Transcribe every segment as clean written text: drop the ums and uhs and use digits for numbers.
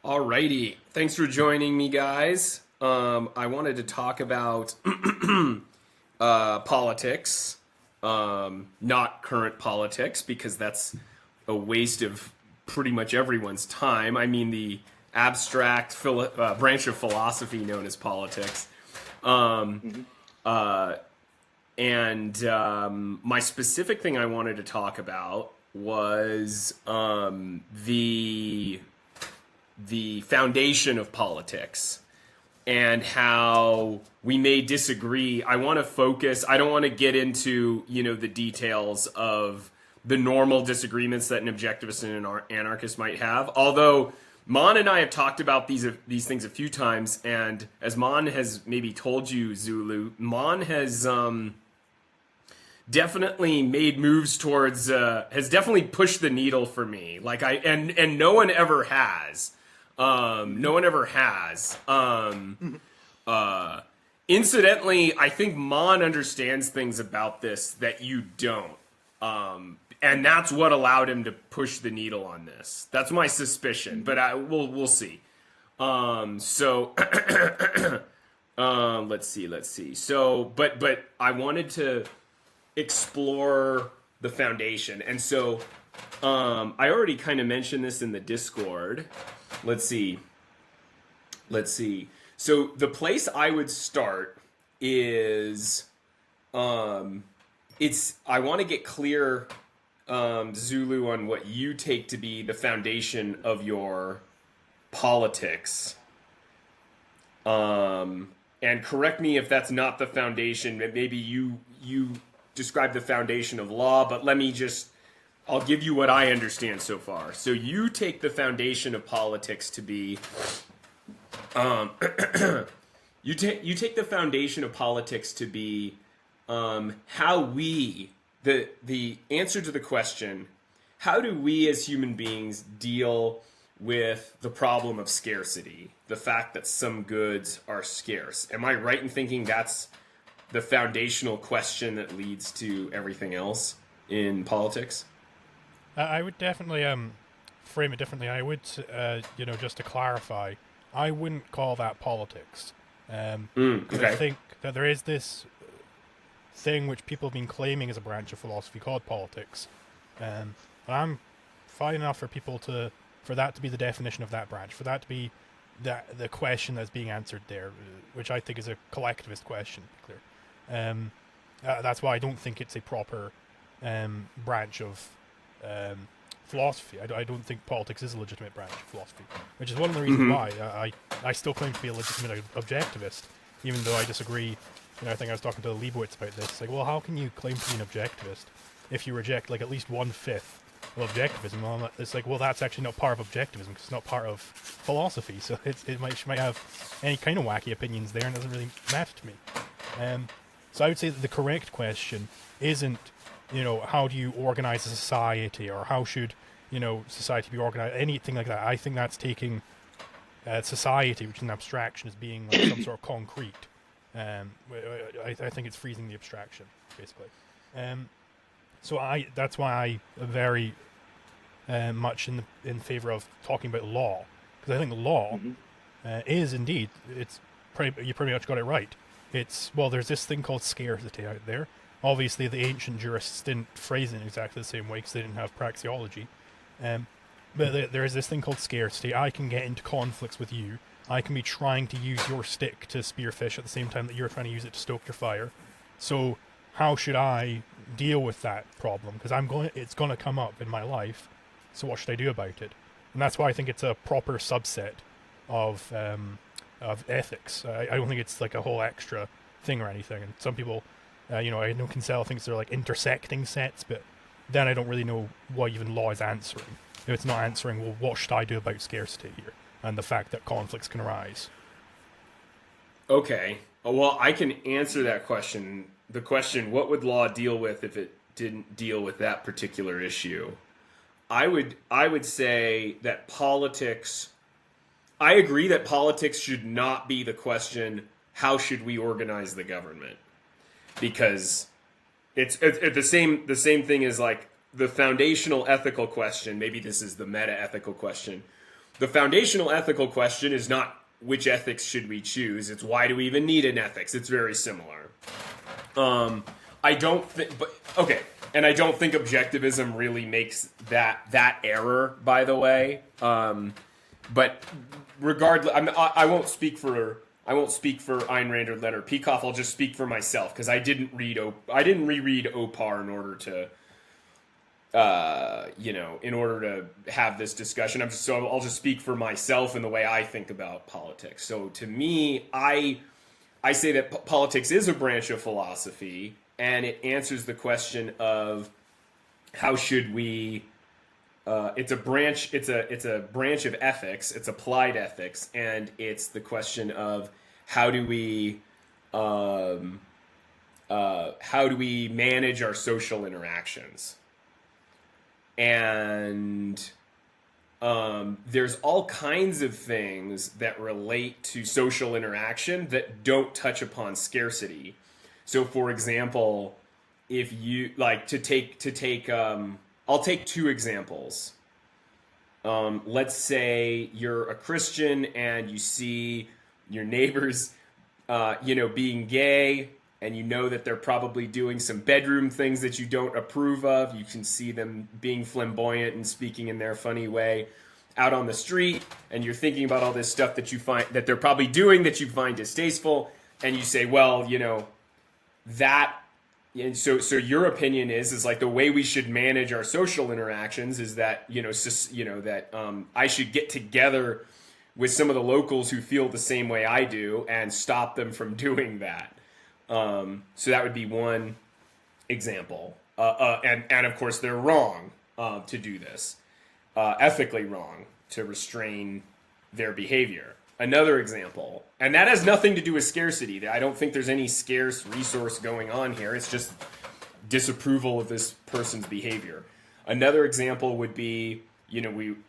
Alrighty, thanks for joining me, guys. I wanted to talk about politics, not current politics, because that's a waste of pretty much everyone's time. I mean, the abstract branch of philosophy known as politics. Uh, and my specific thing I wanted to talk about was the foundation of politics and how we may disagree. I want to focus. I don't want to get into the details of the normal disagreements that an objectivist and an anarchist might have. Although Mon and I have talked about these things a few times, and as Mon has maybe told you, Zulu, Mon has definitely made moves towards has definitely pushed the needle for me. Like and no one ever has. No one ever has. Incidentally, I think Mon understands things about this that you don't. And that's what allowed him to push the needle on this. That's my suspicion, but we'll see. So let's see. So, but I wanted to explore the foundation, and so I already kind of mentioned this in the Discord. Let's see. So the place I would start is, I want to get clear, Zulu, on what you take to be the foundation of your politics. And correct me if that's not the foundation. Maybe you describe the foundation of law, but I'll give you what I understand so far. So you take the foundation of politics to be, you take the foundation of politics to be how we, the answer to the question, how do we as human beings deal with the problem of scarcity, the fact that some goods are scarce? Am I right in thinking that's the foundational question that leads to everything else in politics? I would definitely frame it differently. I would, just to clarify, I wouldn't call that politics. Okay. I think that there is this thing which people have been claiming as a branch of philosophy called politics. And I'm fine enough for that to be the definition of that branch, for that to be the question that's being answered there, which I think is a collectivist question, to be clear. That's why I don't think it's a proper branch of philosophy. I don't think politics is a legitimate branch of philosophy, which is one of the reasons why I still claim to be a legitimate objectivist, even though I disagree. I think I was talking to Leibowitz about this. It's like, well, how can you claim to be an objectivist if you reject like at least 1/5 of objectivism? Well, it's like, well, that's actually not part of objectivism because it's not part of philosophy. So it might have any kind of wacky opinions there, and it doesn't really matter to me. So I would say that the correct question isn't, how do you organize a society, or how should, society be organized, anything like that. I think that's taking society, which is an abstraction, as being like some sort of concrete. I think it's freezing the abstraction, basically. So that's why I am very much in favor of talking about law, because I think law is indeed, you pretty much got it right. There's this thing called scarcity out there. Obviously, the ancient jurists didn't phrase it in exactly the same way because they didn't have praxeology. But there is this thing called scarcity. I can get into conflicts with you. I can be trying to use your stick to spear fish at the same time that you're trying to use it to stoke your fire. So how should I deal with that problem? Because it's going to come up in my life. So what should I do about it? And that's why I think it's a proper subset of ethics. I don't think it's like a whole extra thing or anything. And some people, I know Kinsella thinks they're like intersecting sets, but then I don't really know what even law is answering. If it's not answering, well, what should I do about scarcity here and the fact that conflicts can arise? Okay. Well, I can answer that question. The question, what would law deal with if it didn't deal with that particular issue? I would say that politics, I agree that politics should not be the question, how should we organize the government? Because it's the same thing as like the foundational ethical question. Maybe this is the meta ethical question. the foundational ethical question is not which ethics should we choose. It's why do we even need an ethics? It's very similar. I don't think, but okay, and I don't think objectivism really makes that error. By the way, but regardless, I won't speak for Ayn Rand or Leonard Peikoff. I'll just speak for myself because I didn't reread Opar in order to. In order to have this discussion, I'll just speak for myself and the way I think about politics. So to me, I say that politics is a branch of philosophy, and it answers the question of how should we. It's a branch. It's a branch of ethics. It's applied ethics, and it's the question of how do we manage our social interactions. And there's all kinds of things that relate to social interaction that don't touch upon scarcity. So, for example, if you like to take, I'll take two examples. Let's say you're a Christian and you see your neighbors, being gay. And you know that they're probably doing some bedroom things that you don't approve of. You can see them being flamboyant and speaking in their funny way out on the street. And you're thinking about all this stuff that you find that they're probably doing that you find distasteful. And you say, well, that. And so your opinion is like the way we should manage our social interactions is that I should get together with some of the locals who feel the same way I do and stop them from doing that. So that would be one example. And of course they're wrong to do this, ethically wrong to restrain their behavior. Another example, and that has nothing to do with scarcity. I don't think there's any scarce resource going on here. It's just disapproval of this person's behavior. Another example would be,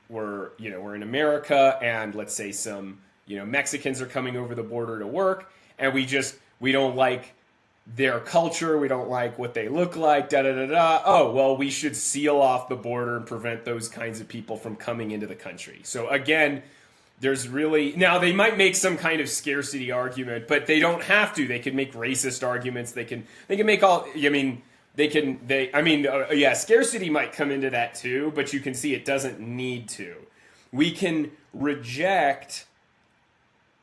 we're in America and let's say some, Mexicans are coming over the border to work and we don't like their culture. We don't like what they look like. Oh, well, we should seal off the border and prevent those kinds of people from coming into the country. So again, now they might make some kind of scarcity argument, but they don't have to. They can make racist arguments. They can make scarcity might come into that too, but you can see it doesn't need to. We can reject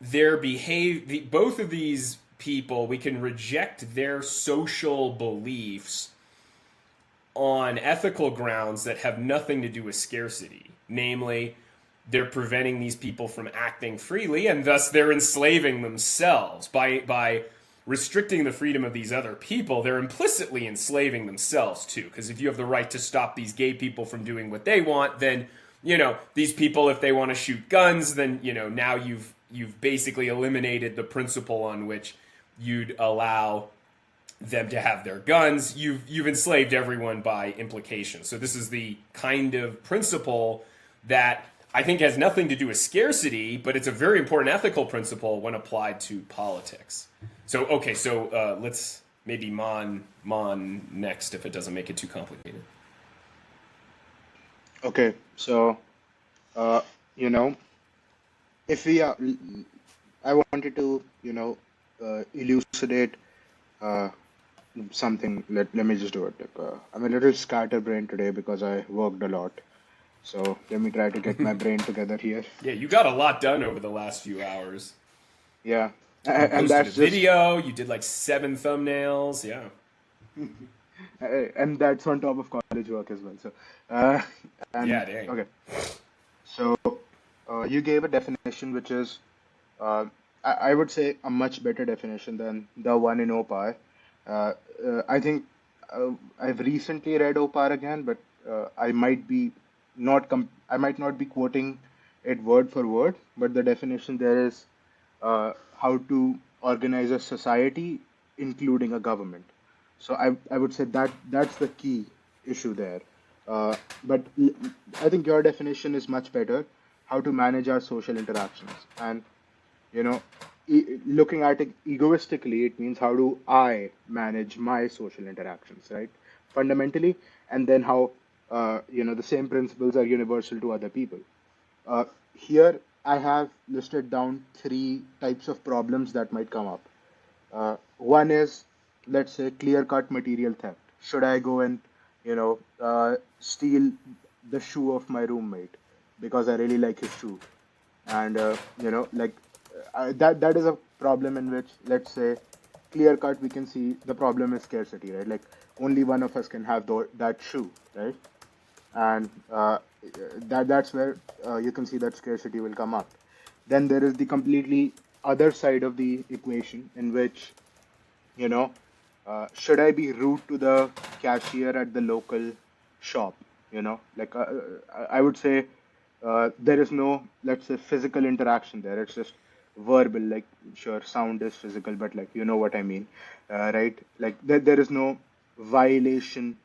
their behavior. Both of these people, we can reject their social beliefs on ethical grounds that have nothing to do with scarcity. Namely, they're preventing these people from acting freely, and thus they're enslaving themselves. By restricting the freedom of these other people, they're implicitly enslaving themselves too. Because if you have the right to stop these gay people from doing what they want, then, these people, if they want to shoot guns, then, now you've basically eliminated the principle on which you'd allow them to have their guns. You've enslaved everyone by implication. So this is the kind of principle that I think has nothing to do with scarcity, but it's a very important ethical principle when applied to politics. So let's maybe Mon next if it doesn't make it too complicated. Okay, so if we are, I wanted to elucidate something. Let me just do it. I'm a little scatterbrained today because I worked a lot. So let me try to get my brain together here. Yeah, you got a lot done over the last few hours. Yeah, You and that's posted a video. You did like 7 thumbnails. Yeah. and that's on top of college work as well. So, Yeah, dang. okay. So you gave a definition which is, I would say, a much better definition than the one in OPAR. I think I've recently read OPAR again, but I might not be quoting it word for word, but the definition there is how to organize a society, including a government. So I would say that's the key issue there. But I think your definition is much better, how to manage our social interactions. And, looking at it egoistically, it means how do I manage my social interactions, right? Fundamentally, and then how, the same principles are universal to other people. here I have listed down three types of problems that might come up. One is, let's say, clear-cut material theft. Should I go and, steal the shoe of my roommate because I really like his shoe? And that is a problem in which, let's say, clear-cut, we can see the problem is scarcity, right? Like only one of us can have that shoe, right? And that's where you can see that scarcity will come up. Then there is the completely other side of the equation in which, you know, should I be rude to the cashier at the local shop? I would say there is no, let's say, physical interaction there. It's just verbal. Like, sure, sound is physical, but like, you know what I mean, right? Like, there is no violation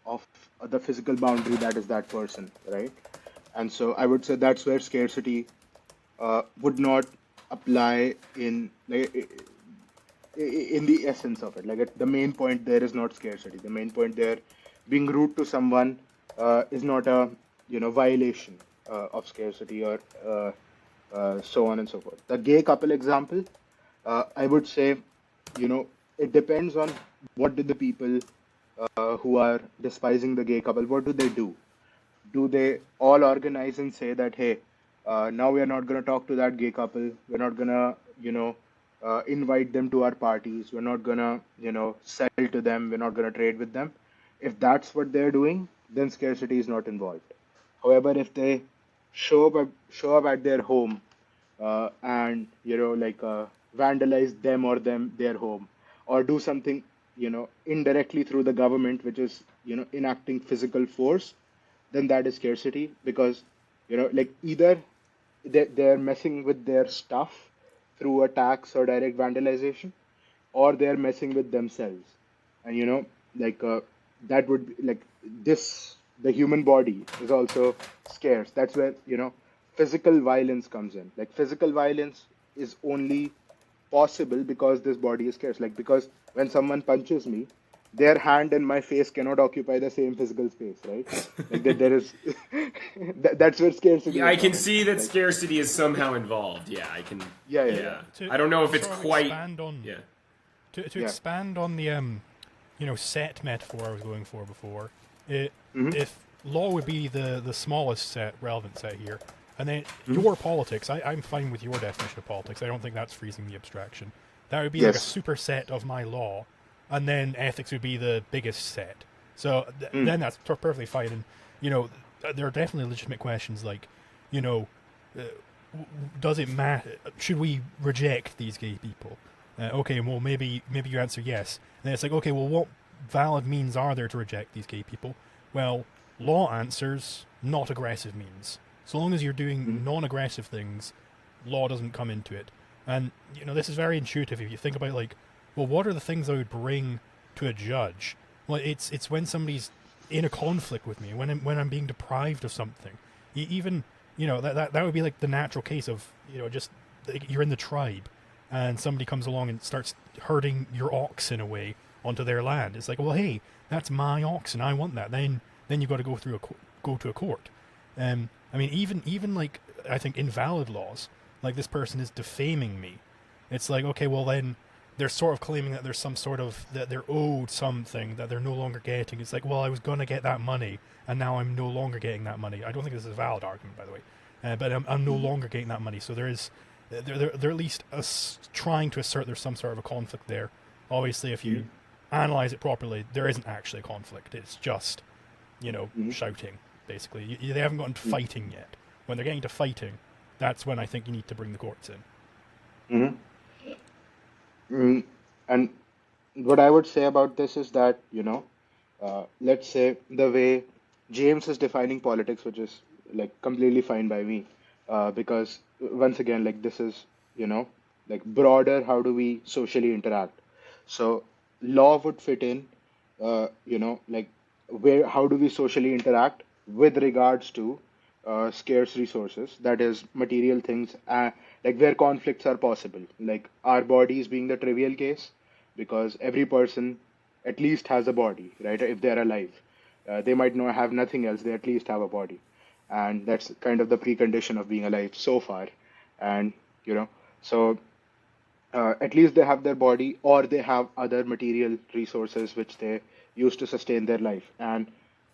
of the physical boundary that is that person, right? And so I would say that's where scarcity would not apply in the essence of it. Like the main point there is not scarcity. The main point there, being rude to someone is not a violation of scarcity or so on and so forth. The gay couple example, I would say, it depends on what do the people who are despising the gay couple, what do they do? Do they all organize and say that, hey, now we are not going to talk to that gay couple. We're not going to, invite them to our parties. We're not going to, sell to them. We're not going to trade with them. If that's what they're doing, then scarcity is not involved. However, if they show up at their home and, vandalize them or their home, or do something, indirectly through the government, which is, enacting physical force, then that is scarcity because, either they're messing with their stuff through attacks or direct vandalization, or they're messing with themselves. And, that would be like this, the human body is also scarce. That's where, physical violence comes in. Like physical violence is only possible because this body is scarce. Like because when someone punches me, their hand and my face cannot occupy the same physical space, right? Like there is that's where scarcity. Yeah, I can is see that like, scarcity is somehow involved. Yeah, I can. Yeah. I don't know if To it's sort of quite. expand on, Yeah. To Yeah. expand on the set metaphor I was going for before, Mhm. if law would be the smallest set, relevant set here, and then your politics, I'm fine with your definition of politics. I don't think that's freezing the abstraction. That would be like a Yes. superset of my law, and then ethics would be the biggest set. So Mm. then that's perfectly fine. And there are definitely legitimate questions like, uh, does it matter? Should we reject these gay people? Okay, well maybe you answer yes. And then it's like, okay, well what valid means are there to reject these gay people? Well, law answers not aggressive means. So long as you're doing non-aggressive things, law doesn't come into it. And this is very intuitive if you think about like, well, what are the things I would bring to a judge? Well, it's when somebody's in a conflict with me, when I'm being deprived of something. Even that would be like the natural case of just like, you're in the tribe and somebody comes along and starts herding your oxen away onto their land. It's like, well, hey, that's my oxen. I want that. Then you got to go to a court. I mean, even like I think invalid laws, like this person is defaming me. It's like, okay, well then they're sort of claiming that there's some sort of that they're owed something that they're no longer getting. It's like, well, I was gonna get that money, and now I'm no longer getting that money. I don't think this is a valid argument, by the way, but I'm no longer getting that money. So they're at least trying to assert there's some sort of a conflict there. Obviously, if you analyze it properly, there isn't actually a conflict. It's just shouting basically. They haven't gotten to fighting yet. When they're getting to fighting, that's when I think you need to bring the courts in. Mhm. And what I would say about this is that, let's say the way James is defining politics, which is like completely fine by me, because once again, like this is, like broader, how do we socially interact? So law would fit in, like how do we socially interact with regards to scarce resources, that is material things, like where conflicts are possible, like our bodies being the trivial case, because every person at least has a body, right? If they're alive, they might not have nothing else, they at least have a body. and that's kind of the precondition of being alive so far. And so at least they have their body, or they have other material resources which they use to sustain their life. And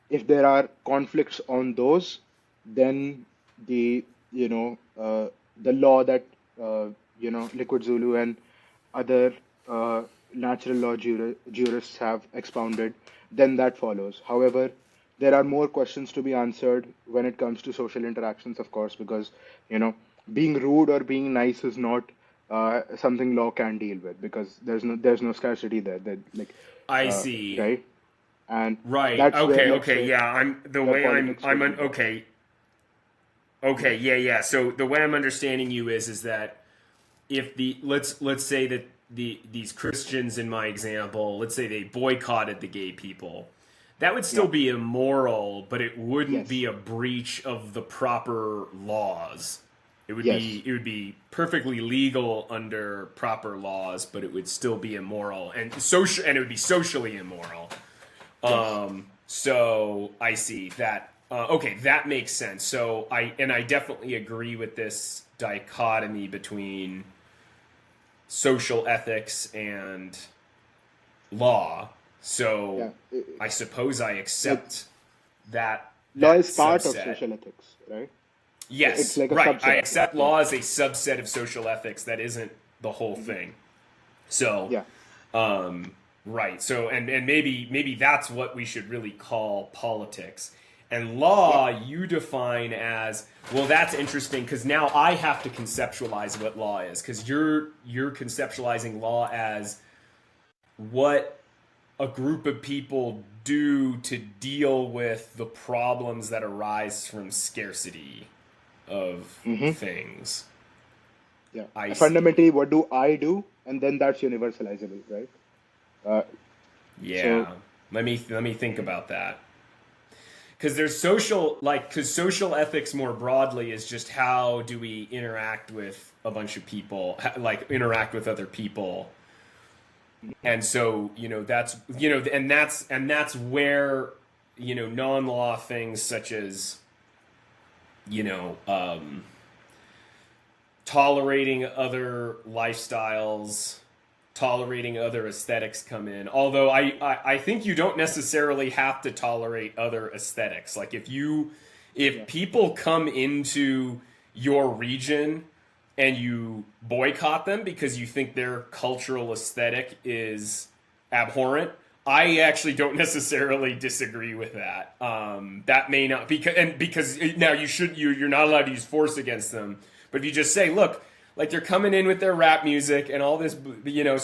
if there are conflicts on those, then the the law that Liquid Zulu and other natural law jurists have expounded, then that follows. However, there are more questions to be answered when it comes to social interactions, of course, because being rude or being nice is not something law can deal with, because there's no scarcity there. That like I see. right, and Right. that's where, Okay. let's Okay. say, Yeah. I'm the the way politics I'm would an, be there. okay. Okay. Yeah. Yeah. So the way I'm understanding you is that if let's say that these Christians in my example, let's say they boycotted the gay people, that would still Yeah. be immoral, but it wouldn't Yes. be a breach of the proper laws. Yes. It would be perfectly legal under proper laws, but it would still be immoral and it would be socially immoral. Yes. So I see that. Okay, that makes sense. So I definitely agree with this dichotomy between social ethics and law. So Yeah. I suppose I accept that Law is part of subset. social ethics, right? Yes, It's like a right. I subset. accept law as a subset of social ethics. That isn't the whole thing. So, Yeah. right. So, and maybe that's what we should really call politics. And law, you define as, well, that's interesting because now I have to conceptualize what law is, because you're conceptualizing law as what a group of people do to deal with the problems that arise from scarcity of things. Yeah. I see. Fundamentally, what do I do? And then that's universalizable, right? Yeah. So- Let me think about that. Because there's social ethics more broadly is just how do we interact with a bunch of people, like interact with other people. And so, that's where, non-law things such as, tolerating other lifestyles, tolerating other aesthetics come in. Although I think you don't necessarily have to tolerate other aesthetics. Like if people come into your region and you boycott them because you think their cultural aesthetic is abhorrent, I actually don't necessarily disagree with that. That may not because now you're not allowed to use force against them. But if you just say, look, like they're coming in with their rap music and all this,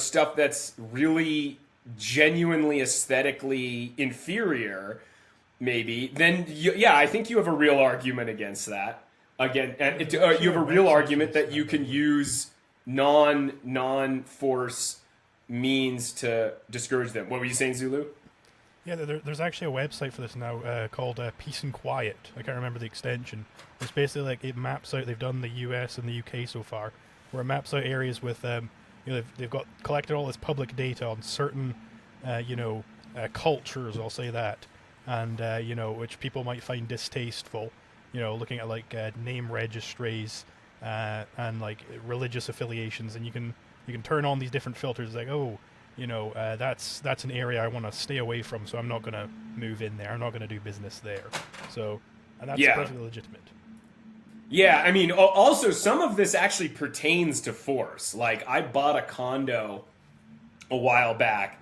stuff that's really genuinely aesthetically inferior, maybe, then I think you have a real argument against that. Again, and you have a real argument that you can use non-force means to discourage them. What were you saying, Zulu? Yeah, there's actually a website for this now called Peace and Quiet. I can't remember the extension. It's basically like it maps out. They've done the US and the UK so far, where it maps out areas with they've got collected all this public data on certain cultures. I'll say that, and which people might find distasteful. Looking at like name registries and like religious affiliations, and you can turn on these different filters like, that's an area I want to stay away from, so I'm not going to move in there. I'm not going to do business there. So, and that's perfectly legitimate. Yeah, I mean, also some of this actually pertains to force. Like, I bought a condo a while back,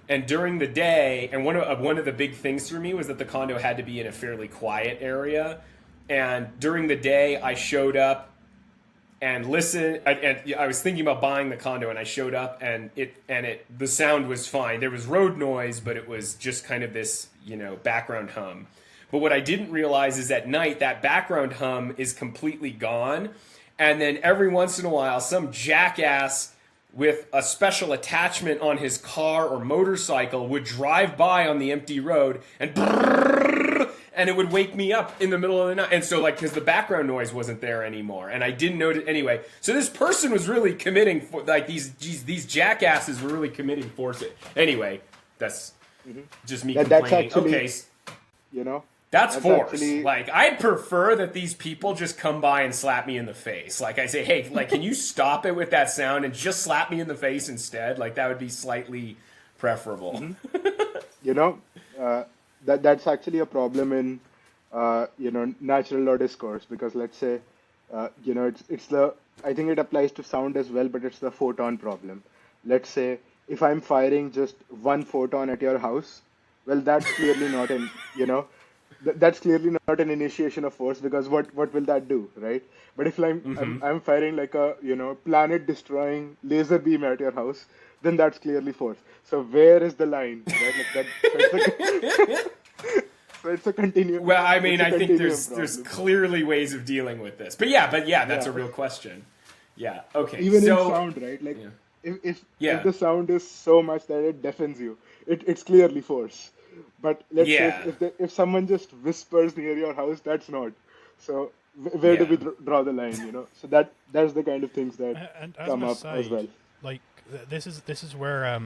and during the day, and one of the big things for me was that the condo had to be in a fairly quiet area. And during the day, I showed up and listened. I was thinking about buying the condo, and I showed up, and the sound was fine. There was road noise, but it was just kind of this, background hum. But what I didn't realize is at night that background hum is completely gone, and then every once in a while, some jackass with a special attachment on his car or motorcycle would drive by on the empty road and it would wake me up in the middle of the night. And so, because the background noise wasn't there anymore, and I didn't notice anyway. So this person was really committing, these jackasses were really committing force. Anyway, that's just me complaining. That's actually, okay. That's force. actually Like, I'd prefer that these people just come by and slap me in the face. Like, I say, hey, like, can you stop it with that sound and just slap me in the face instead? Like, that would be slightly preferable. you know that's actually a problem in natural law discourse, because let's say it's the I think it applies to sound as well, but it's the photon problem. Let's say if I'm firing just one photon at your house, well, that's clearly not an that's clearly not an initiation of force, because what will that do, right? But if I'm firing like a planet destroying laser beam at your house, then that's clearly force. So where is the line, right? Like that, so it's a continuum. Well, I mean, it's a I think continuum there's problem. clearly ways of dealing with this. But yeah, that's Yeah. a real question. Yeah. Okay. Even so, in sound, right? Like yeah. if the sound is so much that it deafens you, it's clearly force. But let's Yeah. say if someone just whispers near your house, that's not. So where do we Yeah. draw the line? So that's the kind of things that And as come an up as aside, well. like this is where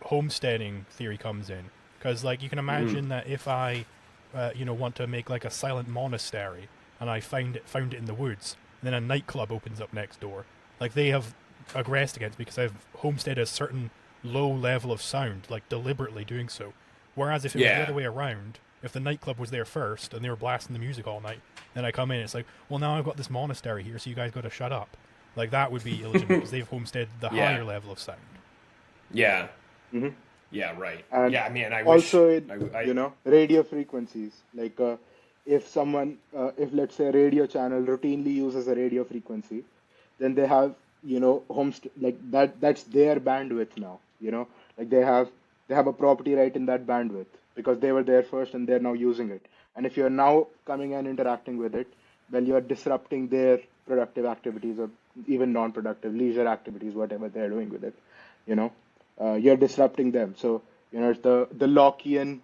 homesteading theory comes in, because like you can imagine that if I want to make like a silent monastery and I found it in the woods, and then a nightclub opens up next door, like they have aggressed against me because I've homesteaded a certain low level of sound, like deliberately doing so. Whereas if it was the Yeah. other way around, if the nightclub was there first and they were blasting the music all night, then I come in, it's like, well, now I've got this monastery here, so you guys got to shut up. Like that would be illegitimate because they've homesteaded the Yeah. higher level of sound. Yeah. Mhm. Yeah. Right. And yeah. Man, I wish. also in I radio frequencies, like if let's say a radio channel routinely uses a radio frequency, then they have like that's their bandwidth now. Like they have a property right in that bandwidth because they were there first and they're now using it. And if you're now coming and interacting with it, well, you're disrupting their productive activities or even non-productive leisure activities, whatever they're doing with it. You're disrupting them. So it's the Lockean,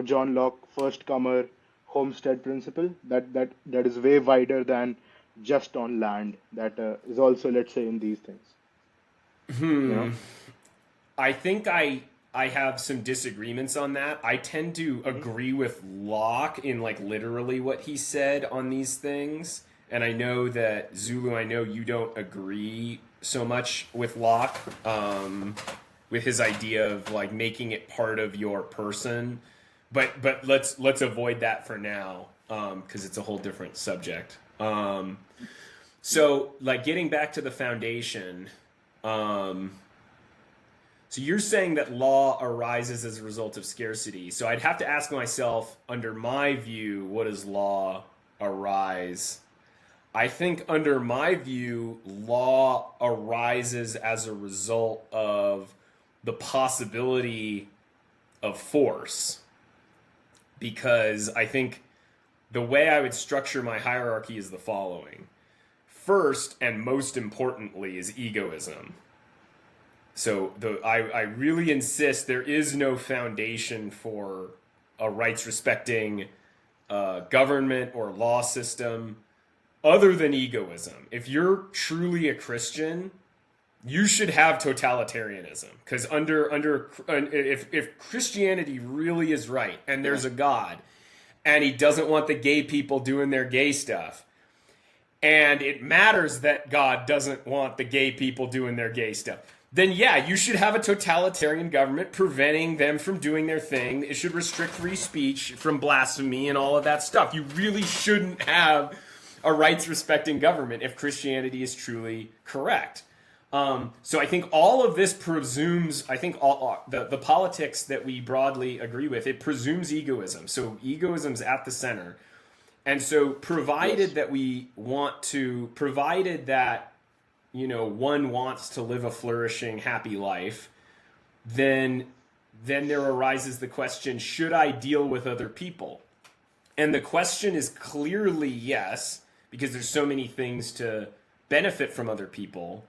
John Locke first comer homestead principle that is way wider than just on land. That is also, let's say, in these things. I think I have some disagreements on that. I tend to agree with Locke in like literally what he said on these things. And I know that Zulu, I know you don't agree so much with Locke, with his idea of like making it part of your person. But let's avoid that for now, because it's a whole different subject. So like getting back to the foundation, so you're saying that law arises as a result of scarcity. So I'd have to ask myself, under my view, what does law arise? I think under my view, law arises as a result of the possibility of force. Because I think the way I would structure my hierarchy is the following. First, and most importantly, is egoism. So I really insist there is no foundation for a rights-respecting government or law system other than egoism. If you're truly a Christian, you should have totalitarianism, because if Christianity really is right and there's a God and he doesn't want the gay people doing their gay stuff, and it matters that God doesn't want the gay people doing their gay stuff, then yeah, you should have a totalitarian government preventing them from doing their thing. It should restrict free speech from blasphemy and all of that stuff. You really shouldn't have a rights-respecting government if Christianity is truly correct. So I think all of this presumes, I think all the politics that we broadly agree with, it presumes egoism. So egoism's at the center. And so provided that one wants to live a flourishing, happy life, then there arises the question, should I deal with other people? And the question is clearly yes, because there's so many things to benefit from other people.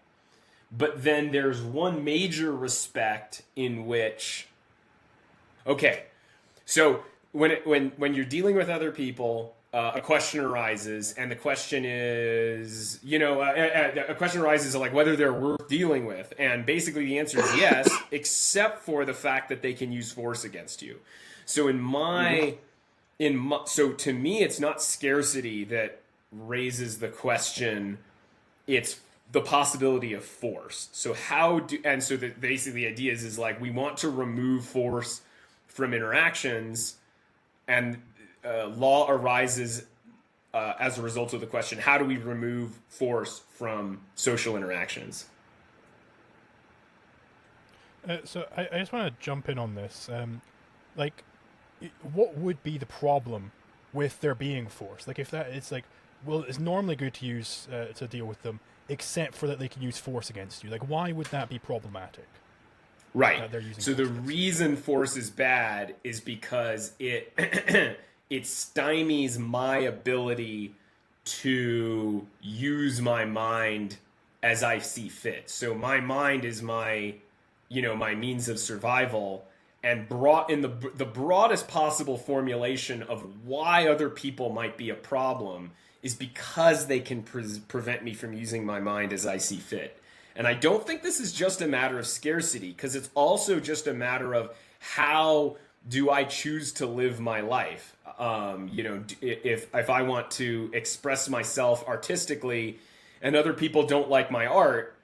But then there's one major respect in which, okay, so when you're dealing with other people, a question arises, and the question is, a question arises like whether they're worth dealing with, and basically the answer is yes, except for the fact that they can use force against you. So in my so to me, it's not scarcity that raises the question. It's the possibility of force. So basically the idea is like we want to remove force from interactions, and law arises as a result of the question: how do we remove force from social interactions? So I just want to jump in on this. Like, what would be the problem with there being force? Like, if that it's like, well, it's normally good to use to deal with them, except for that they can use force against you. Like, why would that be problematic? Right. They're using So the force against you? reason force is bad is because it it stymies my ability to use my mind as I see fit. So my mind is my my means of survival, and brought in the broadest possible formulation of why other people might be a problem is because they can prevent me from using my mind as I see fit. And I don't think this is just a matter of scarcity, because it's also just a matter of how do I choose to live my life. If I want to express myself artistically and other people don't like my art,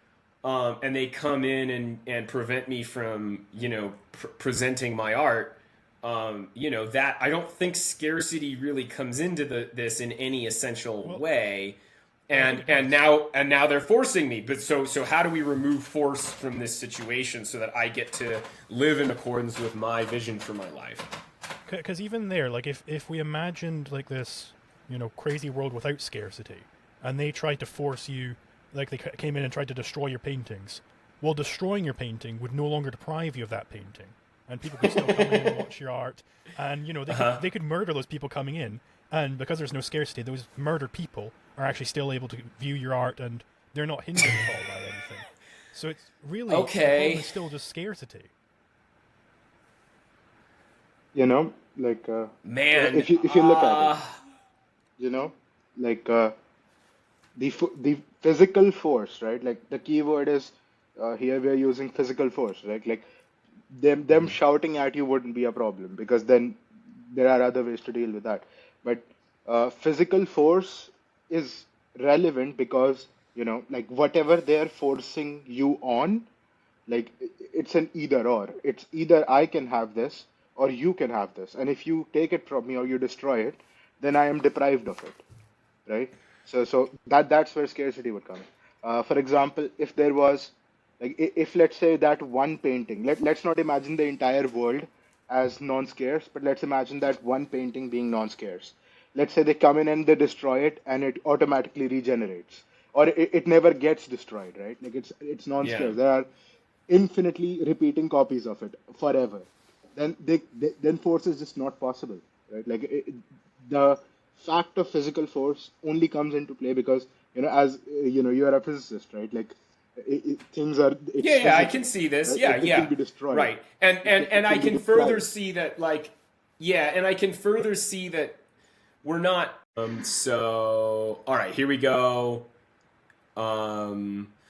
and they come in and prevent me from, presenting my art, that I don't think scarcity really comes into this in any essential way. And now they're forcing me. But so how do we remove force from this situation so that I get to live in accordance with my vision for my life? Because even there, like, if we imagined like this, crazy world without scarcity, and they tried to force you, like they came in and tried to destroy your paintings, well, destroying your painting would no longer deprive you of that painting, and people could still come in and watch your art, and they could murder those people coming in, and because there's no scarcity, those murdered people are actually still able to view your art, and they're not hindered at all by anything. So it's really Okay. the problem is still just scarcity. Like Man, if you look at it, like the physical force, right? Like the key word is here we are using physical force, right? Like them shouting at you wouldn't be a problem, because then there are other ways to deal with that. But physical force is relevant because like whatever they're forcing you on, like it's an either or. It's either I can have this or you can have this, and if you take it from me or you destroy it, then I am deprived of it, right? So that's where scarcity would come in. For example, if there was, like, if let's say that one painting, let's not imagine the entire world as non-scarce, but let's imagine that one painting being non-scarce. Let's say they come in and they destroy it, and it automatically regenerates, or it never gets destroyed, right? Like it's yeah. non-scarce. There are infinitely repeating copies of it forever. Then force is just not possible, right? Like the fact of physical force only comes into play because as you are a physicist, right? Like things are it's Yeah, I physical, can see this. right? Yeah, It can yeah. be destroyed. Right. And It I can be can further deprived. see that, like, yeah, and I can further see that we're not so all right, here we go.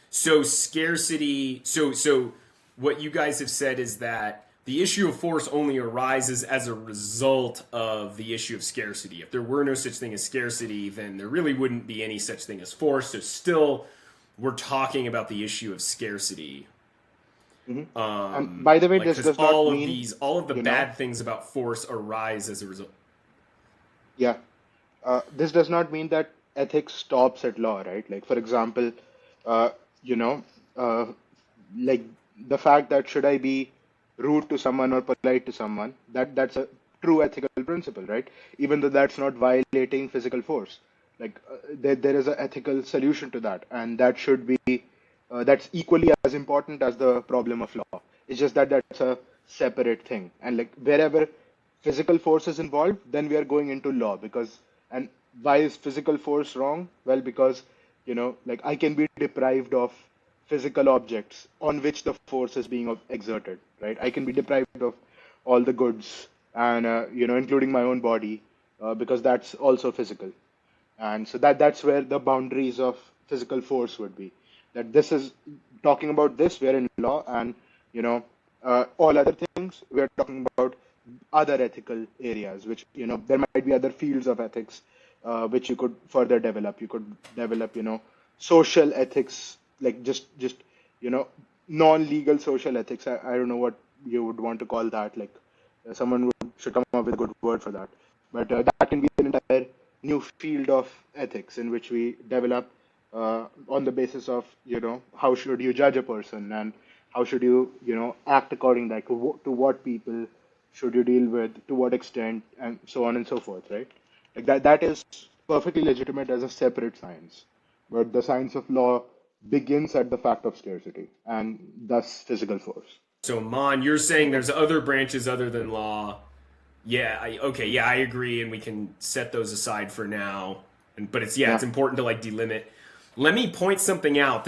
So scarcity, so what you guys have said is that the issue of force only arises as a result of the issue of scarcity. If there were no such thing as scarcity, then there really wouldn't be any such thing as force. So still, we're talking about the issue of scarcity. And by the way, Like, this because does not mean, all of the you know, bad things about force arise as a result. yeah, this does not mean that ethics stops at law, right? Like, for example, uh, you know, uh, like the fact that should I be rude to someone or polite to someone, that's a true ethical principle, right? Even though that's not violating physical force, like there is an ethical solution to that, and that should be that's equally as important as the problem of law. It's just that that's a separate thing, and like wherever physical force is involved, then we are going into law because and why is physical force wrong? Well, because like I can be deprived of physical objects on which the force is being exerted, right? I can be deprived of all the goods and including my own body because that's also physical. And so that's where the boundaries of physical force would be. That this is talking about this, we're in law, and all other things we're talking about other ethical areas, which, there might be other fields of ethics which you could further develop. You could develop, social ethics, like just non-legal social ethics. I don't know what you would want to call that. Like someone should come up with a good word for that. But that can be an entire new field of ethics in which we develop on the basis of, how should you judge a person, and how should you, act according, like to what people should you deal with, to what extent, and so on and so forth, right? Like that is perfectly legitimate as a separate science. But the science of law begins at the fact of scarcity and thus physical force. So, Mon, you're saying there's other branches other than law. Yeah, okay, yeah, I agree, and we can set those aside for now. But it's Yeah. it's important to like delimit. Let me point something out.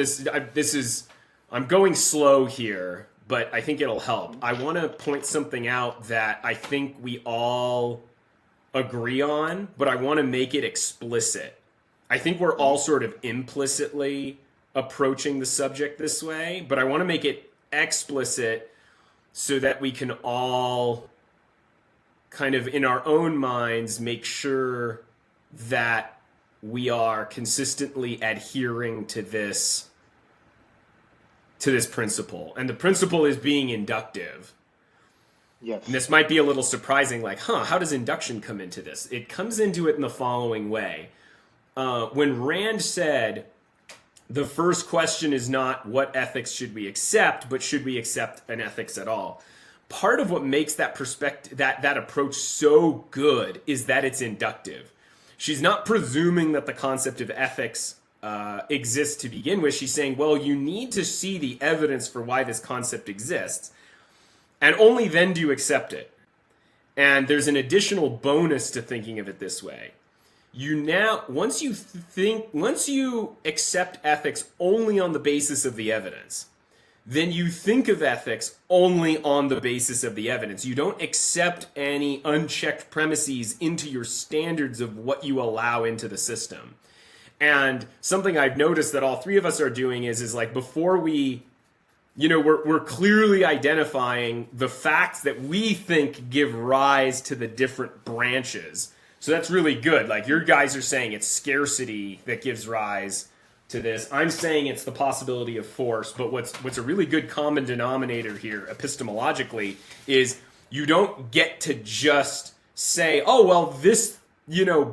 I'm going slow here, but I think it'll help. I want to point something out that I think we all agree on, but I want to make it explicit. I think we're all sort of implicitly approaching the subject this way, but I want to make it explicit so that we can all kind of in our own minds make sure that we are consistently adhering to this principle. And the principle is being inductive. Yes. And this might be a little surprising, like, how does induction come into this? It comes into it in the following way. When Rand said, the first question is not what ethics should we accept, but should we accept an ethics at all? Part of what makes that perspective, that approach so good is that it's inductive. She's not presuming that the concept of ethics exists to begin with. She's saying, well, you need to see the evidence for why this concept exists, and only then do you accept it. And there's an additional bonus to thinking of it this way. Once you accept ethics only on the basis of the evidence, then you think of ethics only on the basis of the evidence. You don't accept any unchecked premises into your standards of what you allow into the system. And something I've noticed that all three of us are doing is like before we, we're clearly identifying the facts that we think give rise to the different branches. So that's really good. Like your guys are saying it's scarcity that gives rise to this. I'm saying it's the possibility of force, but what's a really good common denominator here epistemologically is you don't get to just say, oh, well, this,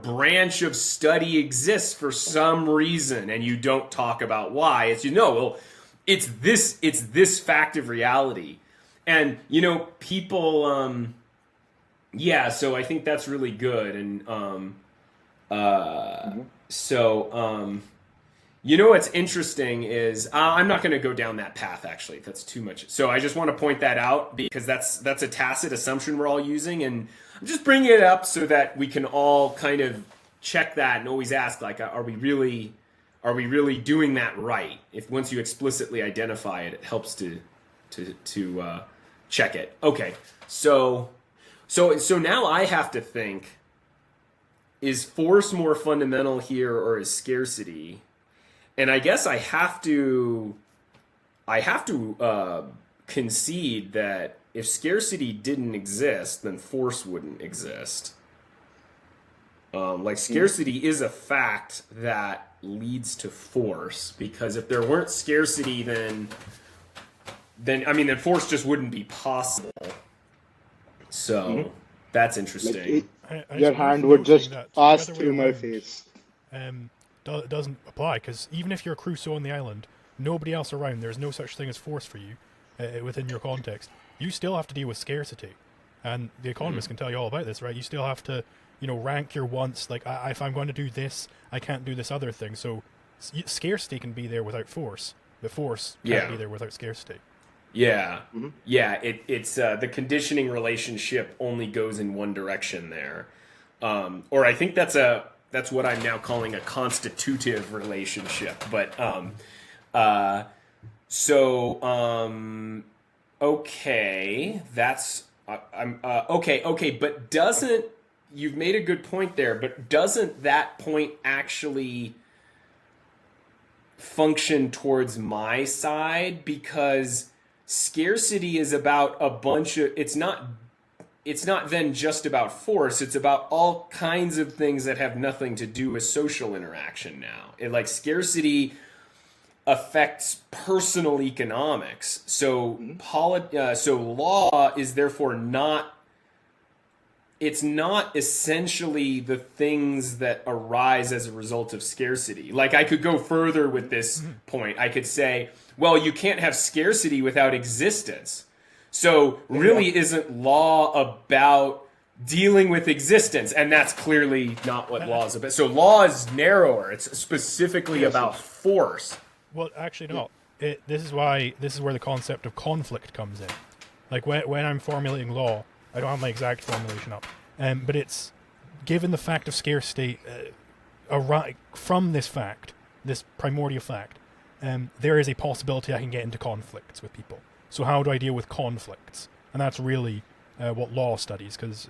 branch of study exists for some reason, and you don't talk about why. It's, it's this fact of reality. And, people, so I think that's really good. And, what's interesting is I'm not going to go down that path, actually. That's too much. So I just want to point that out because that's a tacit assumption we're all using. And I'm just bringing it up so that we can all kind of check that and always ask, like, are we really doing that right? If once you explicitly identify it, it helps to check it. Okay, so now I have to think, is force more fundamental here or is scarcity? And I guess I have to concede that if scarcity didn't exist, then force wouldn't exist. Scarcity is a fact that leads to force, because if there weren't scarcity, then force just wouldn't be possible. So that's interesting. Your hand would just pass through my face. Doesn't apply, because even if you're Crusoe on the island, nobody else around, there's no such thing as force for you within your context. You still have to deal with scarcity, and the economists can tell you all about this, right? You still have to, rank your wants. Like, if I'm going to do this, I can't do this other thing. So scarcity can be there without force, but force can't be there without scarcity. Yeah, it's the conditioning relationship only goes in one direction there, or I think that's what I'm now calling a constitutive relationship. But okay, that's okay. But you've made a good point there? But doesn't that point actually function towards my side? Because scarcity is about a bunch of, it's not it's not then just about force. It's about all kinds of things that have nothing to do with social interaction now. Like scarcity affects personal economics. So so law is therefore not, it's not essentially the things that arise as a result of scarcity. Like I could go further with this point. I could say, well, you can't have scarcity without existence. So really isn't law about dealing with existence? And that's clearly not what law is about. So law is narrower. It's specifically about force. Well, actually not. This is where the concept of conflict comes in. Like when I'm formulating law, I don't have my exact formulation up, but it's given the fact of scarcity, from this fact, this primordial fact, there is a possibility I can get into conflicts with people. So how do I deal with conflicts? And that's really what law studies, because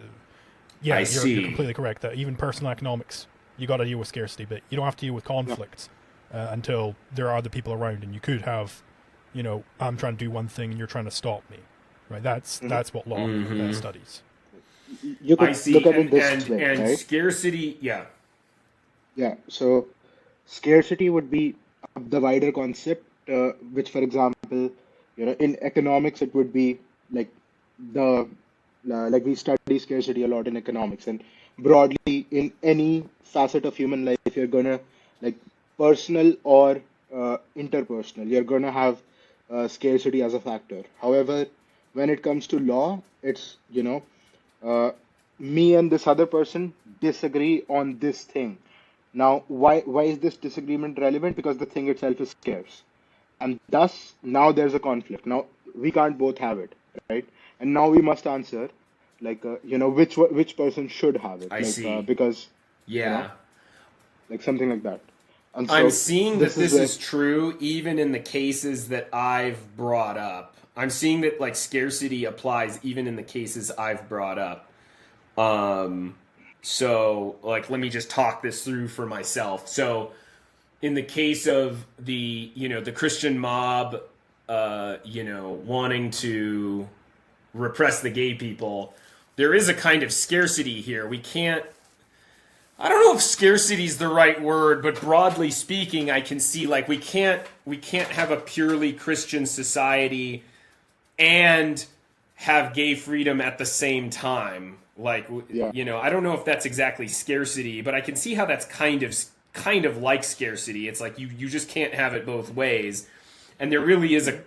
you're completely correct that even personal economics, you got to deal with scarcity, but you don't have to deal with conflicts until there are other people around, and you could have, I'm trying to do one thing and you're trying to stop me, right? That's what law studies. You could look at it this way, and right? Scarcity, yeah. So scarcity would be the wider concept, which, for example, in economics, it would be like like we study scarcity a lot in economics, and broadly in any facet of human life, you're gonna, like, personal or interpersonal, you're gonna have scarcity as a factor. However, when it comes to law, it's me and this other person disagree on this thing. Now, why is this disagreement relevant? Because the thing itself is scarce, and thus now there's a conflict. Now we can't both have it, right? And now we must answer, like, which person should have it, I see. because like something like that. And so I'm seeing that this where- is true even in the cases that I've brought up. I'm seeing that like scarcity applies even in the cases I've brought up. So like, let me just talk this through for myself. So in the case of the Christian mob, wanting to repress the gay people, there is a kind of scarcity here. I don't know if scarcity is the right word, but broadly speaking, I can see like we can't have a purely Christian society and have gay freedom at the same time. Like, I don't know if that's exactly scarcity, but I can see how that's kind of like scarcity. It's like you just can't have it both ways. And there really is a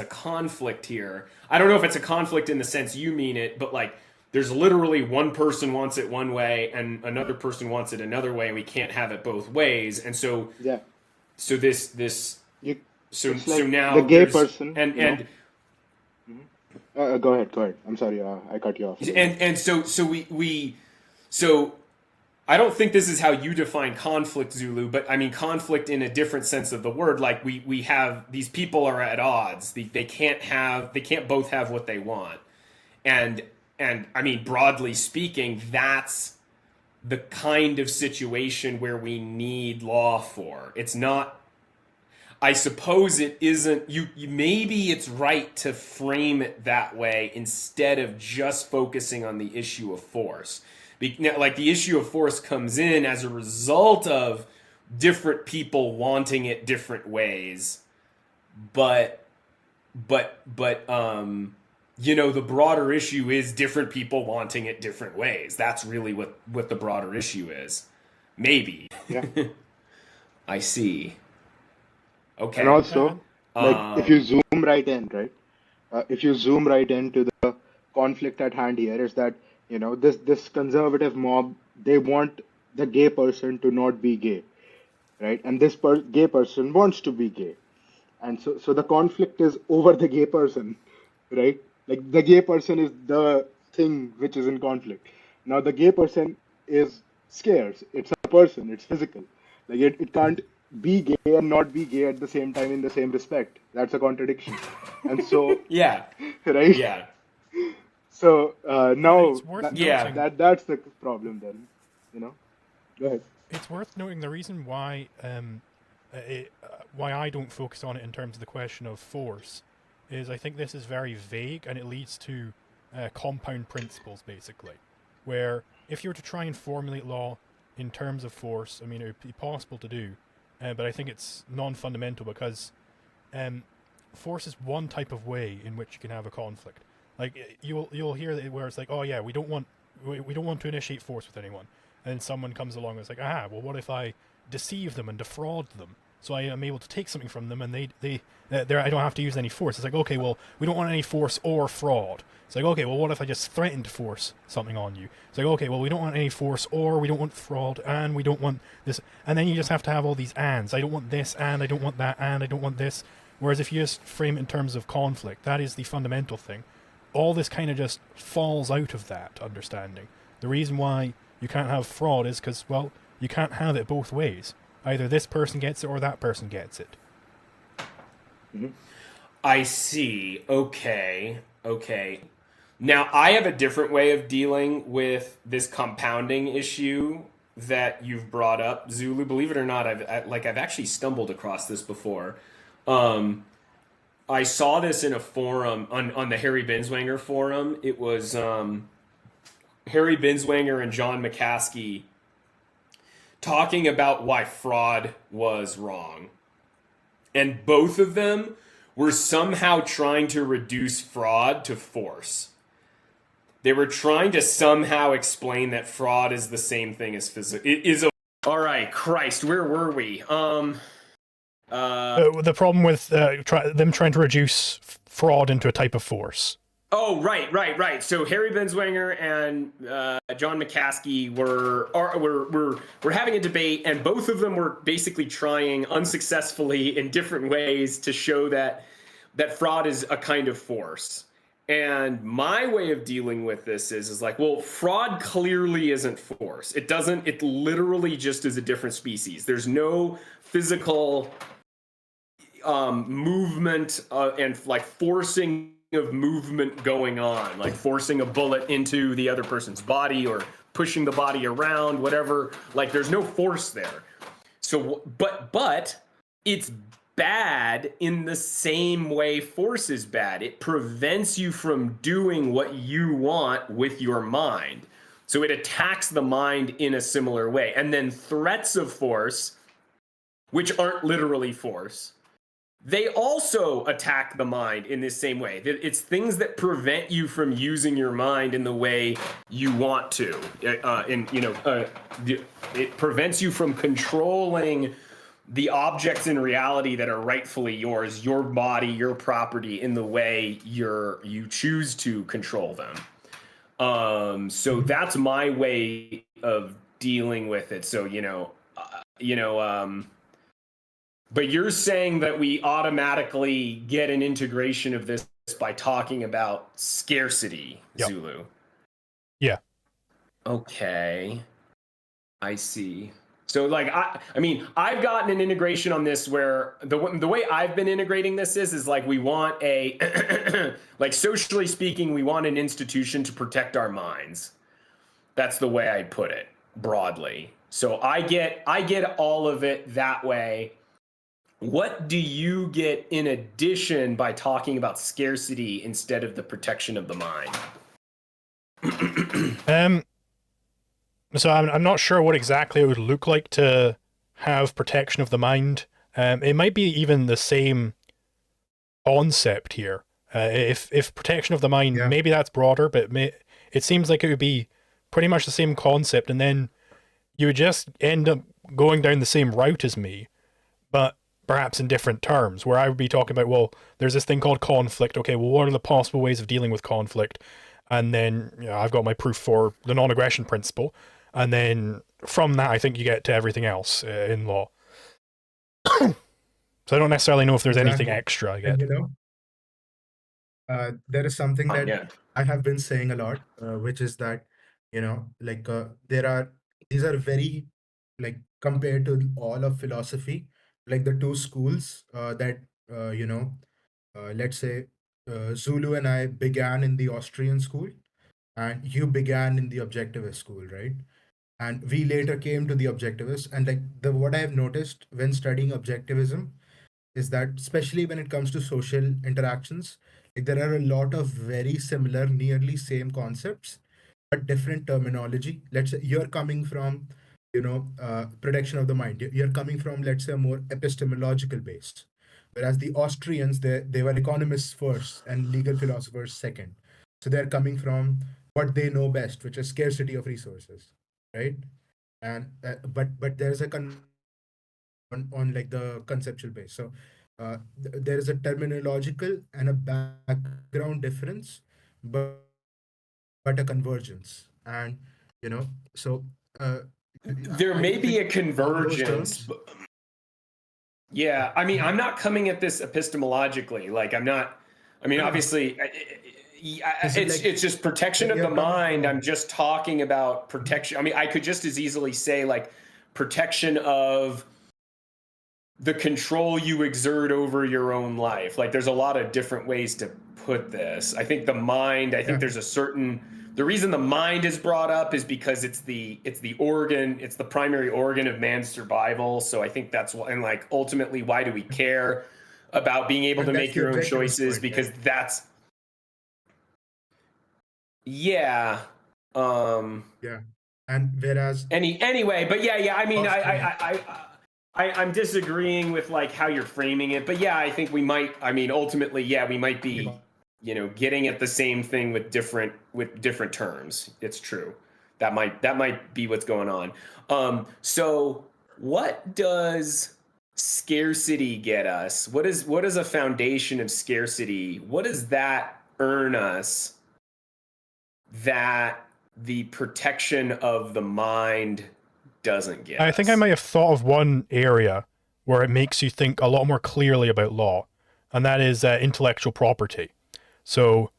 conflict here. I don't know if it's a conflict in the sense you mean it, but like there's literally one person wants it one way and another person wants it another way, and we can't have it both ways. And so so now the gay there's- person and go ahead. I'm sorry, I cut you off. And so I don't think this is how you define conflict, Zulu, but I mean conflict in a different sense of the word. Like we have these people are at odds. They can't both have what they want. And I mean, broadly speaking, that's the kind of situation where we need law for. It's not, I suppose it isn't, maybe it's right to frame it that way instead of just focusing on the issue of force. Like the issue of force comes in as a result of different people wanting it different ways. But the broader issue is different people wanting it different ways. That's really what the broader issue is. Maybe. Yeah. I see. Okay. And also, like, if you zoom right in, right? If you zoom right into the conflict at hand here, is that, this conservative mob, they want the gay person to not be gay, right? And this gay person wants to be gay. And so the conflict is over the gay person, right? Like, the gay person is the thing which is in conflict. Now, the gay person is scarce. It's a person. It's physical. Like, it can't be gay and not be gay at the same time in the same respect. That's a contradiction. And so, Yeah. right? Yeah. So now It's worth noting- that's the problem then, Go ahead. It's worth noting the reason why why I don't focus on it in terms of the question of force is I think this is very vague, and it leads to compound principles, basically, where if you were to try and formulate law in terms of force, I mean, it would be possible to do, but I think it's non-fundamental because force is one type of way in which you can have a conflict. Like you'll hear that where it's like, oh yeah, we don't want to initiate force with anyone, and then someone comes along and it's like, well, what if I deceive them and defraud them, so I am able to take something from them, and they I don't have to use any force. It's like, okay, well, we don't want any force or fraud. It's like, okay, well, what if I just threaten to force something on you? It's like, okay, well, we don't want any force, or we don't want fraud, and we don't want this. And then you just have to have all these ands. I don't want this, and I don't want that, and I don't want this. Whereas if you just frame it in terms of conflict, that is the fundamental thing. All this kind of just falls out of that understanding. The reason why you can't have fraud is because, well, you can't have it both ways. Either this person gets it or that person gets it. Mm-hmm. I see. Okay. Now, I have a different way of dealing with this compounding issue that you've brought up, Zulu. Believe it or not, I've actually stumbled across this before. I saw this in a forum on the Harry Binswanger forum. It was Harry Binswanger and John McCaskey talking about why fraud was wrong. And both of them were somehow trying to reduce fraud to force. They were trying to somehow explain that fraud is the same thing as physical. It is a... All right, Christ, where were we? The problem with them trying to reduce fraud into a type of force. Oh, right. So Harry Binswanger and John McCaskey were having a debate, and both of them were basically trying unsuccessfully in different ways to show that fraud is a kind of force. And my way of dealing with this is like, well, fraud clearly isn't force. It literally just is a different species. There's no physical movement and like forcing of movement going on, like forcing a bullet into the other person's body or pushing the body around, whatever. Like there's no force there. So, but it's bad in the same way force is bad. It prevents you from doing what you want with your mind. So it attacks the mind in a similar way. And then threats of force, which aren't literally force, they also attack the mind in this same way. It's things that prevent you from using your mind in the way you want to. It prevents you from controlling the objects in reality that are rightfully yours, your body, your property, in the way you choose to control them. So that's my way of dealing with it. So but you're saying that we automatically get an integration of this by talking about scarcity, yep. Zulu. Yeah. Okay. I see. So like I've gotten an integration on this where the way I've been integrating this is like we want a like socially speaking, we want an institution to protect our minds. That's the way I put it broadly. So I get all of it that way. What do you get in addition by talking about scarcity instead of the protection of the mind? So I'm not sure what exactly it would look like to have protection of the mind. It might be even the same concept here. If protection of the mind, maybe that's broader, but it seems like it would be pretty much the same concept, and then you would just end up going down the same route as me, but perhaps in different terms, where I would be talking about, well, there's this thing called conflict. Okay, well, what are the possible ways of dealing with conflict? And then I've got my proof for the non-aggression principle. And then from that, I think you get to everything else in law. So I don't necessarily know if there's anything extra I get. There is something that I have been saying a lot, which is that, these are very, like, compared to all of philosophy, like the two schools let's say Zulu and I began in the Austrian school, and you began in the objectivist school, right? And we later came to the objectivist. And what I have noticed when studying objectivism is that, especially when it comes to social interactions, Like there are a lot of very similar, nearly same concepts, but different terminology. Let's say you're coming from, protection of the mind. You're coming from, let's say, a more epistemological base, whereas the Austrians, they were economists first and legal philosophers second. So they're coming from what they know best, which is scarcity of resources, right? And but there's a on like the conceptual base. So there is a terminological and a background difference, but a convergence. And so uh, There I may be think a on those convergence. terms. Yeah, I mean, I'm not coming at this epistemologically. Like, I'm not. I mean, No, obviously, this is like it's just protection of you're the coming mind. I'm from. just talking about protection. I mean, I could just as easily say like protection of the control you exert over your own life. Like, there's a lot of different ways to put this. I think the mind. I think Yeah, there's a certain. The reason the mind is brought up is because it's the organ, it's the primary organ of man's survival. So I think that's why, and like ultimately, why do we care about being able to and that's make the your own objectivist choices? point, Because right? that's yeah. Um. Yeah, and whereas Anyway, but yeah. I mean, Austrian. I'm disagreeing with like how you're framing it, but yeah, I think we might. I mean, ultimately, yeah, we might be, getting at the same thing with different terms. It's true. That might be what's going on. So what does scarcity get us? What is a foundation of scarcity? What does that earn us that the protection of the mind doesn't get I think I us? might have thought of one area where it makes you think a lot more clearly about law, and that is intellectual property. So,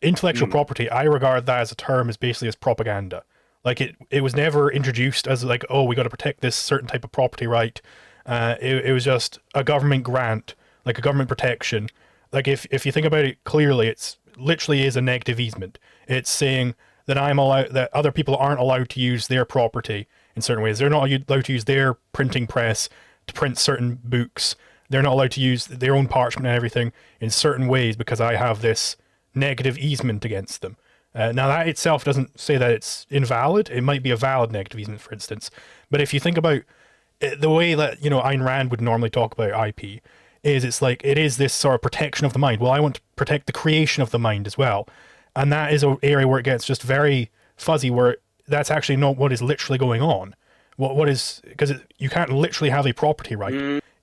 intellectual Mm. property, I regard that as a term as basically as propaganda. Like it was never introduced as like, oh, we got to protect this certain type of property right. It was just a government grant, like a government protection. Like if you think about it clearly, it's literally is a negative easement. It's saying that that other people aren't allowed to use their property in certain ways. They're not allowed to use their printing press to print certain books. They're not allowed to use their own parchment and everything in certain ways because I have this negative easement against them. Now, that itself doesn't say that it's invalid. It might be a valid negative easement, for instance. But if you think about the way that, Ayn Rand would normally talk about IP, is it's like it is this sort of protection of the mind. Well, I want to protect the creation of the mind as well. And that is an area where it gets just very fuzzy, where that's actually not what is literally going on. What is, because you can't literally have a property right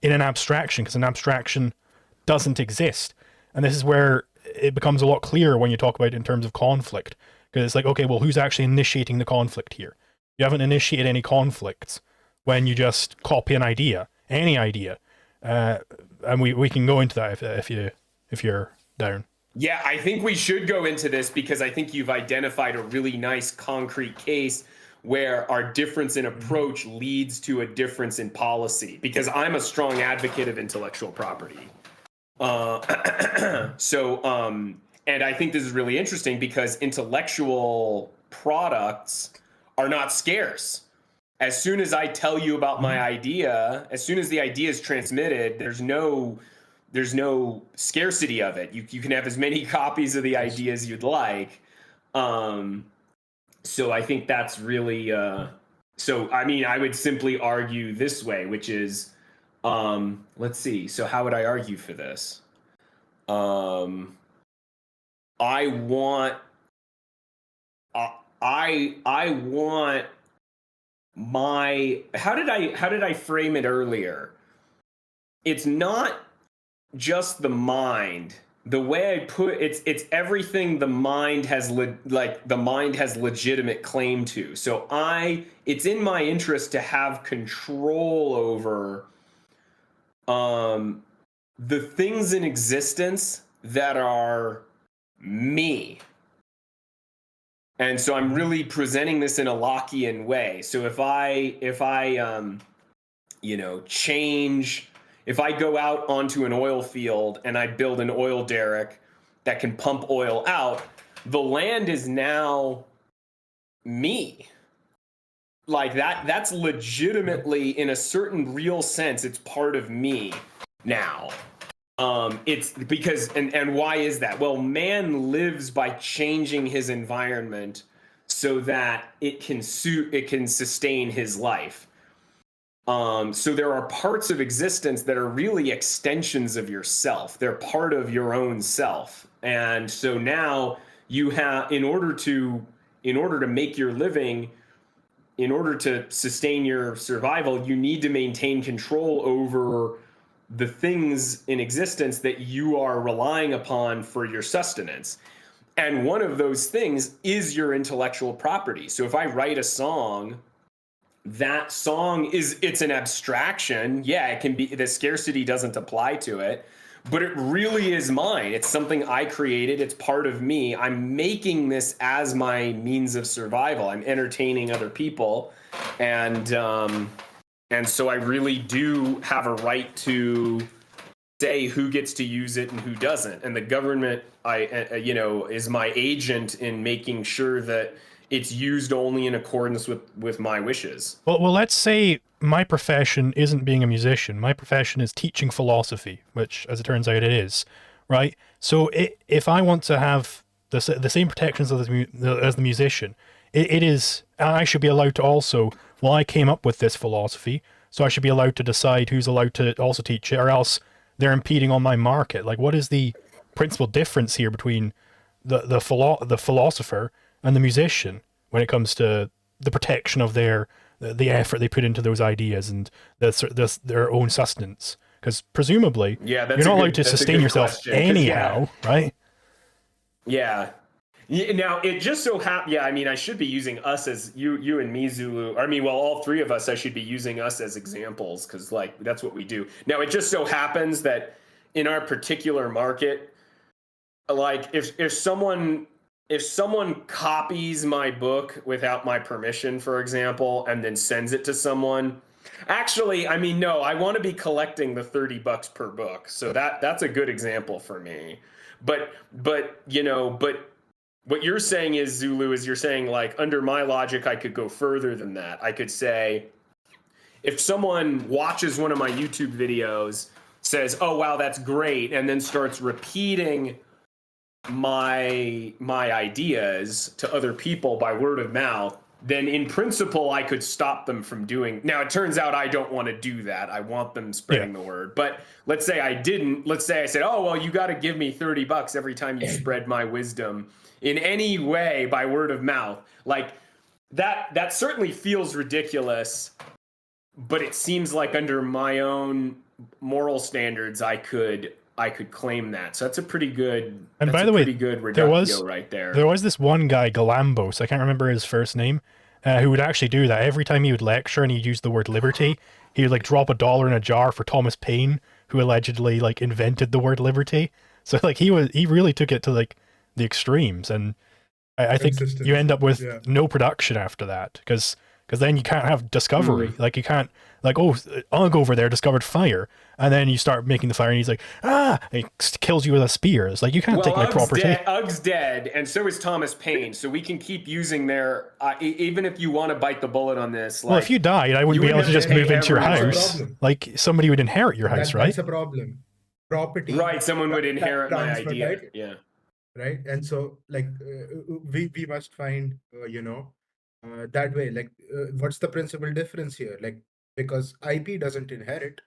in an abstraction, because an abstraction doesn't exist. And this is where it becomes a lot clearer when you talk about it in terms of conflict. Because it's like, okay, well, who's actually initiating the conflict here? You haven't initiated any conflicts when you just copy an idea, any idea. And we can go into that if you're down. Yeah, I think we should go into this because I think you've identified a really nice concrete case where our difference in approach leads to a difference in policy, because I'm a strong advocate of intellectual property. And I think this is really interesting because intellectual products are not scarce. As soon as I tell you about my idea, as soon as the idea is transmitted, there's no scarcity of it. You can have as many copies of the Yes. idea as you'd like. So I think that's really so I mean I would simply argue this way, which is let's see. So how would I argue for this? I want I want my how did I frame it earlier? It's not just the mind. The way I put it's everything the mind has the mind has legitimate claim to. So it's in my interest to have control over the things in existence that are me. And so I'm really presenting this in a Lockean way. So if I change, if I go out onto an oil field and I build an oil derrick that can pump oil out, the land is now me. Like that's legitimately, in a certain real sense, it's part of me now. It's because, and why is that? Well, man lives by changing his environment so that it can sustain his life. So there are parts of existence that are really extensions of yourself. They're part of your own self. And so now you have, in order to make your living, in order to sustain your survival, you need to maintain control over the things in existence that you are relying upon for your sustenance. And one of those things is your intellectual property. So if I write a song, that song it's an abstraction. Yeah, it can be, the scarcity doesn't apply to it, but it really is mine. It's something I created. It's part of me. I'm making this as my means of survival. I'm entertaining other people. And so I really do have a right to say who gets to use it and who doesn't. And the government, is my agent in making sure that it's used only in accordance with my wishes. Well, let's say my profession isn't being a musician. My profession is teaching philosophy, which, as it turns out, it is, right? So if I want to have the same protections as the musician, it is, I should be allowed to also, well, I came up with this philosophy, so I should be allowed to decide who's allowed to also teach it, or else they're impeding on my market. Like, what is the principal difference here between the philosopher and the musician when it comes to the protection of the effort they put into those ideas and their own sustenance? Because presumably, you're not allowed to sustain yourself anyhow, right? Yeah. Now, it just so happens, I mean, I should be using us as, you and me, Zulu, all three of us, I should be using us as examples, because, like, that's what we do. Now, it just so happens that in our particular market, like, if someone copies my book without my permission, for example, and then sends it to someone, actually, no, I want to be collecting the $30 per book. So that's a good example for me. But what you're saying is, Zulu, is you're saying, like, under my logic, I could go further than that. I could say, if someone watches one of my YouTube videos, says, oh, wow, that's great, and then starts repeating my ideas to other people by word of mouth, then in principle, I could stop them from doing. Now, it turns out I don't want to do that. I want them spreading the word. But let's say I didn't. Let's say I said, oh, well, you got to give me $30 every time you spread my wisdom in any way by word of mouth. Like, that certainly feels ridiculous, but it seems like under my own moral standards, I could claim that. So that's a pretty good. And by the way, good reductio right there. There was this one guy, Galambos, I can't remember his first name, who would actually do that every time he would lecture and he'd use the word liberty. He would, like, drop $1 in a jar for Thomas Paine, who allegedly, like, invented the word liberty. So, like, he really took it to, like, the extremes, and I think you end up with no production after that, because then you can't have discovery. Like, you can't, like, oh, Ugg over there discovered fire, and then you start making the fire and he's like, and he kills you with a spear. It's like, you can't take my property. Ugg's dead, and so is Thomas Paine, so we can keep using their even if you want to bite the bullet on this, like, well, if you died, I wouldn't be able to just move into your house. Like, somebody would inherit your house, right? That's a problem. Property, right? Someone would inherit my idea, right? Yeah. Right, and so, like, we must find that way, like, what's the principal difference here? Like, because IP doesn't inherit,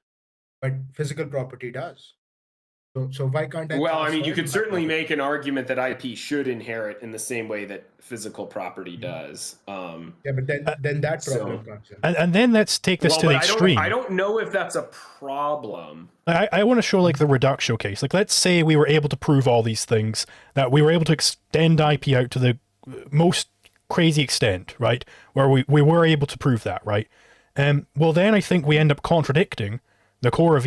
but physical property does. So why can't I? Well, you could certainly make an argument that IP should inherit in the same way that physical property does. But then that problem comes in. And then let's take this to the extreme. I don't know if that's a problem. I want to show, like, the reductio case. Like, let's say we were able to prove all these things, that we were able to extend IP out to the most crazy extent, right? Where we were able to prove that, right? Well, then I think we end up contradicting the core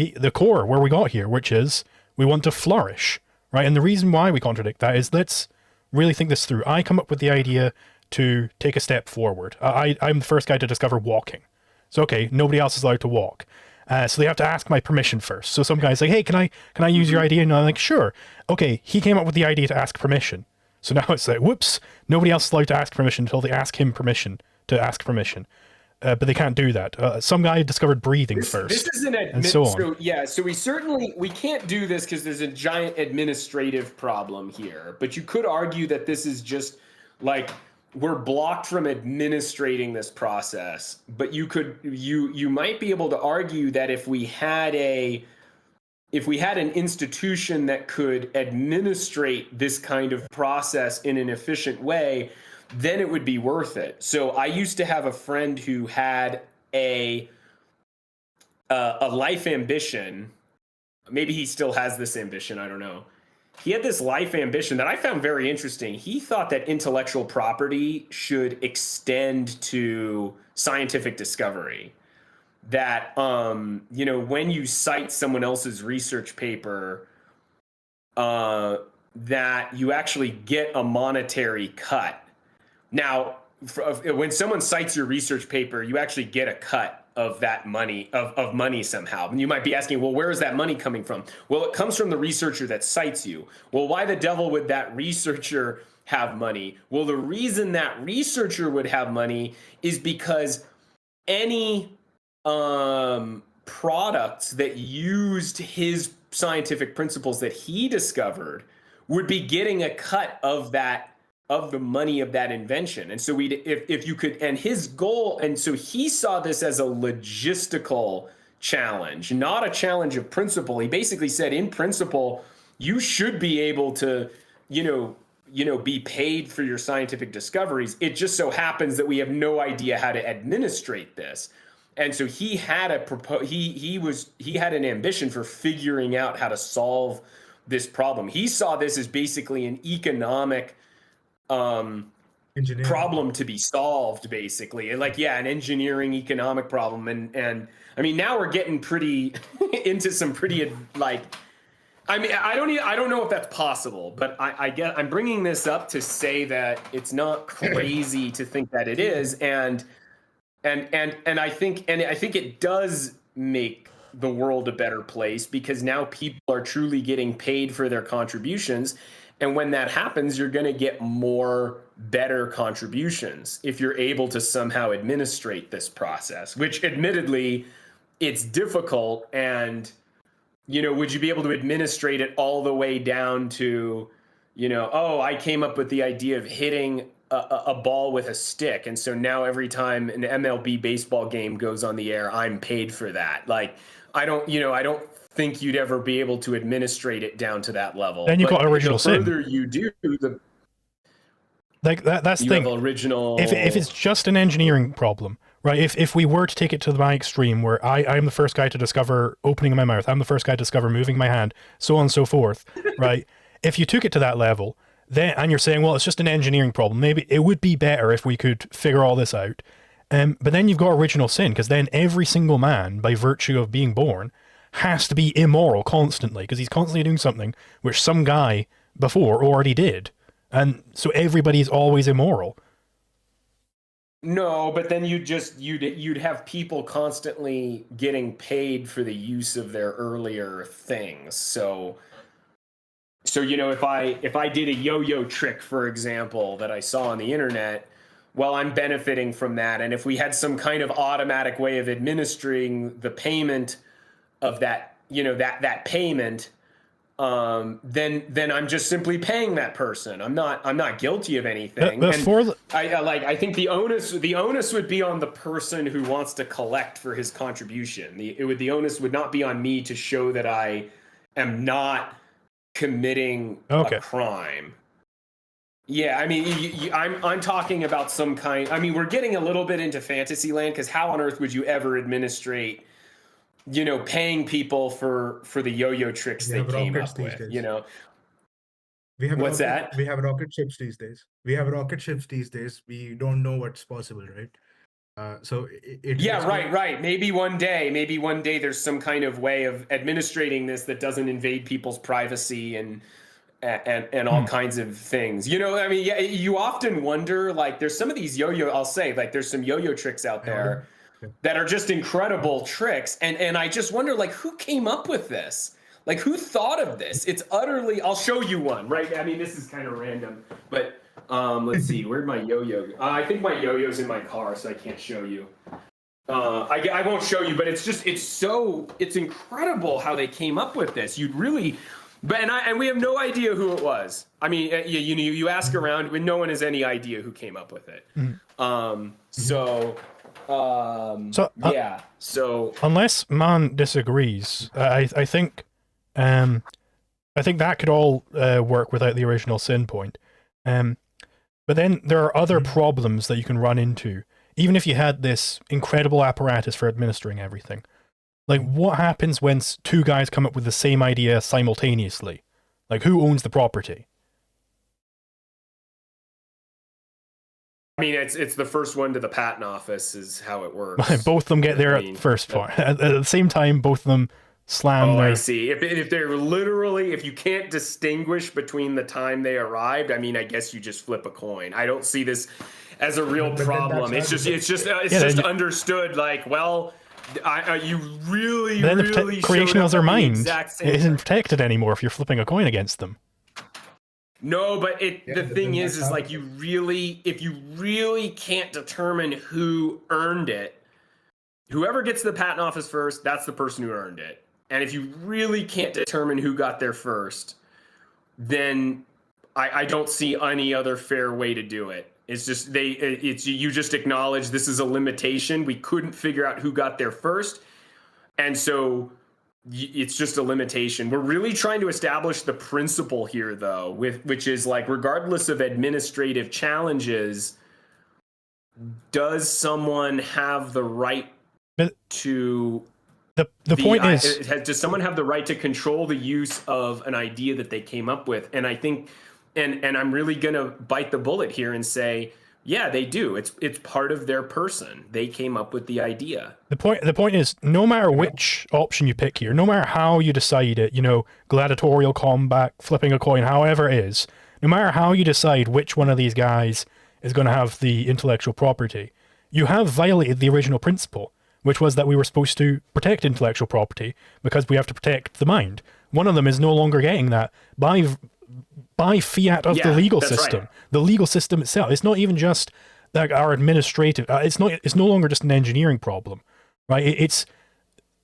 where we got here, which is we want to flourish, right? And the reason why we contradict that is, let's really think this through. I come up with the idea to take a step forward. I'm the first guy to discover walking. So, okay, nobody else is allowed to walk. So they have to ask my permission first. So some guy's like, hey, can I use your idea? And I'm like, sure. Okay, he came up with the idea to ask permission. So now it's like, whoops, nobody else is allowed to ask permission until they ask him permission to ask permission. but they can't do that. Some guy discovered breathing This first, is an and so on. So we can't do this because there's a giant administrative problem here. But you could argue that this is just like we're blocked from administrating this process. But you might be able to argue that if we had an institution that could administrate this kind of process in an efficient way, then it would be worth it. So I used to have a friend who had a life ambition. Maybe he still has this ambition, I don't know. He had this life ambition that I found very interesting. He thought that intellectual property should extend to scientific discovery. That when you cite someone else's research paper, that you actually get a monetary cut. Now, when someone cites your research paper, you actually get a cut of that money, of money somehow. And you might be asking, well, where is that money coming from? Well, it comes from the researcher that cites you. Well, why the devil would that researcher have money? Well, the reason that researcher would have money is because any products that used his scientific principles that he discovered would be getting a cut of the money of that invention. And so if you could, and his goal, and so he saw this as a logistical challenge, not a challenge of principle. He basically said, in principle, you should be able to, be paid for your scientific discoveries. It just so happens that we have no idea how to administrate this. And so he had he had an ambition for figuring out how to solve this problem. He saw this as basically an economic problem to be solved, basically, like an engineering economic problem. And I mean, now we're getting pretty into some pretty I don't know if that's possible, but I'm bringing this up to say that it's not crazy to think that it is, and I think it does make the world a better place because now people are truly getting paid for their contributions. And when that happens, you're going to get more better contributions if you're able to somehow administrate this process, which admittedly it's difficult. And, would you be able to administrate it all the way down to, I came up with the idea of hitting a ball with a stick, and so now every time an MLB baseball game goes on the air, I'm paid for that. Like, I don't think you'd ever be able to administrate it down to that level. Then you've got original sin. The further you do, that's the thing. Original. If it's just an engineering problem, right? If we were to take it to my extreme, where I'm the first guy to discover opening my mouth, I'm the first guy to discover moving my hand, so on and so forth, right? If you took it to that level, then, and you're saying, well, it's just an engineering problem, maybe it would be better if we could figure all this out. But then you've got original sin, because then every single man, by virtue of being born, has to be immoral constantly, because he's constantly doing something which some guy before already did. And so everybody's always immoral. No, but then you'd have people constantly getting paid for the use of their earlier things. So if I did a yo-yo trick, for example, that I saw on the internet, well, I'm benefiting from that. And if we had some kind of automatic way of administering the payment of that, that payment, then I'm just simply paying that person. I'm not guilty of anything. I think the onus would be on the person who wants to collect for his contribution. The onus would not be on me to show that I am not committing a crime. Yeah, I mean, I'm talking about some kind. I mean, we're getting a little bit into fantasy land, because how on earth would you ever administrate, paying people for the yo-yo tricks they came up with? We have What's that? We have rocket ships these days. We don't know what's possible, right? Right. Maybe one day there's some kind of way of administrating this that doesn't invade people's privacy and all kinds of things. I mean, you often wonder, like, there's some of these I'll say, like, there's some yo-yo tricks out there that are just incredible tricks. And I just wonder, like, who came up with this? Like, who thought of this? It's utterly, I'll show you one, right? I mean, this is kind of random, but let's see, where'd my yo-yo? I think my yo-yo's in my car, so I can't show you. I won't show you, but it's incredible how they came up with this. And we have no idea who it was. I mean, you ask around, but no one has any idea who came up with it. So unless man disagrees, I think that could all work without the original sin point. But then there are other problems that you can run into, even if you had this incredible apparatus for administering everything. Like, what happens when two guys come up with the same idea simultaneously? Like, who owns the property? I mean, it's the first one to the patent office is how it works. Both of them get there at first part. At the same time, both of them slam their... I see. If they're literally, if you can't distinguish between the time they arrived, I mean, I guess you just flip a coin. I don't see this as a real problem. It's just understood, like, well... you really the creation of their mind isn't protected anymore if you're flipping a coin against them. No, but the thing is like, if you really can't determine who earned it, whoever gets to the patent office first, that's the person who earned it. And if you really can't determine who got there first, then I don't see any other fair way to do it. It's just you just acknowledge this is a limitation. We couldn't figure out who got there first, and so it's just a limitation. We're really trying to establish the principle here, though, which is like, regardless of administrative challenges, does someone have the right to? The point is, does someone have the right to control the use of an idea that they came up with? And I think. And I'm really gonna bite the bullet here and say, yeah, they do. It's part of their person. They came up with the idea. The point is, no matter which option you pick here, no matter how you decide it, gladiatorial combat, flipping a coin, however it is, no matter how you decide which one of these guys is going to have the intellectual property, you have violated the original principle, which was that we were supposed to protect intellectual property because we have to protect the mind. One of them is no longer getting that by fiat of the legal system. Right. The legal system itself. It's not even just like our administrative. It's no longer just an engineering problem, right? It's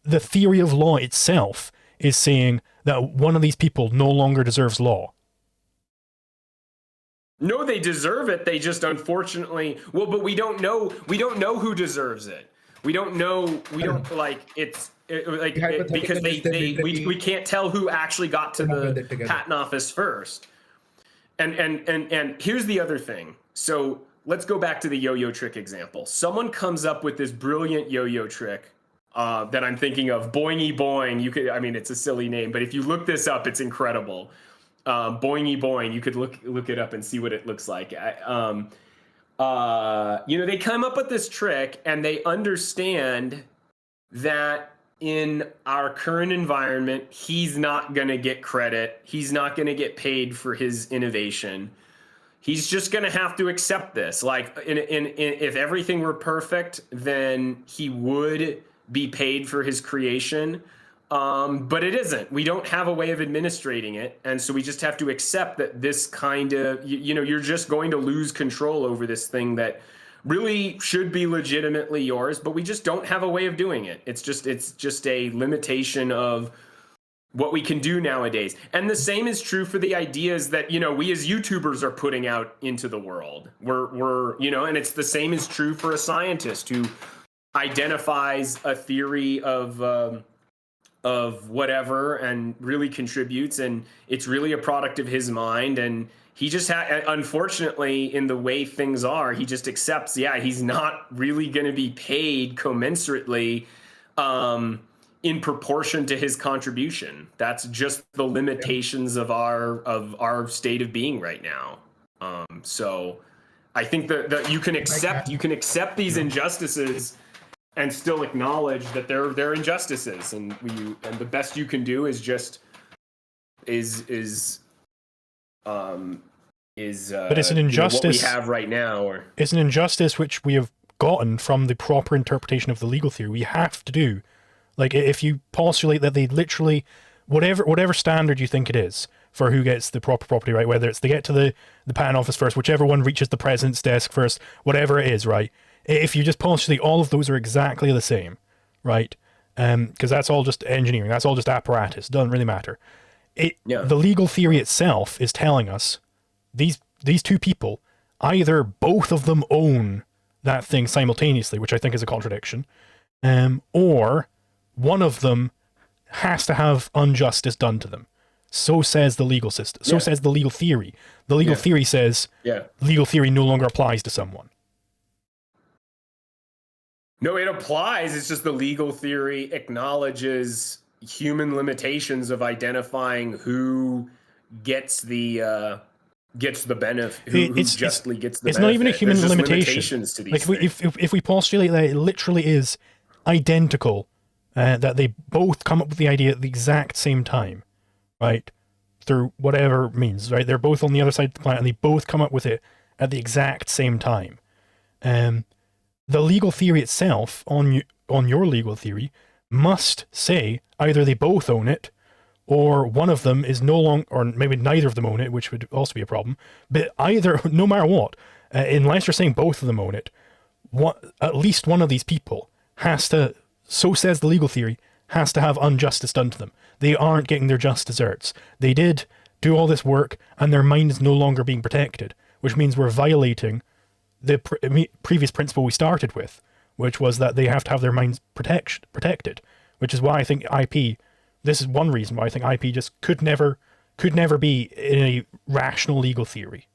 the theory of law itself is saying that one of these people no longer deserves law. No, they deserve it. They just unfortunately. Well, but we don't know. We don't know who deserves it. We don't know. We don't like it's. Because we can't tell who actually got to the patent office first. And here's the other thing. So let's go back to the yo-yo trick example. Someone comes up with this brilliant yo-yo trick that I'm thinking of, Boingy Boing. It's a silly name, but if you look this up, it's incredible. Boingy Boing. You could look it up and see what it looks like. They come up with this trick and they understand that in our current environment, he's not going to get credit. He's not going to get paid for his innovation. He's just going to have to accept this. Like, if everything were perfect, then he would be paid for his creation. But it isn't. We don't have a way of administrating it. And so we just have to accept that this kind of, you're just going to lose control over this thing that really should be legitimately yours, but we just don't have a way of doing it. It's just a limitation of what we can do nowadays. And the same is true for the ideas that, we as YouTubers are putting out into the world. And it's the same is true for a scientist who identifies a theory of whatever and really contributes, and it's really a product of his mind. And he just unfortunately, in the way things are, he just accepts, he's not really going to be paid commensurately in proportion to his contribution. That's just the limitations of our state of being right now. So I think that you can accept these injustices and still acknowledge that they're injustices, and the best you can do is just but it's an injustice what we have right now, or it's an injustice which we have gotten from the proper interpretation of the legal theory. We have to do, like, if you postulate that they literally, whatever standard you think it is for who gets the proper property right, whether it's they get to the patent office first, whichever one reaches the president's desk first, whatever it is, right? if you just postulate all of those are exactly the same, right? Because that's all just engineering, that's all just apparatus, doesn't really matter. The legal theory itself is telling us these two people, either both of them own that thing simultaneously, which I think is a contradiction, or one of them has to have injustice done to them. So says the legal system. So says the legal theory. The legal theory says legal theory no longer applies to someone. No, it applies. It's just the legal theory acknowledges human limitations of identifying who gets the benefit, who justly gets the benefit. It's not even a human limitation. Limitations to these like if we postulate that it literally is identical, that they both come up with the idea at the exact same time, right? Through whatever means, right? They're both on the other side of the planet and they both come up with it at the exact same time. The legal theory itself, on your legal theory, must say either they both own it, or one of them is no longer, or maybe neither of them own it, which would also be a problem. But either, no matter what, unless you're saying both of them own it, at least one of these people has to, so says the legal theory, has to have injustice done to them. They aren't getting their just desserts. They did do all this work, and their mind is no longer being protected, which means we're violating the previous principle we started with, which was that they have to have their minds protected, which is why I think IP, this is one reason why I think IP just could never be in a rational legal theory.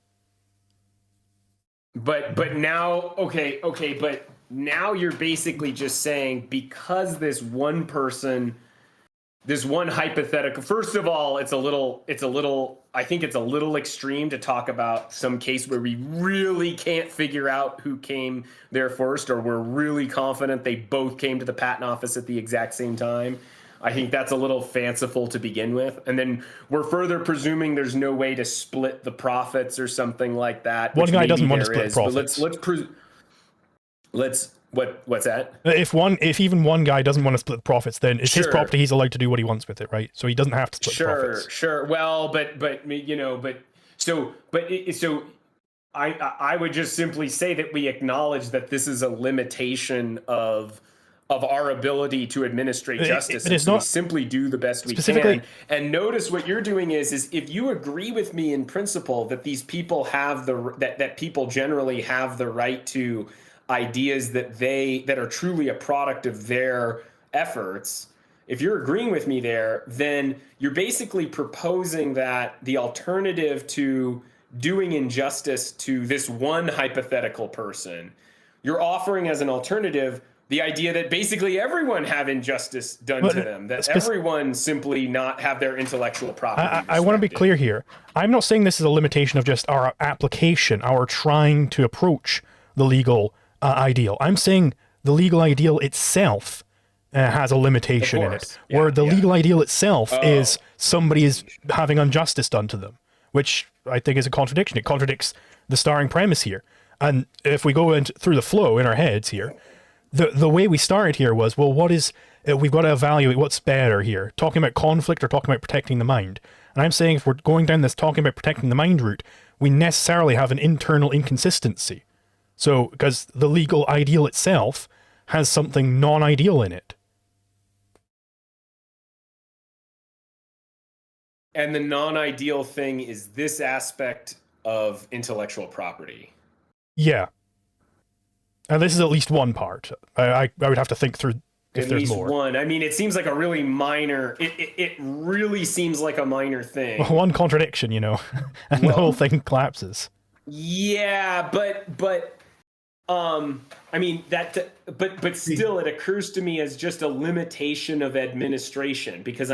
But now, okay, but now you're basically just saying because this one person, this one hypothetical, first of all, I think it's a little extreme to talk about some case where we really can't figure out who came there first, or we're really confident they both came to the patent office at the exact same time. I think that's a little fanciful to begin with. And then we're further presuming there's no way to split the profits or something like that. One guy doesn't want to split profits. What's that? If even one guy doesn't want to split the profits, then it's his property. He's allowed to do what he wants with it, right? So he doesn't have to split the profits. Sure. Well, so I would just simply say that we acknowledge that this is a limitation of our ability to administrate justice. But it's not, we simply do the best we can. And notice what you're doing is if you agree with me in principle that these people have that people generally have the right to ideas that are truly a product of their efforts, if you're agreeing with me there, then you're basically proposing that the alternative to doing injustice to this one hypothetical person, you're offering as an alternative the idea that basically everyone have injustice done to them, that everyone simply not have their intellectual property. I want to be clear here. I'm not saying this is a limitation of just our application, our trying to approach the legal ideal. I'm saying the legal ideal itself has a limitation in it, where the legal ideal itself is somebody is having injustice done to them, which I think is a contradiction. It contradicts the starting premise here. And if we go through the flow in our heads here, the way we started here was, well, we've got to evaluate what's better here, talking about conflict or talking about protecting the mind. And I'm saying if we're going down this talking about protecting the mind route, we necessarily have an internal inconsistency. So, because the legal ideal itself has something non-ideal in it. And the non-ideal thing is this aspect of intellectual property. Yeah. And this is at least one part. I would have to think through if there's more. At least one. I mean, it seems like a really minor, it really seems like a minor thing. Well, one contradiction, and the whole thing collapses. Yeah, but I mean but still it occurs to me as just a limitation of administration because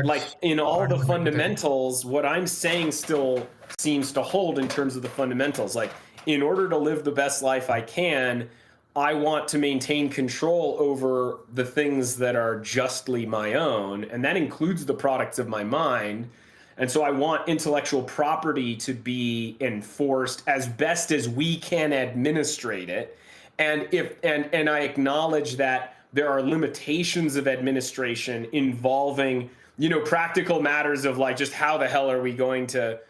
like in all the fundamentals, what I'm saying still seems to hold in terms of the fundamentals. Like in order to live the best life I can, I want to maintain control over the things that are justly my own, and that includes the products of my mind. And so I want intellectual property to be enforced as best as we can administrate it. And and I acknowledge that there are limitations of administration involving, practical matters of like just how the hell are we going to,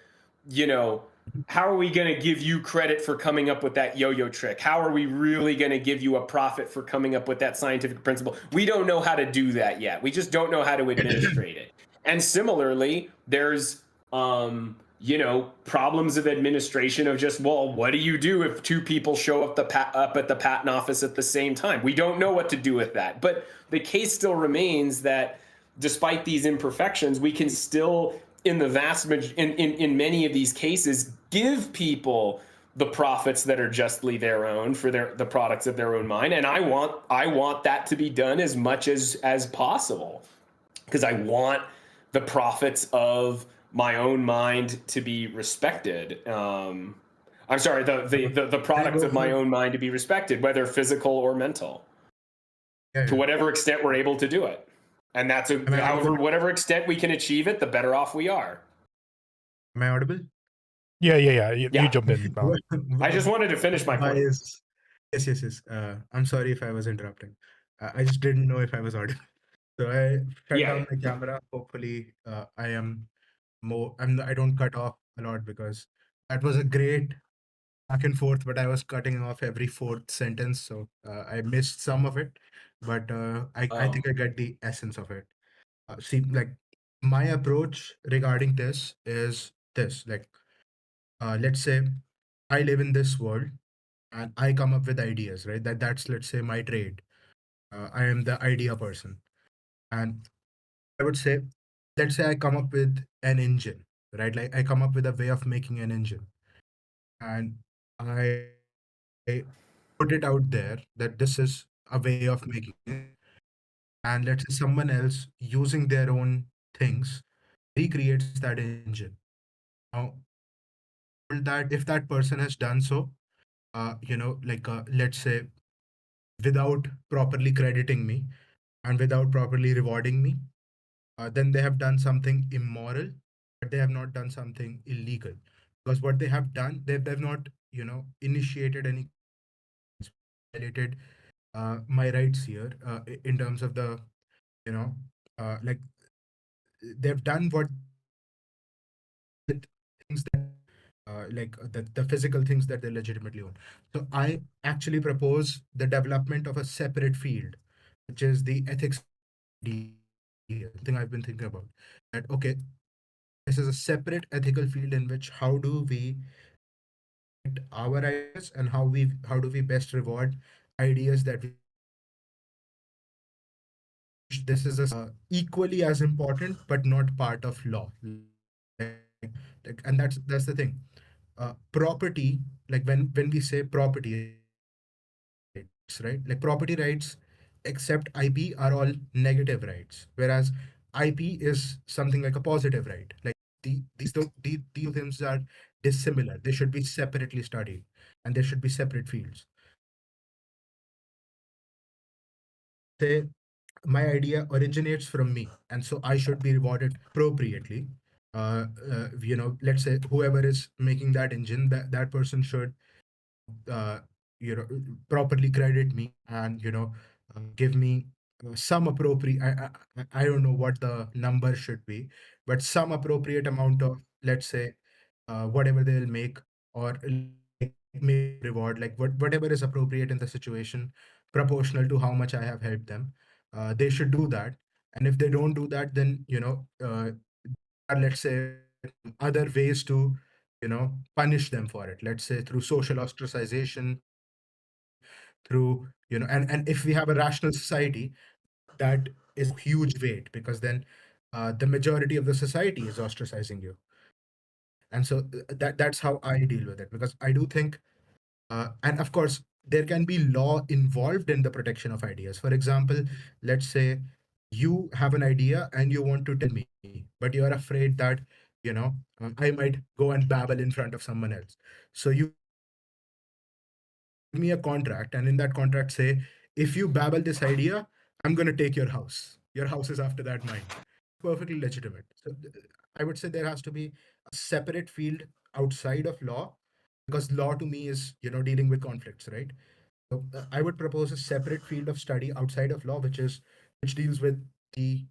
how are we going to give you credit for coming up with that yo-yo trick? How are we really going to give you a profit for coming up with that scientific principle? We don't know how to do that yet. We just don't know how to administrate it. And similarly, there's problems of administration of just, well, what do you do if two people show up at the patent office at the same time? We don't know what to do with that. But the case still remains that despite these imperfections, we can still, in the in many of these cases, give people the profits that are justly their own for the products of their own mind. And I want that to be done as much as possible, because I want the profits of my own mind to be respected. I'm sorry, the products of my own mind to be respected, whether physical or mental, to whatever extent we're able to do it. And that's however, whatever extent we can achieve it, the better off we are. Am I audible? Yeah. You jump in. I just wanted to finish my point. Yes. I'm sorry if I was interrupting. I just didn't know if I was audible. So I shut down my camera. Hopefully, I don't cut off a lot, because that was a great back and forth, but I was cutting off every fourth sentence, so I missed some of it. But I think I get the essence of it. See, like, my approach regarding this is this: like, let's say I live in this world and I come up with ideas, right? That's, let's say, my trade. I am the idea person, and I would say, let's say I come up with an engine, right? Like, I come up with a way of making an engine, and I put it out there that this is a way of making it, and let's say someone else using their own things recreates that engine. Now, that if that person has done so, let's say, without properly crediting me and without properly rewarding me, then they have done something immoral, but they have not done something illegal. Because what they have done, they've not, initiated any, violated my rights here, in terms of the, like, they've done what things that, the physical things that they legitimately own. So I actually propose the development of a separate field, which is the ethics thing I've been thinking about. That, okay, this is a separate ethical field in which how do we get our ideas, and how do we best reward ideas that we, this is equally as important but not part of law. And that's the thing. Property, like, when we say property rights, right? Like, property rights except IP are all negative rights, whereas IP is something like a positive right. Like, these two things are dissimilar. They should be separately studied, and there should be separate fields. Say my idea originates from me, and so I should be rewarded appropriately. Let's say whoever is making that engine, that person should, uh, properly credit me, and give me some appropriate, I don't know what the number should be, but some appropriate amount of, let's say, whatever they'll make, or like, may reward, like, whatever is appropriate in the situation, proportional to how much I have helped them. They should do that. And if they don't do that, then, let's say, other ways to, punish them for it, let's say through social ostracization, through, and if we have a rational society, that is huge weight, because then the majority of the society is ostracizing you. And so that's how I deal with it, because I do think, and of course there can be law involved in the protection of ideas. For example, let's say you have an idea and you want to tell me, but you're afraid that, I might go and babble in front of someone else. So you give me a contract, and in that contract say, if you babble this idea, I'm going to take your house. Your house is after that mine. Perfectly legitimate. So I would say there has to be a separate field outside of law, because law to me is, dealing with conflicts, right? So I would propose a separate field of study outside of law, which deals with the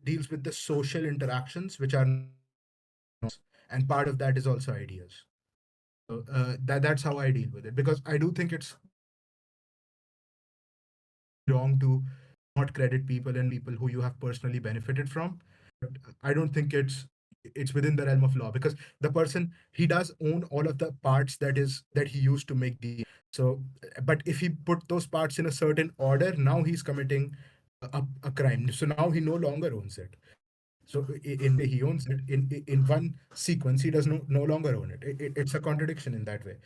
deals with the social interactions which are, and part of that is also ideas. So that's how I deal with it, because I do think it's wrong to not credit people and people who you have personally benefited from. But I don't think it's within the realm of law, because the person, he does own all of the parts that he used to make the. So but if he put those parts in a certain order, now he's committing a crime. So now he no longer owns it. So in he owns it in one sequence, he does no longer own it. It's a contradiction in that way.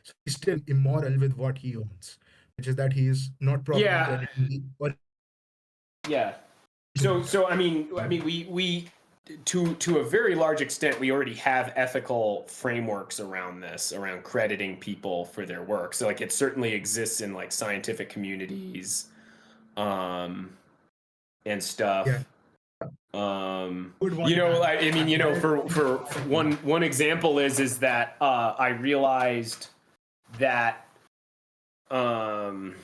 So he's still immoral with what he owns, which is that he is not properly Yeah. crediting the Yeah. So I mean, we to a very large extent, we already have ethical frameworks around this, around crediting people for their work. So like, it certainly exists in like scientific communities, and stuff. Yeah. You know, I mean, you know, for one example is that I realized that Mon,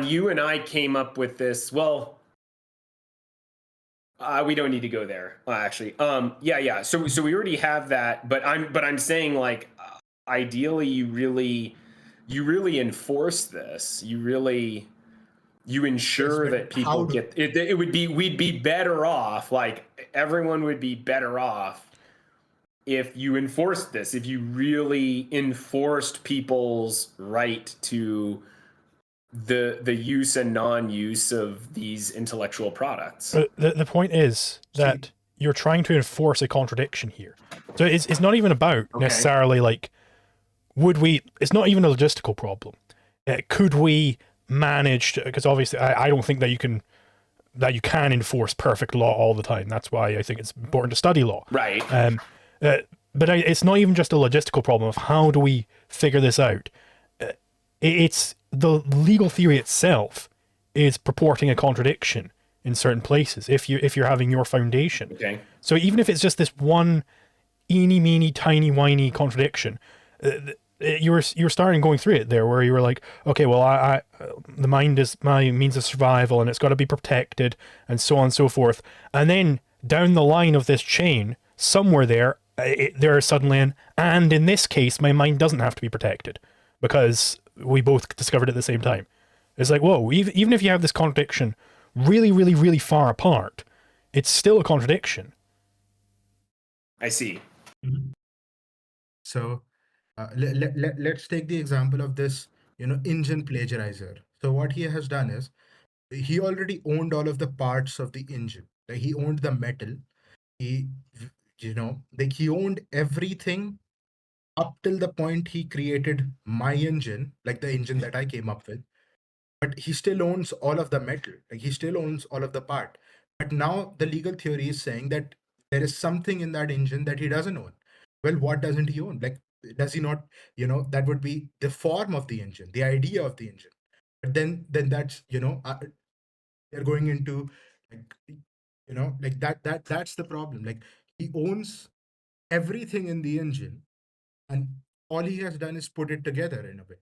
you and I came up with this. Well, we don't need to go there. Actually, yeah. So we already have that, but I'm saying, like, ideally, you really enforce this. You ensure Yes, but that people get it. We'd be better off. Like, everyone would be better off if you enforced this. If you really enforced people's right to the use and non-use of these intellectual products. But the point is that you're trying to enforce a contradiction here. So it's not even about necessarily like, it's not even a logistical problem. Could we manage to, because obviously I don't think that you can enforce perfect law all the time. That's why I think it's important to study law. Right. But it's not even just a logistical problem of how do we figure this out. It's the legal theory itself is purporting a contradiction in certain places if you're having your foundation. Okay. So even if it's just this one eeny meeny tiny whiny contradiction, you were starting going through it there where you were like, okay, well, I the mind is my means of survival and it's got to be protected and so on and so forth. And then down the line of this chain, somewhere there is suddenly and in this case, my mind doesn't have to be protected because we both discovered it at the same time. It's like, whoa, even if you have this contradiction really, really, really far apart, it's still a contradiction. I see. So let's take the example of this, engine plagiarizer. So what he has done is he already owned all of the parts of the engine. Like, he owned the metal. He, like, he owned everything up till the point he created my engine, like the engine that I came up with. But he still owns all of the metal. Like, he still owns all of the part. But now the legal theory is saying that there is something in that engine that he doesn't own. Well, what doesn't he own? Like, does he not, that would be the form of the engine, the idea of the engine. But then that's, they're going into, like, like that's the problem. Like, he owns everything in the engine, and all he has done is put it together in a way.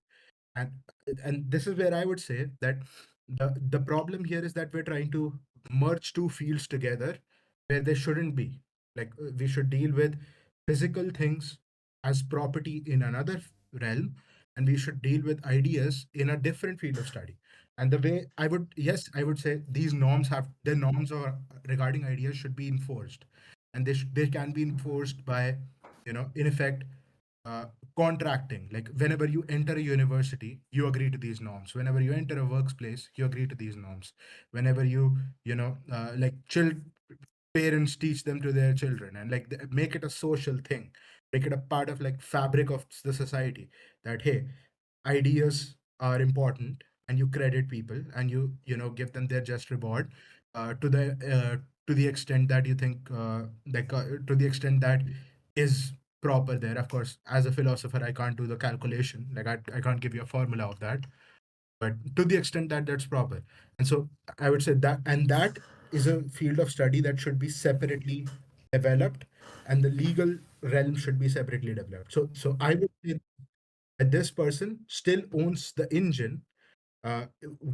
And this is where I would say that the problem here is that we're trying to merge two fields together where they shouldn't be. Like, we should deal with physical things as property in another realm, and we should deal with ideas in a different field of study. And the way I would say these norms regarding ideas should be enforced, and they can be enforced by, in effect, contracting. Like, whenever you enter a university, you agree to these norms. Whenever you enter a workplace, you agree to these norms. Whenever you like, parents teach them to their children, and like, make it a social thing, make it a part of, like, fabric of the society, that hey, ideas are important, and you credit people, and give them their just reward, to the extent that you think, to the extent that is proper there. Of course, as a philosopher, I can't do the calculation. Like, I can't give you a formula of that, but to the extent that that's proper. And so I would say that is a field of study that should be separately developed, and the legal realm should be separately developed. So I would say that this person still owns the engine.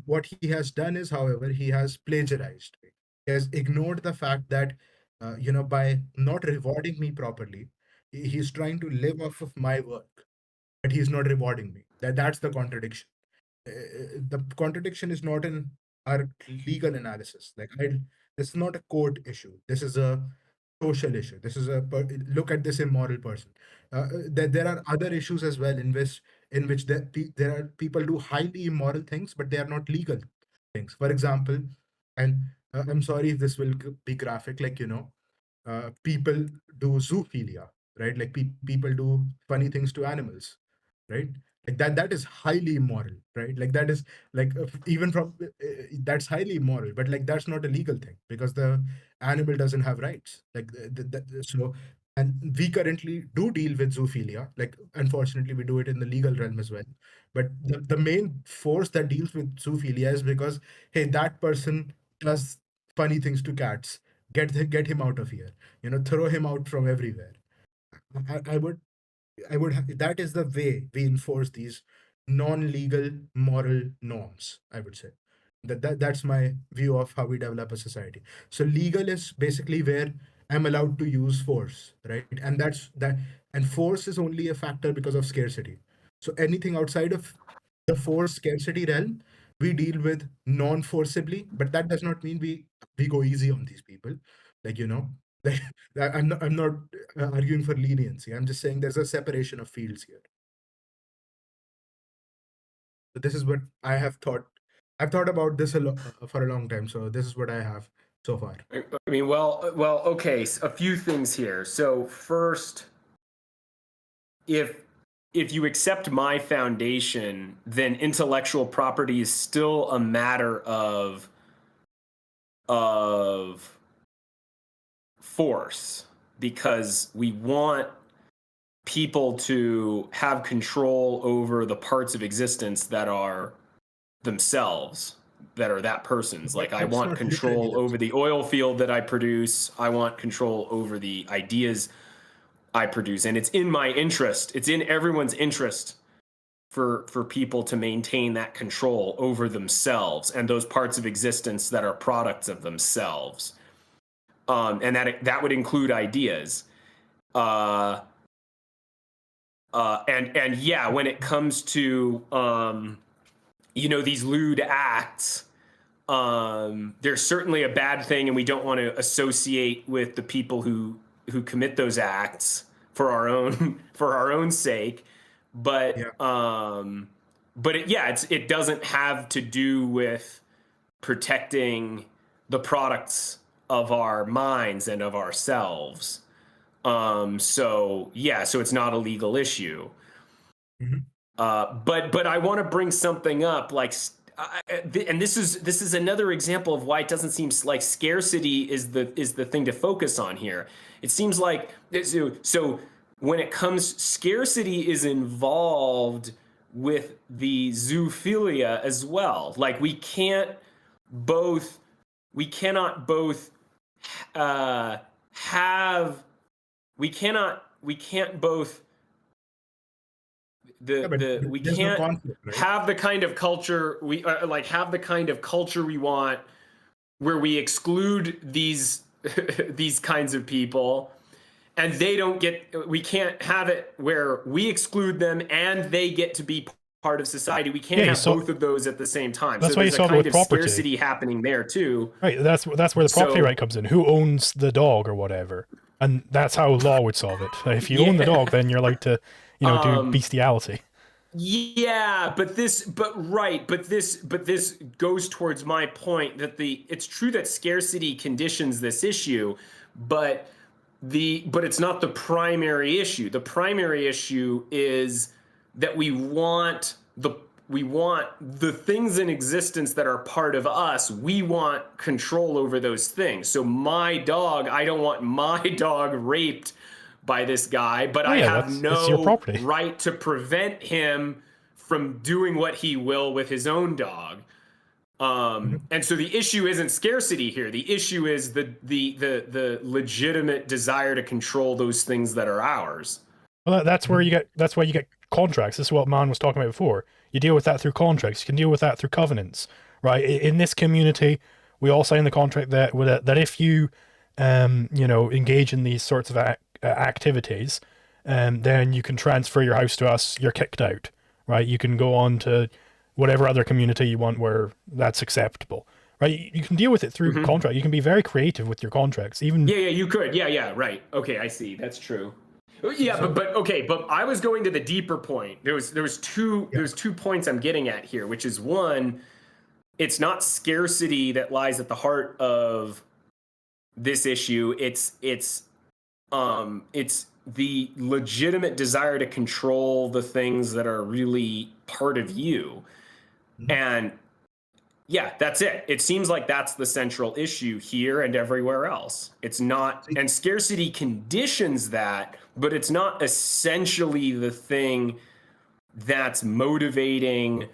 What he has done is, however, he has plagiarized. He has ignored the fact that by not rewarding me properly, he's trying to live off of my work, but he's not rewarding me. That's the contradiction. The contradiction is not in our legal analysis. This is not a court issue. This is a social issue. This is look at this immoral person. There are other issues as well in which there are people do highly immoral things, but they are not legal things. For example, and I'm sorry if this will be graphic, people do zoophilia, right? Like people do funny things to animals, right? Like that is highly immoral, right? Like that is like even from that's highly immoral, but like that's not a legal thing because the animal doesn't have rights. So, and we currently do deal with zoophilia. Like unfortunately, we do it in the legal realm as well. But the main force that deals with zoophilia is because hey, that person does funny things to cats. Get him out of here. Throw him out from everywhere. I would that is the way we enforce these non-legal moral norms, I would say. That's my view of how we develop a society. So legal is basically where I'm allowed to use force, right? And force is only a factor because of scarcity. So anything outside of the force scarcity realm, we deal with non-forcibly, but that does not mean we go easy on these people. Like, like I'm not arguing for leniency. I'm just saying there's a separation of fields here. So this is what I have thought. I've thought about this for a long time. So this is what I have so far. I mean, well, okay. A few things here. So first, if you accept my foundation, then intellectual property is still a matter of force, because we want people to have control over the parts of existence that are themselves, that are that person's. Like, I want control over the oil field that I produce. I want control over the ideas I produce. And it's in my interest. It's in everyone's interest for people to maintain that control over themselves and those parts of existence that are products of themselves. And that would include ideas. And yeah, when it comes to these lewd acts, there's certainly a bad thing, and we don't want to associate with the people who commit those acts for our own sake. But Yeah. It doesn't have to do with protecting the products of our minds and of ourselves. So it's not a legal issue. Mm-hmm. But I want to bring something up, like, and this is another example of why it doesn't seem like scarcity is the thing to focus on here. It seems like so when it comes, scarcity is involved with the zoophilia as well. Like, we cannot both have we can't both we can't conflict, right? have the kind of culture have the kind of culture we want, where we exclude these these kinds of people, and we can't have it where we exclude them and they get to be part of society. We can't have both of those at the same time. That's so why you there's saw a it kind with of property. scarcity happening there too. Right, that's where the property right comes in. Who owns the dog or whatever? And that's how law would solve it. If you own the dog, then you're allowed to, do bestiality. Yeah, but this goes towards my point that it's true that scarcity conditions this issue, but it's not the primary issue. The primary issue is that we want the things in existence that are part of us. We want control over those things. So I don't want my dog raped by this guy, but I have no right to prevent him from doing what he will with his own dog. And so the issue isn't scarcity here. The issue is the legitimate desire to control those things that are ours. Well, that's why you get contracts. This is what Man was talking about before. You deal with that through contracts. You can deal with that through covenants, right? In this community, we all sign the contract that if you engage in these sorts of activities, then you can transfer your house to us. You're kicked out, right? You can go on to whatever other community you want where that's acceptable, right? You can deal with it through contract. You can be very creative with your contracts, even. Yeah, you could. Yeah, right. Okay, I see. That's true. Yeah, but I was going to the deeper point. There's two points I'm getting at here, which is one, it's not scarcity that lies at the heart of this issue. It's the legitimate desire to control the things that are really part of you. And yeah, that's it. It seems like that's the central issue here and everywhere else. It's not, and scarcity conditions that, but it's not essentially the thing that's motivating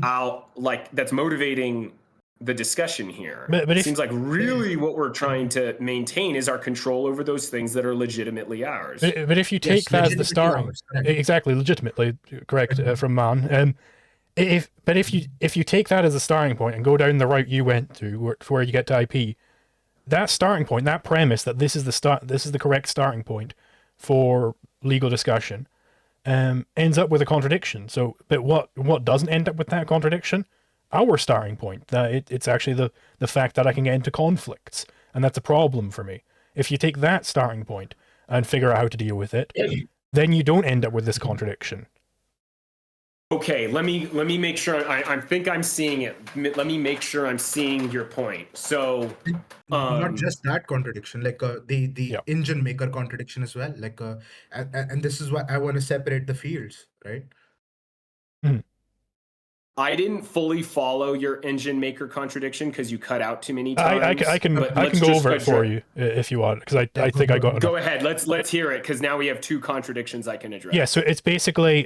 that's motivating the discussion here. But it seems like really what we're trying to maintain is our control over those things that are legitimately ours. But if you take that as the starting, exactly, legitimately correct from Man. If you take that as a starting point and go down the route you went through, where you get to IP, that starting point, that premise that this is the correct starting point for legal discussion, ends up with a contradiction. So, but what doesn't end up with that contradiction? Our starting point, that it's actually the fact that I can get into conflicts, and that's a problem for me. If you take that starting point and figure out how to deal with it, then you don't end up with this contradiction. Okay, let me make sure I think I'm seeing it. Let me make sure I'm seeing your point. So not just that contradiction, like the engine maker contradiction as well. Like and this is why I want to separate the fields, right? I didn't fully follow your engine maker contradiction because you cut out too many times. I can go over it for you if you want, because I think I got it. Go ahead. Let's hear it, because now we have two contradictions I can address. Yeah, so it's basically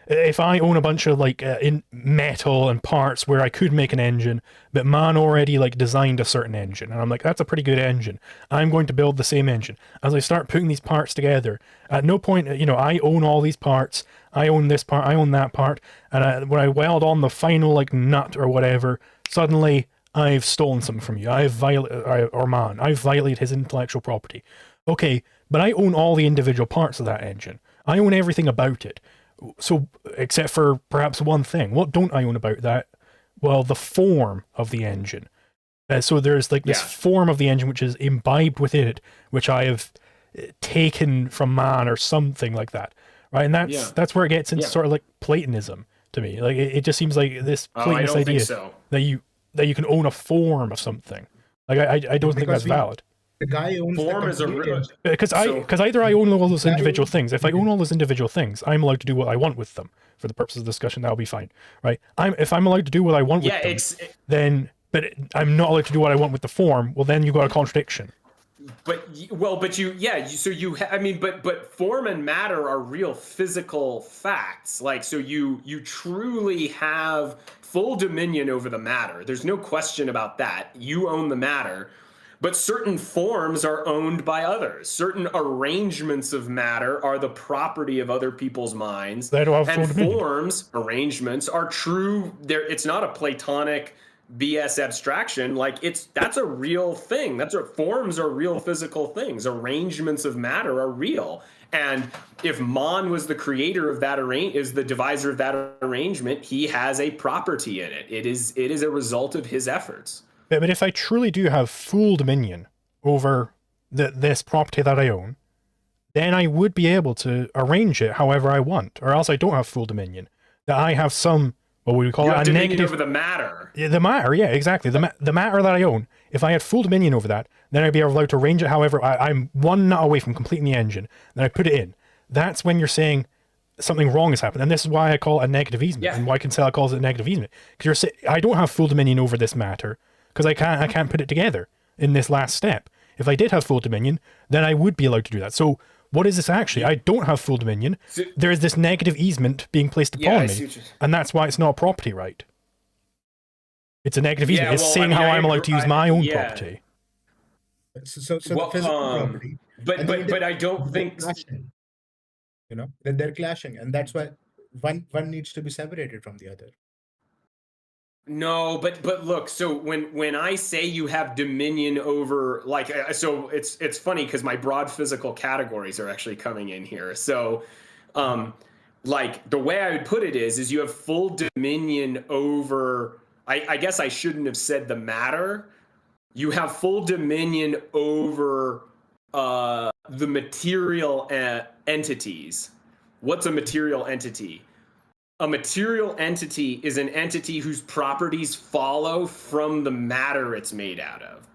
if I own a bunch of in metal and parts where I could make an engine, but man already designed a certain engine, and I'm like, that's a pretty good engine. I'm going to build the same engine. As I start putting these parts together, at no point, I own all these parts. I own this part, I own that part, and when I weld on the final nut or whatever, suddenly I've stolen something from you. I've violated his intellectual property. Okay, but I own all the individual parts of that engine. I own everything about it. So, except for perhaps one thing. What don't I own about that? Well, the form of the engine. So there's this form of the engine which is imbibed within it, which I have taken from man or something like that. Right, and that's where it gets into sort of Platonism to me. It just seems like this Platonist idea that you can own a form of something. I don't think that's valid. The guy owns form is a because either I own all those individual things. If I own all those individual things, I'm allowed to do what I want with them. For the purposes of the discussion, that'll be fine, right? If I'm allowed to do what I want with them, then I'm not allowed to do what I want with the form. Well, then you got a contradiction. But form and matter are real physical facts. So you truly have full dominion over the matter. There's no question about that. You own the matter, but certain forms are owned by others. Certain arrangements of matter are the property of other people's minds. They don't have full dominion. Forms, arrangements are true. It's not a Platonic BS abstraction. That's a real thing. Forms are real physical things. Arrangements of matter are real. And if Mon was the creator of that is the deviser of that arrangement, he has a property in it. It is a result of his efforts. But if I truly do have full dominion over this property that I own, then I would be able to arrange it however I want, or else I don't have full dominion. That I have some, what would we call it? A negative over the matter. Yeah, the matter, yeah, exactly. The matter that I own, if I had full dominion over that, then I'd be allowed to arrange it however. I'm one nut away from completing the engine, then I put it in. That's when you're saying something wrong has happened, and this is why I call it a negative easement, and why Kinsella calls it a negative easement. Because you're saying I don't have full dominion over this matter because I can't put it together in this last step. If I did have full dominion, then I would be allowed to do that. So what is this actually? I don't have full dominion. There is this negative easement being placed upon me, and that's why it's not a property right. It's a negative easement. It's saying how I'm allowed to use my own property. So the physical property. But I don't think they're clashing, and that's why one needs to be separated from the other. No, but look, so when I say you have dominion over, like, so it's funny because my broad physical categories are actually coming in here. So, um, like the way I would put it is you have full dominion over. I guess I shouldn't have said the matter. You have full dominion over the material entities. What's a material entity? A material entity is an entity whose properties follow from the matter it's made out of.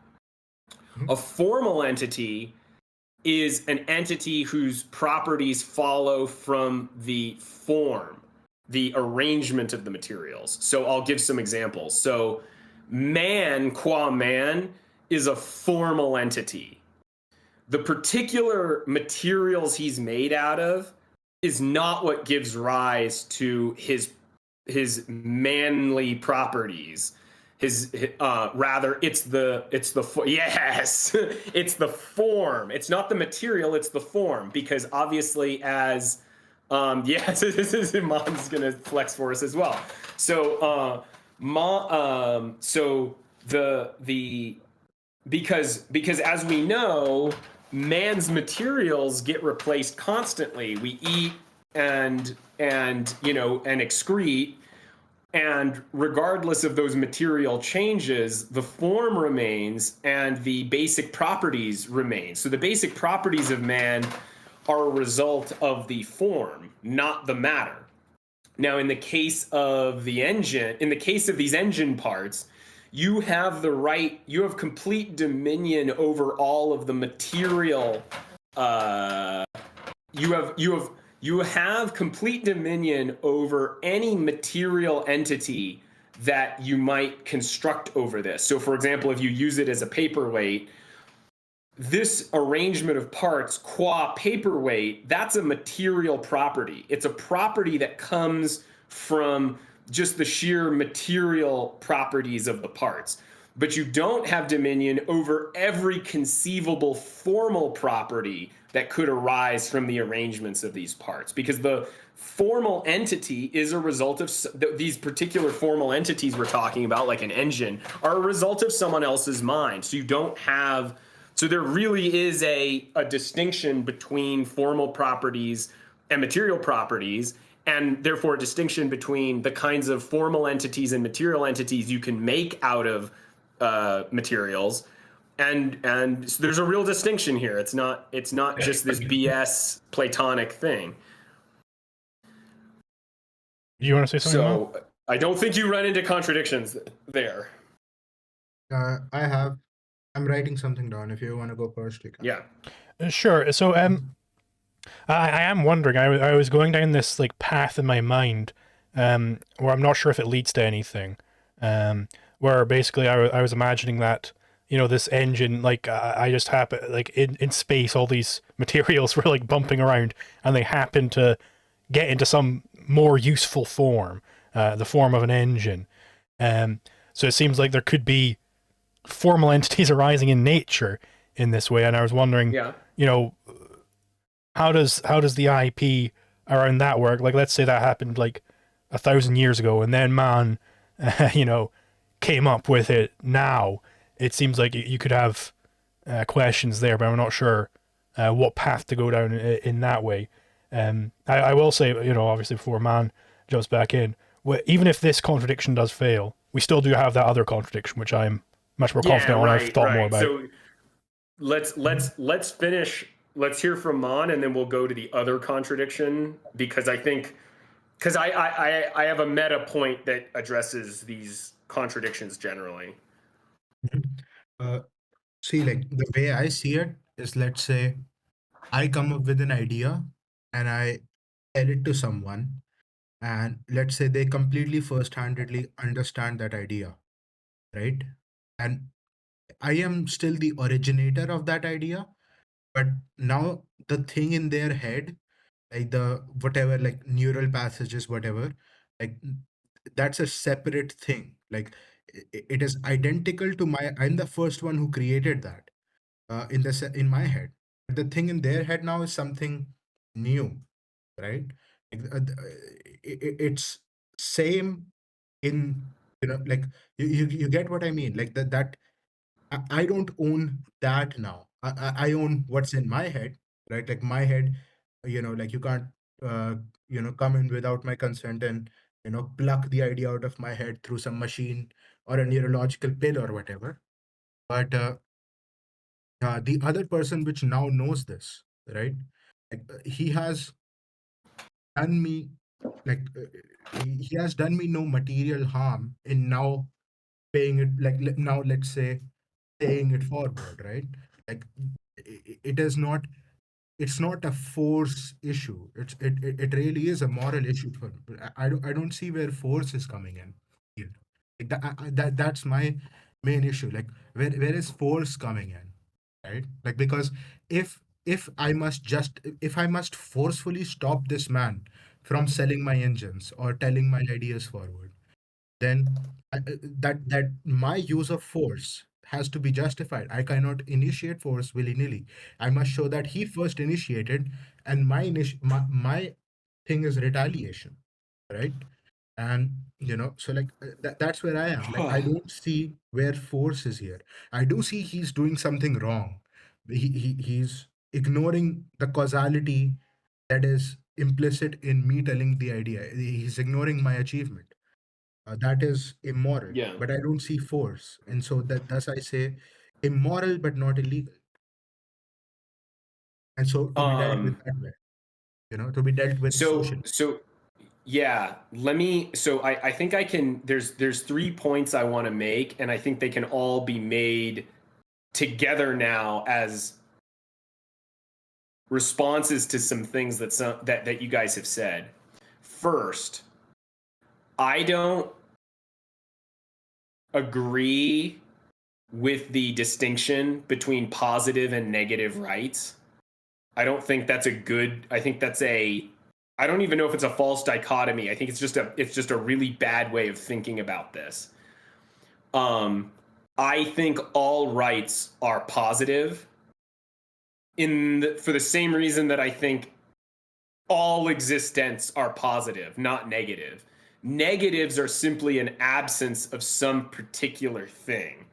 A formal entity is an entity whose properties follow from the form, the arrangement of the materials. So I'll give some examples. So man, qua man, is a formal entity. The particular materials he's made out of is not what gives rise to his manly properties. His rather it's the yes it's the form. It's not the material, it's the form, because obviously as yes this is Iman's gonna flex for us as well. So so the because as we know, man's materials get replaced constantly. We eat and you know and excrete, and regardless of those material changes, the form remains and the basic properties remain. So the basic properties of man are a result of the form, not the matter. Now, in the case of the engine, in the case of these engine parts, you have the right, you have complete dominion over all of the material. You have complete dominion over any material entity that you might construct over this. So, for example, if you use it as a paperweight, this arrangement of parts qua paperweight, that's a material property. It's a property that comes from just the sheer material properties of the parts. But you don't have dominion over every conceivable formal property that could arise from the arrangements of these parts, because the formal entity is a result of these particular formal entities we're talking about, like an engine, are a result of someone else's mind. So you don't have, so there really is a distinction between formal properties and material properties, and therefore a distinction between the kinds of formal entities and material entities you can make out of materials. And so there's a real distinction here. It's not just this BS Platonic thing. Do you want to say something? So I don't think you run into contradictions there. I'm writing something down. If you want to go first, you can. Yeah. Sure. So I am wondering. I was going down this like path in my mind, where I'm not sure if it leads to anything. Where basically I was imagining that, you know, this engine, like I just happen, like in space, all these materials were like bumping around, and they happen to get into some more useful form, the form of an engine. So it seems like there could be formal entities arising in nature in this way, and I was wondering, Yeah. you know, how does the IP around that work? Like, let's say that happened like 1,000 years ago, and then man, you know, came up with it now. It seems like you could have questions there, but I'm not sure what path to go down in that way. I will say, you know, obviously before man jumps back in, even if this contradiction does fail, we still do have that other contradiction, which I'm much more confident on. I've thought more about. So let's finish. Let's hear from Mon, and then we'll go to the other contradiction, because I think, because I have a meta point that addresses these contradictions generally. See, like the way I see it is, let's say I come up with an idea and I tell it to someone, and let's say they completely first-handedly understand that idea, right? And I am still the originator of that idea, but now the thing in their head, like the whatever, like neural passages, whatever, like that's a separate thing. Like it is identical to my, I'm the first one who created that in my head. The thing in their head now is something new, right? Like, it's same in like you get what I mean? Like that I don't own that now. I own what's in my head, right? Like my head, like you can't, uh, come in without my consent and, pluck the idea out of my head through some machine or a neurological pill or whatever. But the other person which now knows this, right? Like, he has done me, like, he has done me no material harm in now paying it, like, now let's say paying it forward, right? Like, it is not, it's not a force issue. It really is a moral issue for me. I don't see where force is coming in here. Like that's my main issue. Like, where is force coming in, right? Like, because if I must forcefully stop this man from selling my engines or telling my ideas forward, then that my use of force has to be justified. I cannot initiate force willy-nilly. I must show that he first initiated, and my thing is retaliation, right? And so, like, that's where I am. Like, I don't see where force is here. I do see he's doing something wrong. He's ignoring the causality that is implicit in me telling the idea. He's ignoring my achievement. That is immoral, Yeah. but I don't see force, and so that thus I say immoral but not illegal, and so to be dealt with Um. that way, to be dealt with So socially. so yeah. Let me. So I think I can. There's 3 points I want to make, and I think they can all be made together now as responses to some things that you guys have said. First, I don't agree with the distinction between positive and negative rights. I don't think that's a good. I think that's a. I don't even know if it's a false dichotomy. I think it's just a really bad way of thinking about this. Um, I think all rights are positive for the same reason that I think all existence are positive, not negative. Negatives are simply an absence of some particular thing.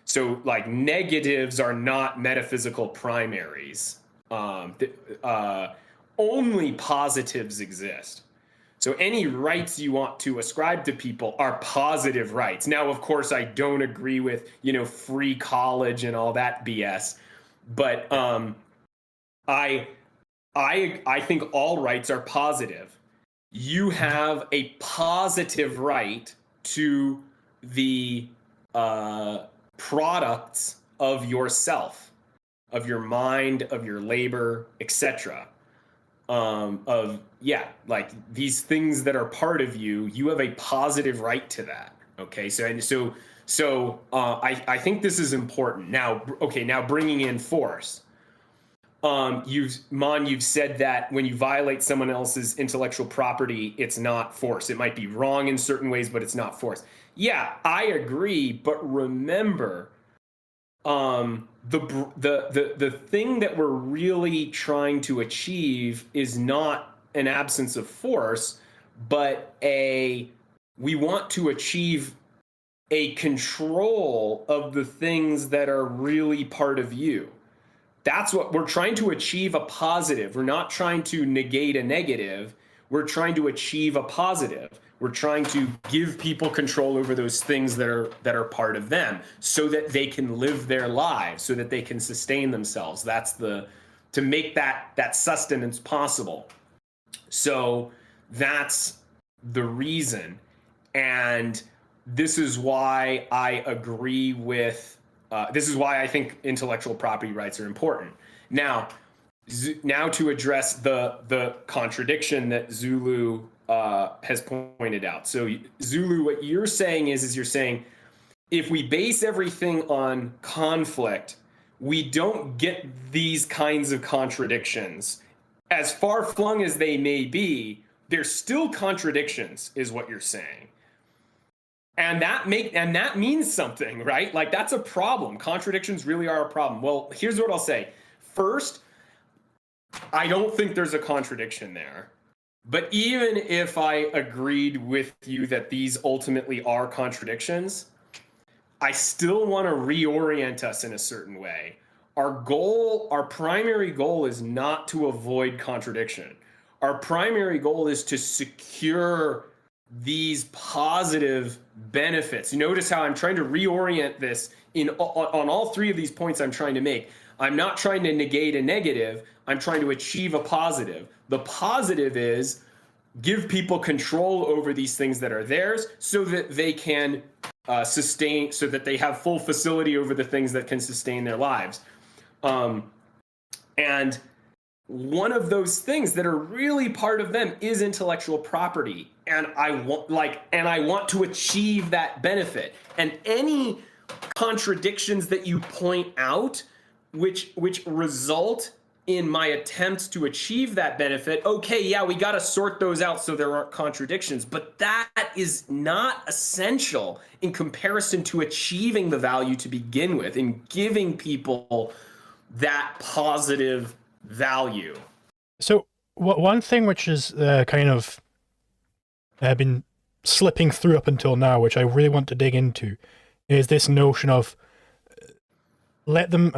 So, like, negatives are not metaphysical primaries. Only positives exist. So any rights you want to ascribe to people are positive rights. Now, of course, I don't agree with, free college and all that BS, but I I think all rights are positive. You have a positive right to the products of yourself, of your mind, of your labor, etc. Like these things that are part of you, you have a positive right to that. Okay, I think this is important. Now, okay, now bringing in force. You've said that when you violate someone else's intellectual property, it's not force. It might be wrong in certain ways, but it's not force. Yeah, I agree. But remember, the thing that we're really trying to achieve is not an absence of force, but we want to achieve a control of the things that are really part of you. That's what we're trying to achieve, a positive. We're not trying to negate a negative. We're trying to achieve a positive. We're trying to give people control over those things that are part of them so that they can live their lives, so that they can sustain themselves. That's to make that sustenance possible. So that's the reason. And this is why I agree with this is why I think intellectual property rights are important. Now to address the contradiction that Zulu has pointed out. So Zulu, what you're saying is you're saying if we base everything on conflict, we don't get these kinds of contradictions. As far flung as they may be, there's still contradictions, is what you're saying. And that means something, right? Like, that's a problem. Contradictions really are a problem. Well, here's what I'll say. First, I don't think there's a contradiction there. But even if I agreed with you that these ultimately are contradictions, I still want to reorient us in a certain way. Our primary goal is not to avoid contradiction. Our primary goal is to secure these positive benefits. Notice how I'm trying to reorient this on all three of these points I'm trying to make. I'm not trying to negate a negative. I'm trying to achieve a positive. The positive is give people control over these things that are theirs so that they can sustain, so that they have full facility over the things that can sustain their lives. And one of those things that are really part of them is intellectual property. And I want to achieve that benefit. And any contradictions that you point out, which result in my attempts to achieve that benefit, okay, yeah, we got to sort those out so there aren't contradictions. But that is not essential in comparison to achieving the value to begin with, in giving people that positive value. So one thing which is kind of been slipping through up until now, which I really want to dig into, is this notion of let them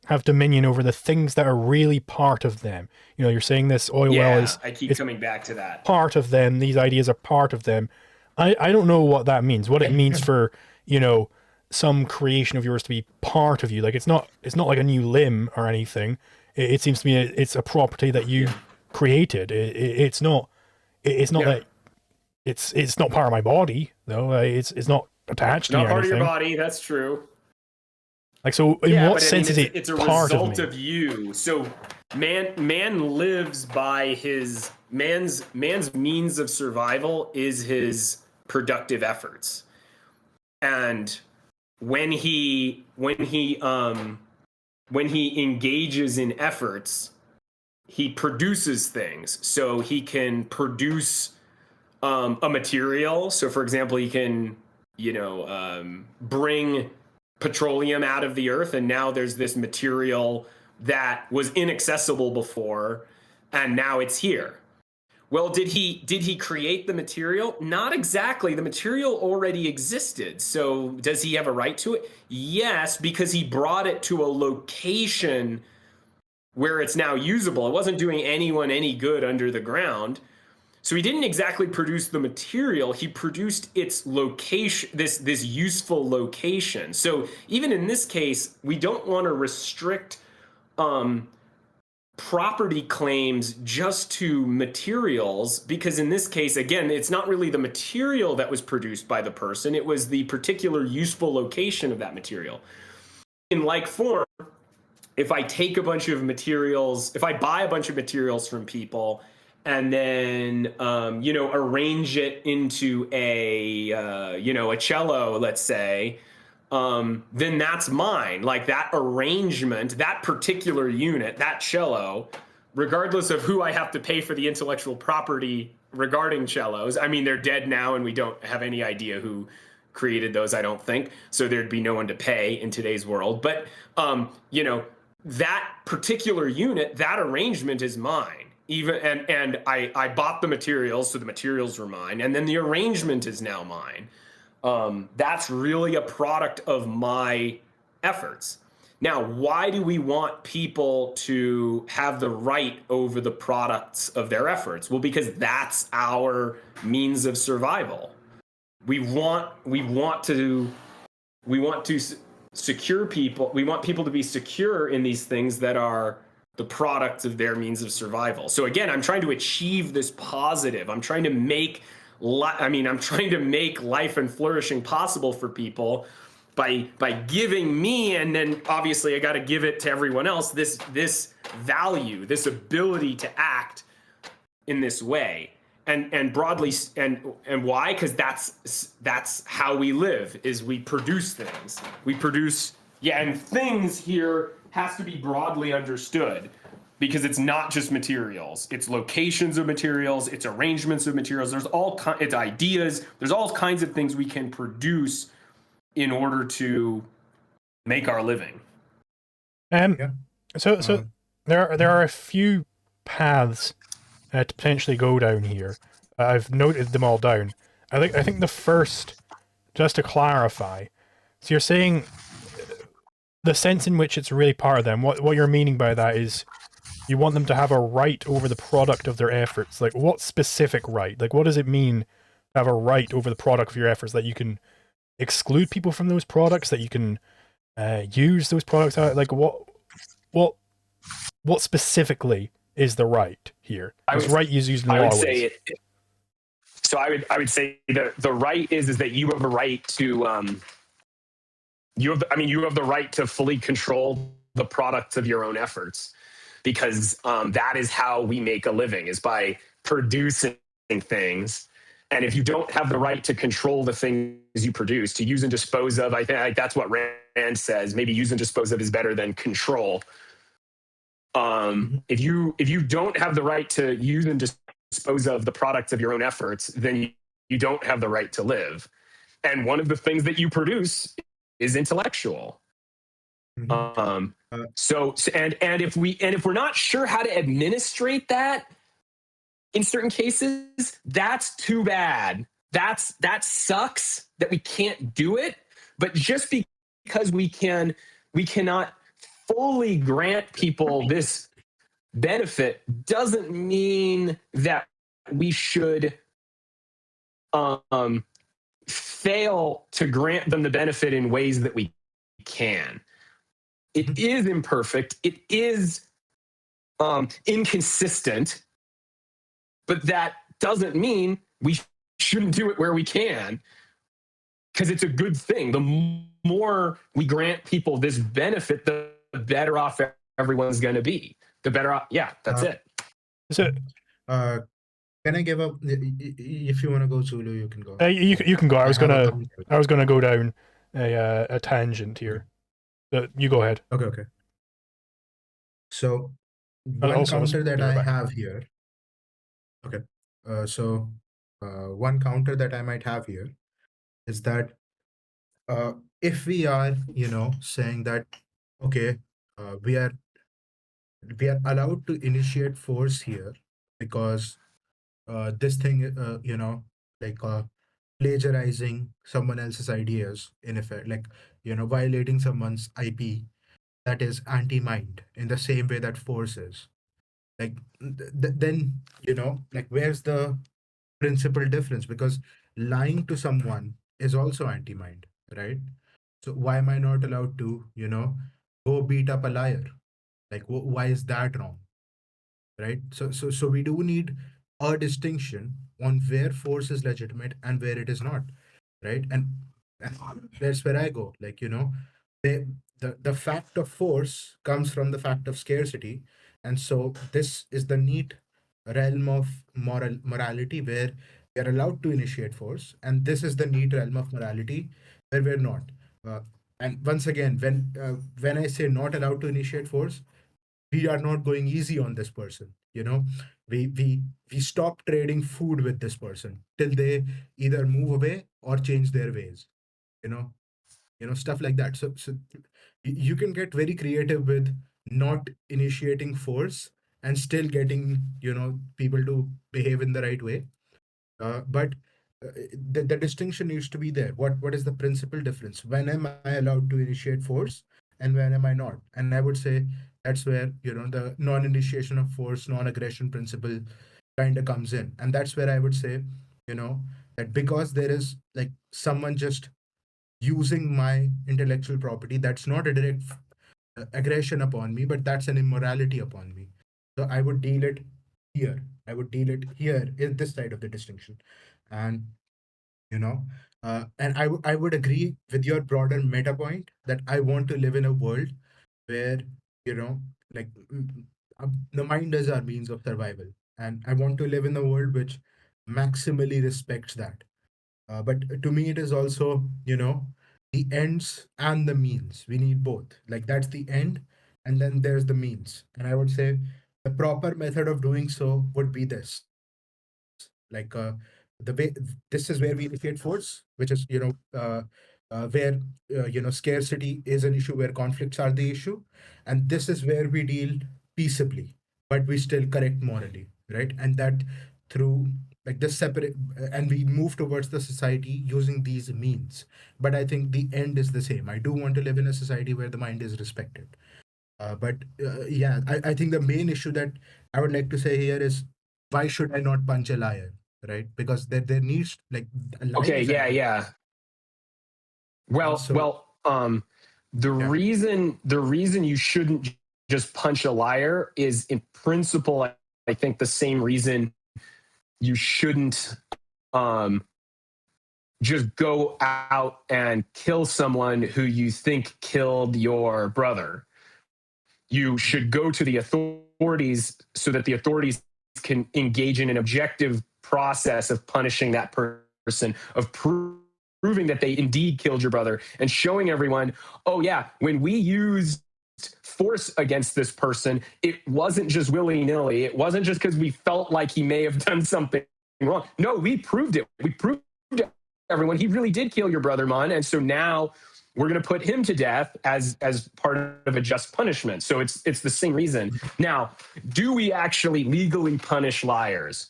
have dominion over the things that are really part of them. You know, you're saying this oil well is... I keep coming back to that. Part of them, these ideas are part of them. I don't know what that means, what it means for, you know, some creation of yours to be part of you. Like, it's not like a new limb or anything. It seems to me it's a property that you created. It's not that it's not part of my body though. It's not attached to me or anything. Not part of your body. That's true. Like, so in what sense is it it's a part result of you? So man lives by his man's means of survival is his productive efforts. And when he engages in efforts, he produces things. So he can produce a material. So for example, he can, bring petroleum out of the earth, and now there's this material that was inaccessible before, and now it's here. Well, did he create the material? Not exactly. The material already existed. So does he have a right to it? Yes, because he brought it to a location where it's now usable. It wasn't doing anyone any good under the ground. So he didn't exactly produce the material. He produced its location, this useful location. So even in this case, we don't want to restrict property claims just to materials, because in this case, again, it's not really the material that was produced by the person. It was the particular useful location of that material. In like form, if I take a bunch of materials, if I buy a bunch of materials from people and then, arrange it into a cello, let's say, then that's mine. Like that arrangement, that particular unit, that cello, regardless of who I have to pay for the intellectual property regarding cellos. I mean, they're dead now and we don't have any idea who created those, I don't think. So there'd be no one to pay in today's world. But, that particular unit, that arrangement is mine. And I bought the materials, so the materials were mine, and then the arrangement is now mine. That's really a product of my efforts. Now, why do we want people to have the right over the products of their efforts? Well, because that's our means of survival. We want to secure people. We want people to be secure in these things that are the product of their means of survival. So again, I'm trying to achieve this positive. I'm trying to make life and flourishing possible for people by giving me, and then obviously I got to give it to everyone else, this value, this ability to act in this way. And broadly, and why? Because that's how we live, is we produce things. We produce, and things here has to be broadly understood, because it's not just materials. It's locations of materials, it's arrangements of materials, it's ideas, there's all kinds of things we can produce in order to make our living. So there are a few paths to potentially go down here. I've noted them all down. I think the first, just to clarify, so you're saying the sense in which it's really part of them. What you're meaning by that is you want them to have a right over the product of their efforts. Like, what specific right? Like, what does it mean to have a right over the product of your efforts? That you can exclude people from those products? That you can use those products? Like, what specifically is the right here? This right is used in a lot of ways. So I would say the right is that you have a right to you have the right to fully control the products of your own efforts, because that is how we make a living, is by producing things. And if you don't have the right to control the things you produce, to use and dispose of, I think that's what Rand says. Maybe use and dispose of is better than control. If you don't have the right to use and dispose of the products of your own efforts, then you don't have the right to live. And one of the things that you produce is intellectual. So if we're not sure how to administrate that in certain cases, that's too bad. That sucks that we can't do it. But just because we cannot fully grant people this benefit doesn't mean that we should fail to grant them the benefit in ways that we can. It is imperfect. It is inconsistent, but that doesn't mean we shouldn't do it where we can, because it's a good thing. The more we grant people this benefit, the better off everyone's going to be. The better off. Yeah, that's it. So, can I give up? If you want to go Zulu, you can go. You can go. I was gonna go down a tangent here. You go ahead. Okay. So one counter that I have here. Okay. One counter that I might have here is that if we are, saying that, okay, we are allowed to initiate force here because this thing, like plagiarizing someone else's ideas, in effect, like, violating someone's IP, that is anti-mind in the same way that force is. Like, then, like, where's the principal difference? Because lying to someone is also anti-mind, right? So why am I not allowed to, go beat up a liar? Like, why is that wrong? Right? So we do need a distinction on where force is legitimate and where it is not, right? And that's where I go. Like, the fact of force comes from the fact of scarcity, and so this is the neat realm of morality where we are allowed to initiate force, and this is the neat realm of morality where we're not. And once again, when I say not allowed to initiate force, we are not going easy on this person. We stop trading food with this person till they either move away or change their ways. Stuff like that. So you can get very creative with not initiating force and still getting people to behave in the right way. But the distinction needs to be there. What is the principal difference? When am I allowed to initiate force and when am I not? And I would say that's where the non-initiation of force, non-aggression principle kind of comes in. And that's where I would say that because there is like someone just using my intellectual property, that's not a direct aggression upon me, but that's an immorality upon me. So I would deal it here. I would deal it here in this side of the distinction. And and I would agree with your broader meta point that I want to live in a world where like the mind is our means of survival, and I want to live in a world which maximally respects that. But to me, it is also the ends and the means. We need both. Like, that's the end, and then there's the means. And I would say the proper method of doing so would be this. Like, the way this is where we initiate force, which is where scarcity is an issue, where conflicts are the issue, and this is where we deal peaceably, but we still correct morally, right? And that through like the separate, and we move towards the society using these means. But I think the end is the same. I do want to live in a society where the mind is respected. But yeah, I think the main issue that I would like to say here is, why should I not punch a liar, right? Because there needs, like, a line Okay, is at yeah, the end. yeah. And Well, so, the yeah. reason you shouldn't just punch a liar is, in principle, I think the same reason you shouldn't um, just go out and kill someone who you think killed your brother. You should go to the authorities so that the authorities can engage in an objective process of punishing that person, of proving that they indeed killed your brother, and showing everyone, oh yeah, when we used force against this person, it wasn't just willy-nilly. It wasn't just because we felt like he may have done something wrong. No, we proved it. We proved to everyone he really did kill your brother, man. And so now we're going to put him to death as part of a just punishment. So it's the same reason. Now, do we actually legally punish liars?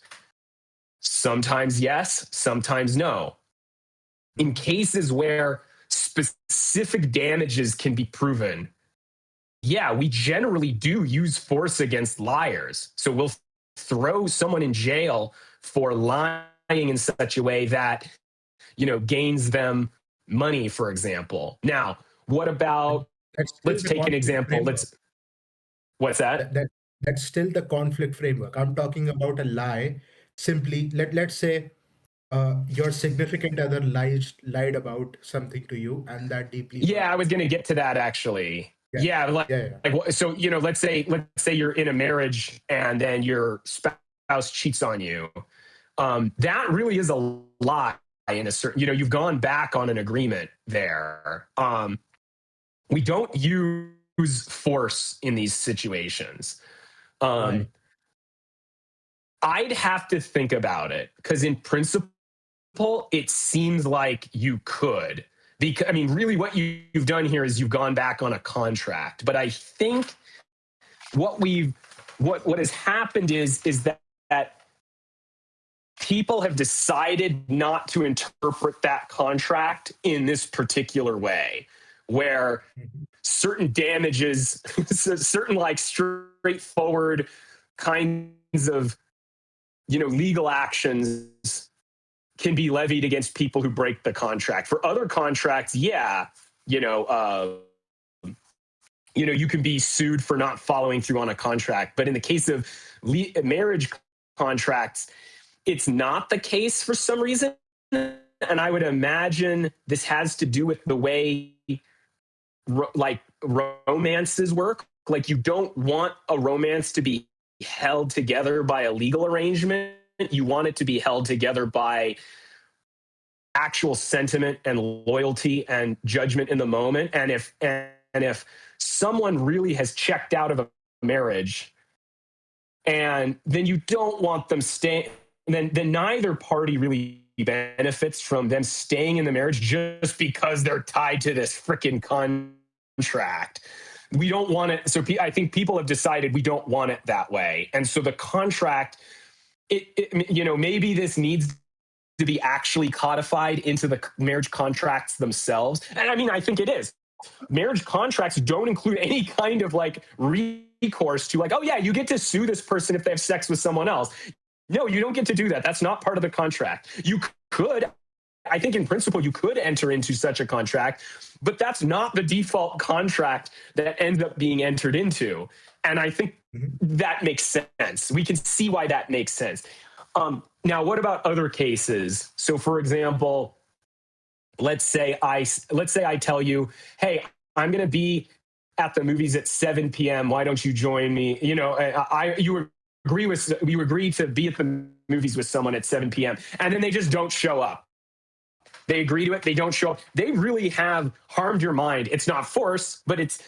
Sometimes yes, sometimes no. In cases where specific damages can be proven, yeah, we generally do use force against liars. So we'll throw someone in jail for lying in such a way that, gains them money, for example. Now, what about, That's still let's the take an conflict example. framework. What's that? That's still the conflict framework. I'm talking about a lie. Simply, let's say your significant other lied about something to you, and that deeply hurt Yeah, I you. was going to get to that actually. Yeah, Yeah, yeah, yeah. so let's say you're in a marriage and then your spouse cheats on you. That really is a lie in a certain. You've gone back on an agreement there. We don't use force in these situations. Why? I'd have to think about it because, in principle, it seems like you could. Because, I mean, really, what you've done here is you've gone back on a contract. But I think what has happened is that people have decided not to interpret that contract in this particular way, where Mhm. certain damages, certain like straightforward kinds of legal actions can be levied against people who break the contract. For other contracts, yeah, you can be sued for not following through on a contract. But in the case of marriage contracts, it's not the case for some reason. And I would imagine this has to do with the way romances work. Like, you don't want a romance to be held together by a legal arrangement. You want it to be held together by actual sentiment and loyalty and judgment in the moment. And if someone really has checked out of a marriage, and then you don't want them staying, then neither party really benefits from them staying in the marriage just because they're tied to this freaking contract. We don't want it. So I think people have decided we don't want it that way. And so the contract, maybe this needs to be actually codified into the marriage contracts themselves. And I mean, I think it is. Marriage contracts don't include any kind of like recourse to, like, oh yeah, you get to sue this person if they have sex with someone else. No, you don't get to do that. That's not part of the contract. You could, I think in principle, you could enter into such a contract, but that's not the default contract that ends up being entered into. And I think Mhm. that makes sense. We can see why that makes sense. Now, what about other cases? So, for example, let's say I tell you, hey, I'm going to be at the movies at 7 p.m. Why don't you join me? You agree to be at the movies with someone at 7 p.m. and then they just don't show up. They agree to it. They don't show up. They really have harmed your mind. It's not force, but it's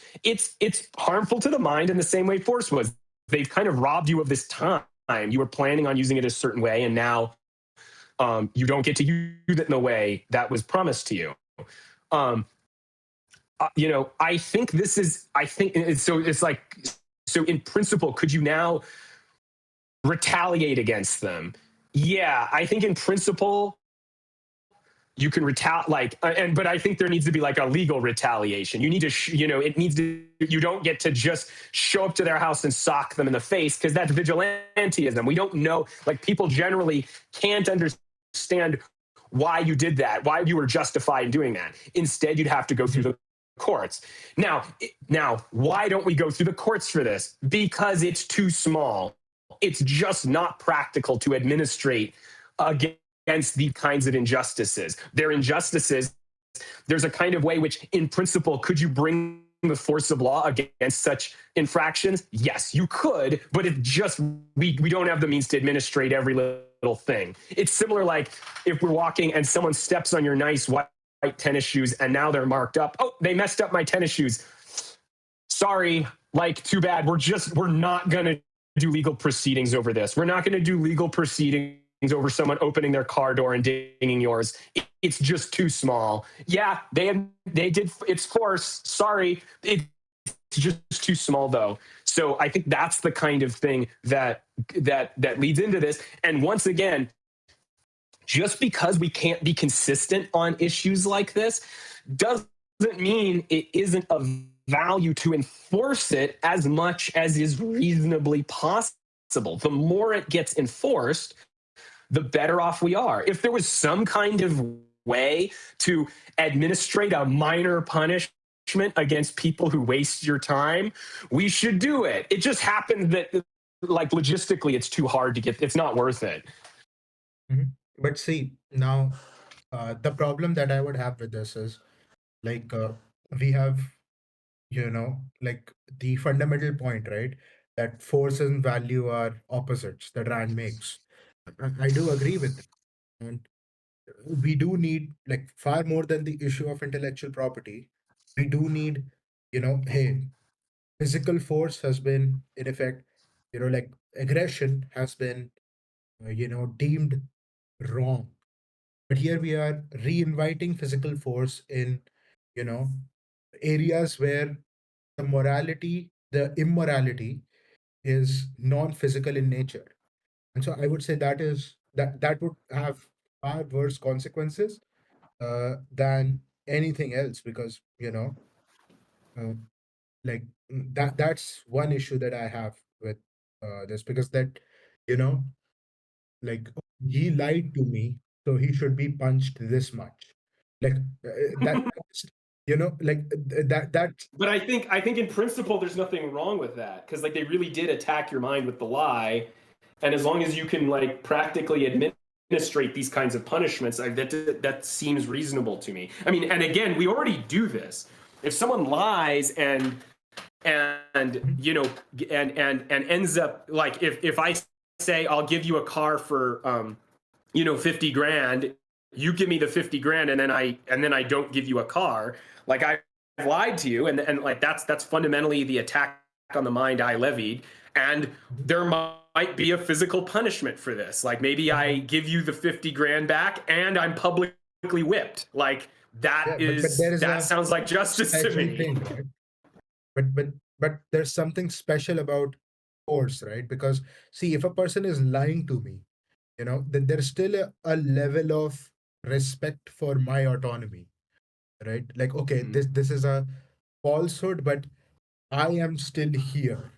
harmful to the mind in the same way force was. They've kind of robbed you of this time. You were planning on using it a certain way, and now you don't get to use it in the way that was promised to you. I think this is. I think so. It's like, so in principle, could you now retaliate against them. Yeah, I think in principle you can retaliate, but I think there needs to be like a legal retaliation. You need to, it needs to, you don't get to just show up to their house and sock them in the face, because that's vigilantism. We don't know, like, people generally can't understand why you did that, why you were justified in doing that. Instead, you'd have to go through the courts. Now, why don't we go through the courts for this? Because it's too small. It's just not practical to administrate against these kinds of injustices. They're injustices. There's a kind of way which, in principle, could you bring the force of law against such infractions? Yes, you could, but it just, we don't have the means to administrate every little thing. It's similar, like if we're walking and someone steps on your nice white tennis shoes and now they're marked up. Oh, they messed up my tennis shoes. Sorry, like, too bad. We're not going to do legal proceedings over this. We're not going to do legal proceedings over someone opening their car door and dinging yours. It's just too small. Yeah, they did. It's force. Sorry, it's just too small, though. So I think that's the kind of thing that leads into this. And once again, just because we can't be consistent on issues like this doesn't mean it isn't of value to enforce it as much as is reasonably possible. The more it gets enforced, the better off we are. If there was some kind of way to administrate a minor punishment against people who waste your time, we should do it. It just happens that, like, logistically, it's too hard to get, it's not worth it. Mhm. But see, now the problem that I would have with this is, like, we have, like, the fundamental point, right? That force and value are opposites that Rand makes. I do agree with that. And we do need, like, far more than the issue of intellectual property. We do need, hey, physical force has been, in effect, like, aggression has been, deemed wrong. But here we are re-inviting physical force in, you know, areas where the immorality is non-physical in nature. And so I would say that would have far worse consequences than anything else, because, uh, like, that's one issue that I have with this, because that, you know, like, he lied to me, so he should be punched this much. Like, that's, like, that. But I think in principle there's nothing wrong with that, because, like, they really did attack your mind with the lie, and as long as you can, like, practically administrate these kinds of punishments, that seems reasonable to me. I mean, and again, we already do this. If someone lies and you know and ends up, like, if I say I'll give you a car for 50 grand, you give me the 50 grand, and then I don't give you a car, like, I've lied to you, and like, that's fundamentally the attack on the mind I levied, and there might be a physical punishment for this. Like, maybe I give you the 50 grand back and I'm publicly whipped. Like, Yeah, but there is that sounds like justice to special me. thing, right? But there's something special about force, right? Because, see, if a person is lying to me, then there's still a level of respect for my autonomy, right? Like, okay, this is a falsehood, but I am still here.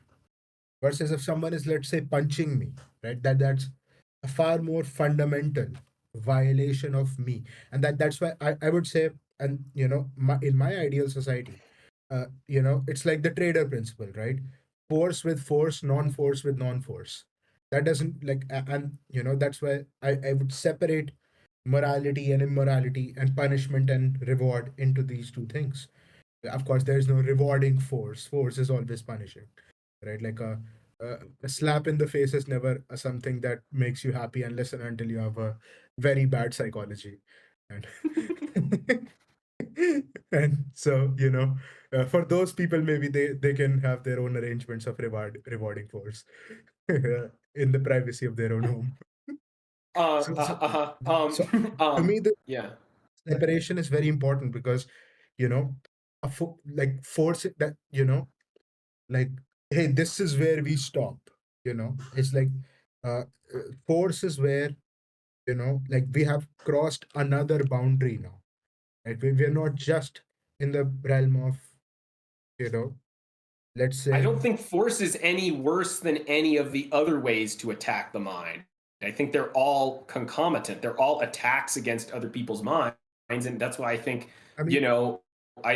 Versus if someone is, let's say, punching me, right? That's a far more fundamental violation of me. And that's why I would say, and, in my ideal society, it's like the trader principle, right? Force with force, non-force with non-force. That doesn't, like, and, that's why I would separate morality and immorality and punishment and reward into these two things. Of course, there is no rewarding force. Force is always punishing, right? Like, a slap in the face is never something that makes you happy unless and until you have a very bad psychology. And and so, for those people, maybe they can have their own arrangements of rewarding force in the privacy of their own home. So to me, the Yeah. separation is very important, because, like, force it, that, like, hey, this is where we stop. It's like, uh, force is where, like we have crossed another boundary now, right? We're not just in the realm of, you know let's I say. don't think force is any worse than any of the other ways to attack the mind. I think they're all concomitant. They're all attacks against other people's minds. And that's why I think, I you mean, know,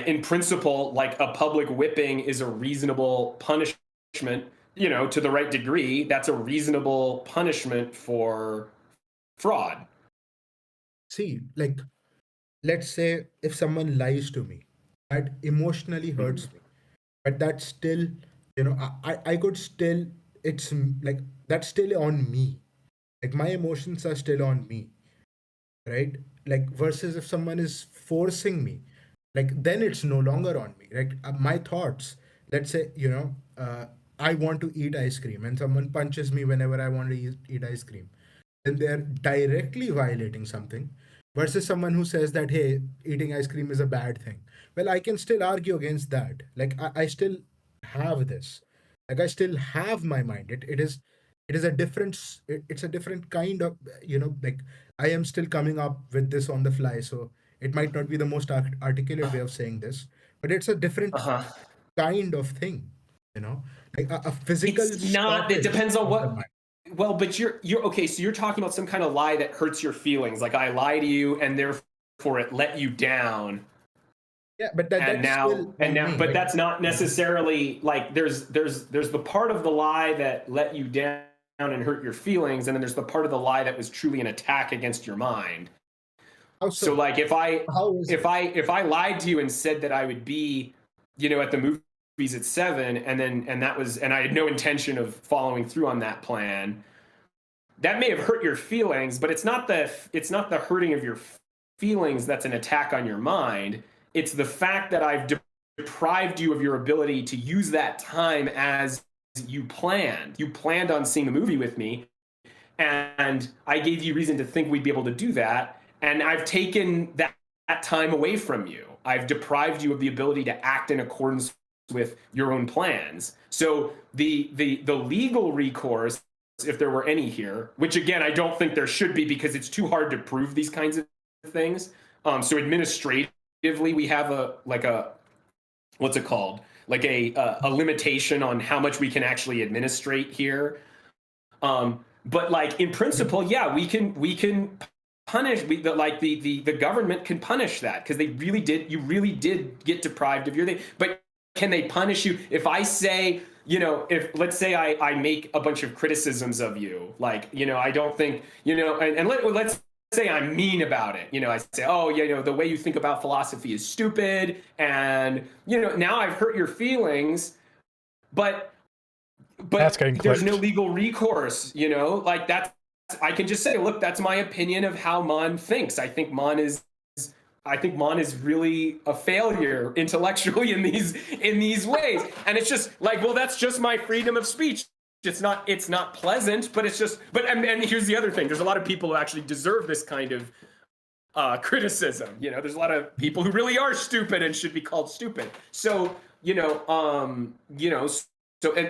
in principle, like a public whipping is a reasonable punishment, to the right degree. That's a reasonable punishment for fraud. see, like, let's say if someone lies to me, that emotionally Mhm. hurts me, but that's still, I could still, it's like, that's still on me. Like, my emotions are still on me, right? Like, versus if someone is forcing me, like, then it's no longer on me. Like, my thoughts, let's say, I want to eat ice cream and someone punches me whenever I want to eat ice cream, then they're directly violating something, versus someone who says that, hey, eating ice cream is a bad thing. Well, I can still argue against that. Like, I still have this. Like, I still have my mind. It is a different it's a different kind of, like, I am still coming up with this on the fly, so it might not be the most articulate way of saying this, but it's a different Uh-huh. kind of thing, you know like a physical It's not. It stoppage depends on of the what. mind. Well, but you're okay. So you're talking about some kind of lie that hurts your feelings, like I lie to you, and therefore it let you down, Yeah, but and that's still on me. but Like, that's not necessarily like there's the part of the lie that let you down and hurt your feelings, and then there's the part of the lie that was truly an attack against your mind. how So so? like if I How is it? if I lied to you and said that I would be, at the movies at 7, and that was, and I had no intention of following through on that plan, that may have hurt your feelings, but it's not the hurting of your feelings that's an attack on your mind. It's the fact that I've deprived you of your ability to use that time as you planned. You planned on seeing the movie with me, and I gave you reason to think we'd be able to do that, and I've taken that time away from you. I've deprived you of the ability to act in accordance with your own plans. So the legal recourse, if there were any here, which again I don't think there should be because it's too hard to prove these kinds of things. So administratively, we have a what's it called, like a limitation on how much we can actually administrate here. But like in principle, yeah, we can punish. The government can punish that because you really did get deprived of your thing. But can they punish you if I say, if let's say I make a bunch of criticisms of you, like, I don't think, and let's say I'm mean about it. I say, oh, yeah, the way you think about philosophy is stupid, and now I've hurt your feelings, but That's getting there's no clipped. legal recourse, like that's, I can just say, look, that's my opinion of how Mon thinks. I think Mon is really a failure intellectually in these ways. And it's just like, well, that's just my freedom of speech. It's not pleasant, but it's just, and here's the other thing. There's a lot of people who actually deserve this kind of criticism. There's a lot of people who really are stupid and should be called stupid. So, and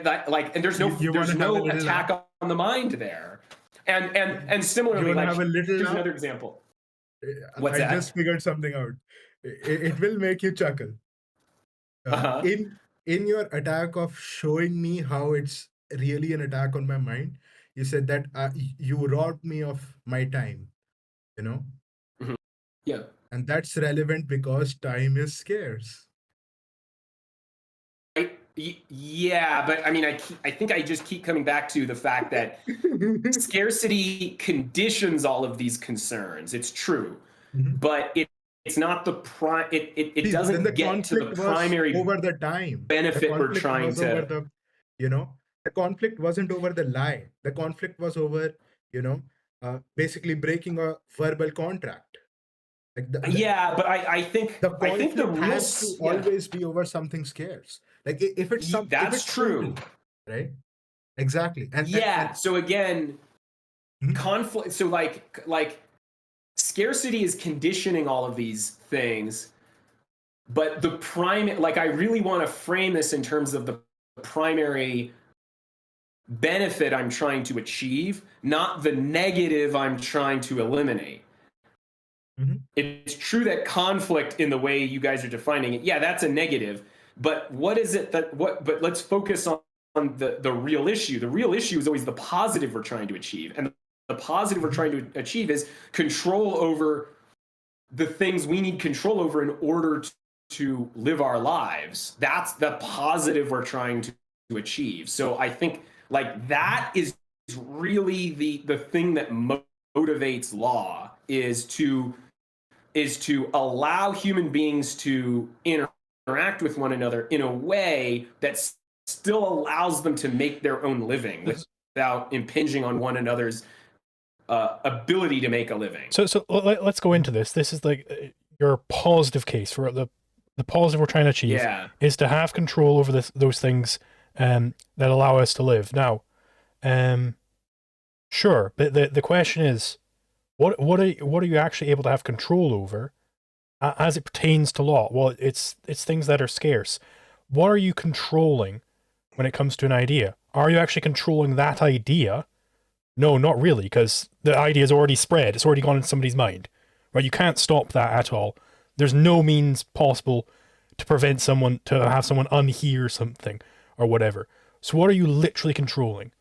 that, like, and there's no You want there's to have a no little attack laugh? on the mind there. And You similarly, want to like, have a little here's laugh? another example. What's I that? just figured something out. It will make you chuckle. Uh-huh. In your attack of showing me how it's really an attack on my mind, you said that you robbed me of my time, you know, Mhm. Yeah. and that's relevant because time is scarce. Yeah, but I mean, I think I just keep coming back to the fact that scarcity conditions all of these concerns. It's true, Mhm. but it's not the prime. It See, then the doesn't get to the conflict was primary over the time. The benefit we're conflict trying was over to. the conflict wasn't over the lie. The conflict was over, you know, basically breaking a verbal contract. Like Yeah, but I think the conflict has to rules. Yeah, always be over something scarce. Like, if that's it's simple, true. right? Exactly. And Yeah. So again, Mhm. conflict. So like scarcity is conditioning all of these things, but the prime, like, I really want to frame this in terms of the primary benefit I'm trying to achieve, not the negative I'm trying to eliminate. It's true that conflict, in the way you guys are defining it, yeah, that's a negative. But what is it that but let's focus on the real issue. The real issue is always the positive we're trying to achieve. And the positive we're trying to achieve is control over the things we need control over in order to live our lives. That's the positive we're trying to achieve. So I think like that is really the thing that motivates law, is to allow human beings to interact with one another in a way that still allows them to make their own living without impinging on one another's ability to make a living. So let's go into this. This is like your positive case for the positive we're trying to achieve is to have control over those things that allow us to live. Now, sure, but the question is, what are you actually able to have control over as it pertains to law? Well, it's things that are scarce. What are you controlling when it comes to an idea? Are you actually controlling that idea? No, not really, because the idea is already spread. It's already gone into somebody's mind, right? You can't stop that at all. There's no means possible to prevent someone, to have someone unhear something or whatever. So what are you literally controlling?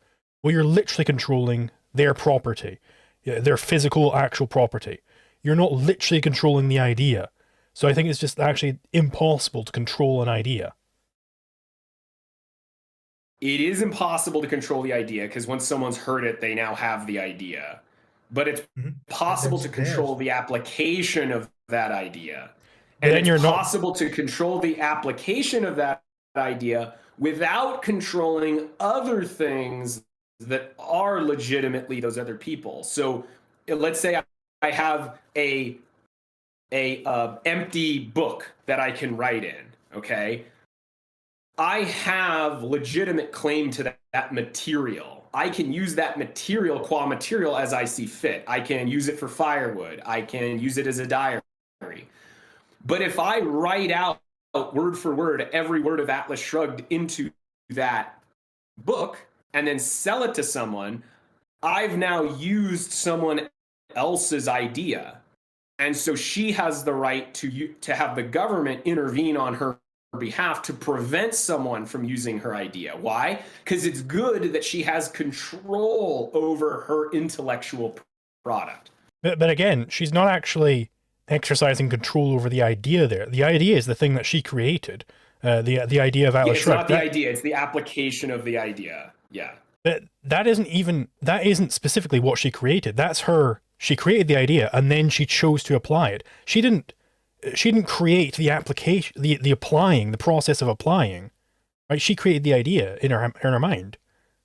Well, you're literally controlling their property, their physical, actual property. You're not literally controlling the idea. So I think it's just actually impossible to control an idea. It is impossible to control the idea because once someone's heard it, they now have the idea. But it's possible to control the application of that idea. And it's possible to control the application of that idea without controlling other things that are legitimately those other people. So let's say I have a empty book that I can write in, okay? I have legitimate claim to that material. I can use that material qua material as I see fit. I can use it for firewood. I can use it as a diary. But if I write out word for word every word of Atlas Shrugged into that book and then sell it to someone, I've now used someone else's idea. And so she has the right to have the government intervene on her behalf to prevent someone from using her idea. Why? Because it's good that she has control over her intellectual product. But again, she's not actually exercising control over the idea there. The idea is the thing that she created. The idea of Atlas Shrugged. It's not the idea, it's the application of the idea. Yeah. But that isn't specifically what she created. That's her. She created the idea and then she chose to apply it. She didn't create the application, the applying, the process of applying, right? She created the idea in her mind.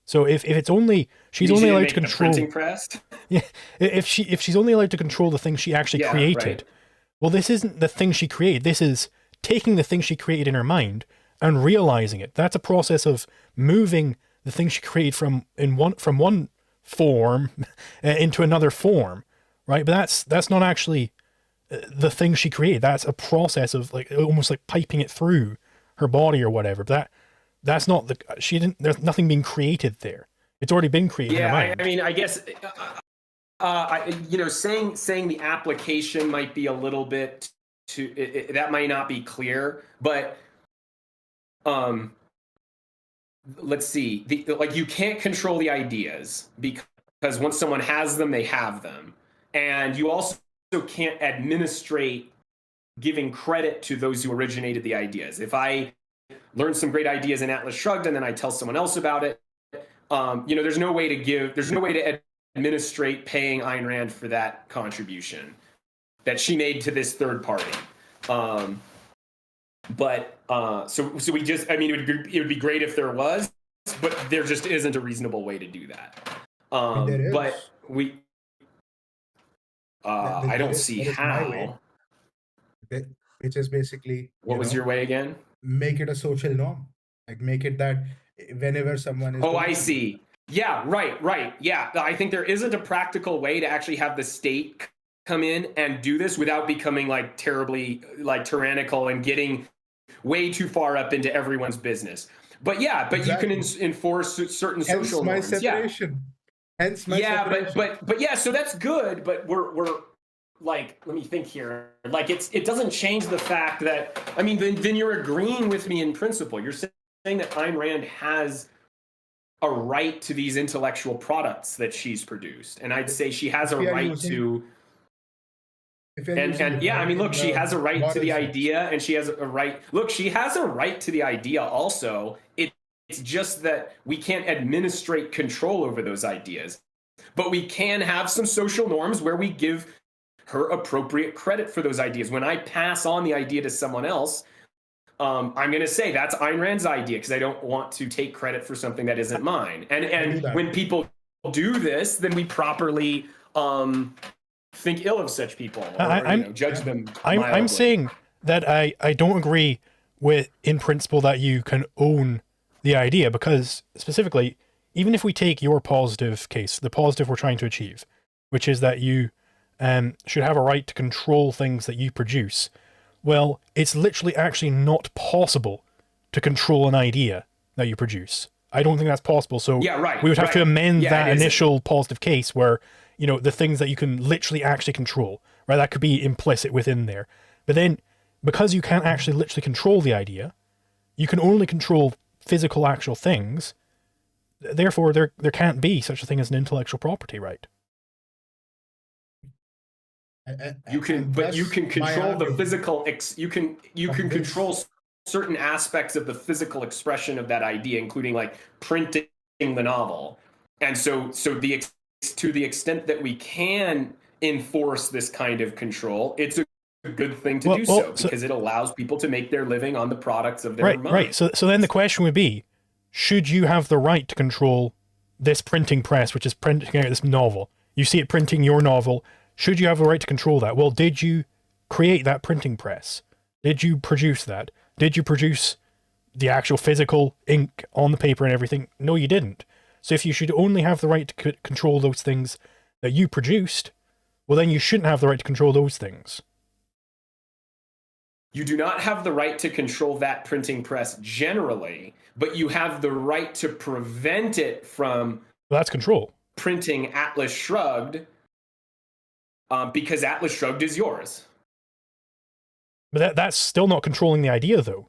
So if it's only, she's only allowed to control the printing press. Yeah, if she's only allowed to control the thing she actually created, right. Well, this isn't the thing she created. This is taking the thing she created in her mind and realizing it. That's a process of moving the thing she created from one form into another form, right? But that's not actually the thing she created. That's a process of like almost like piping it through her body or whatever. But that's not there's nothing being created there. It's already been created in her mind. I mean, I guess saying the application might be a little bit too, that might not be clear, but let's see, like you can't control the ideas because once someone has them, they have them, and you also can't administrate giving credit to those who originated the ideas. If I learn some great ideas in Atlas Shrugged and then I tell someone else about it, there's no way to administrate paying Ayn Rand for that contribution that she made to this third party. So we just, I mean, it would be great if there was, but there just isn't a reasonable way to do that. But we, I don't see how. Which is basically, what was your way again? Make it a social norm. Like make it that whenever someone is. Oh, I see. Yeah, right. Yeah, I think there isn't a practical way to actually have the state come in and do this without becoming like terribly like tyrannical and getting way too far up into everyone's business. But yeah, but Exactly. you can enforce certain Hence social my norms. separation. Hence my Yeah, separation. but yeah, so that's good, but we're like, let me think here. Like it doesn't change the fact that, I mean, then you're agreeing with me in principle. You're saying that Ayn Rand has a right to these intellectual products that she's produced, and I'd say she has a If you are right using, to. if you're using And yeah, I right mean, look, in she the has a right to moral the sense. idea, and she has a right. Look, she has a right to the idea also. It's just that we can't administrate control over those ideas. But we can have some social norms where we give her appropriate credit for those ideas. When I pass on the idea to someone else, I'm going to say that's Ayn Rand's idea because I don't want to take credit for something that isn't mine. I do And that. when people do this, then we properly think ill of such people, or judge them mildly. I'm saying that I don't agree with, in principle, that you can own the idea, because specifically, even if we take your positive case, the positive we're trying to achieve, which is that you should have a right to control things that you produce, well, it's literally actually not possible to control an idea that you produce. I don't think that's possible. So yeah, right, we would have to amend that it initial positive case where, the things that you can literally actually control, right? That could be implicit within there. But then, because you can't actually literally control the idea, you can only control physical actual things. Therefore, there can't be such a thing as an intellectual property right. You can, but you can control the physical. You can control certain aspects of the physical expression of that idea, including like printing the novel. And so to the extent that we can enforce this kind of control, it's a good thing to do so, because it allows people to make their living on the products of their mind. Right. So then the question would be, should you have the right to control this printing press, which is printing out this novel? You see it printing your novel. Should you have the right to control that? Well, did you create that printing press? Did you produce that? Did you produce the actual physical ink on the paper and everything? No, you didn't. So if you should only have the right to control those things that you produced, well, then you shouldn't have the right to control those things. You do not have the right to control that printing press generally, but you have the right to prevent it from that's control. Printing Atlas Shrugged, because Atlas Shrugged is yours. But that's still not controlling the idea, though.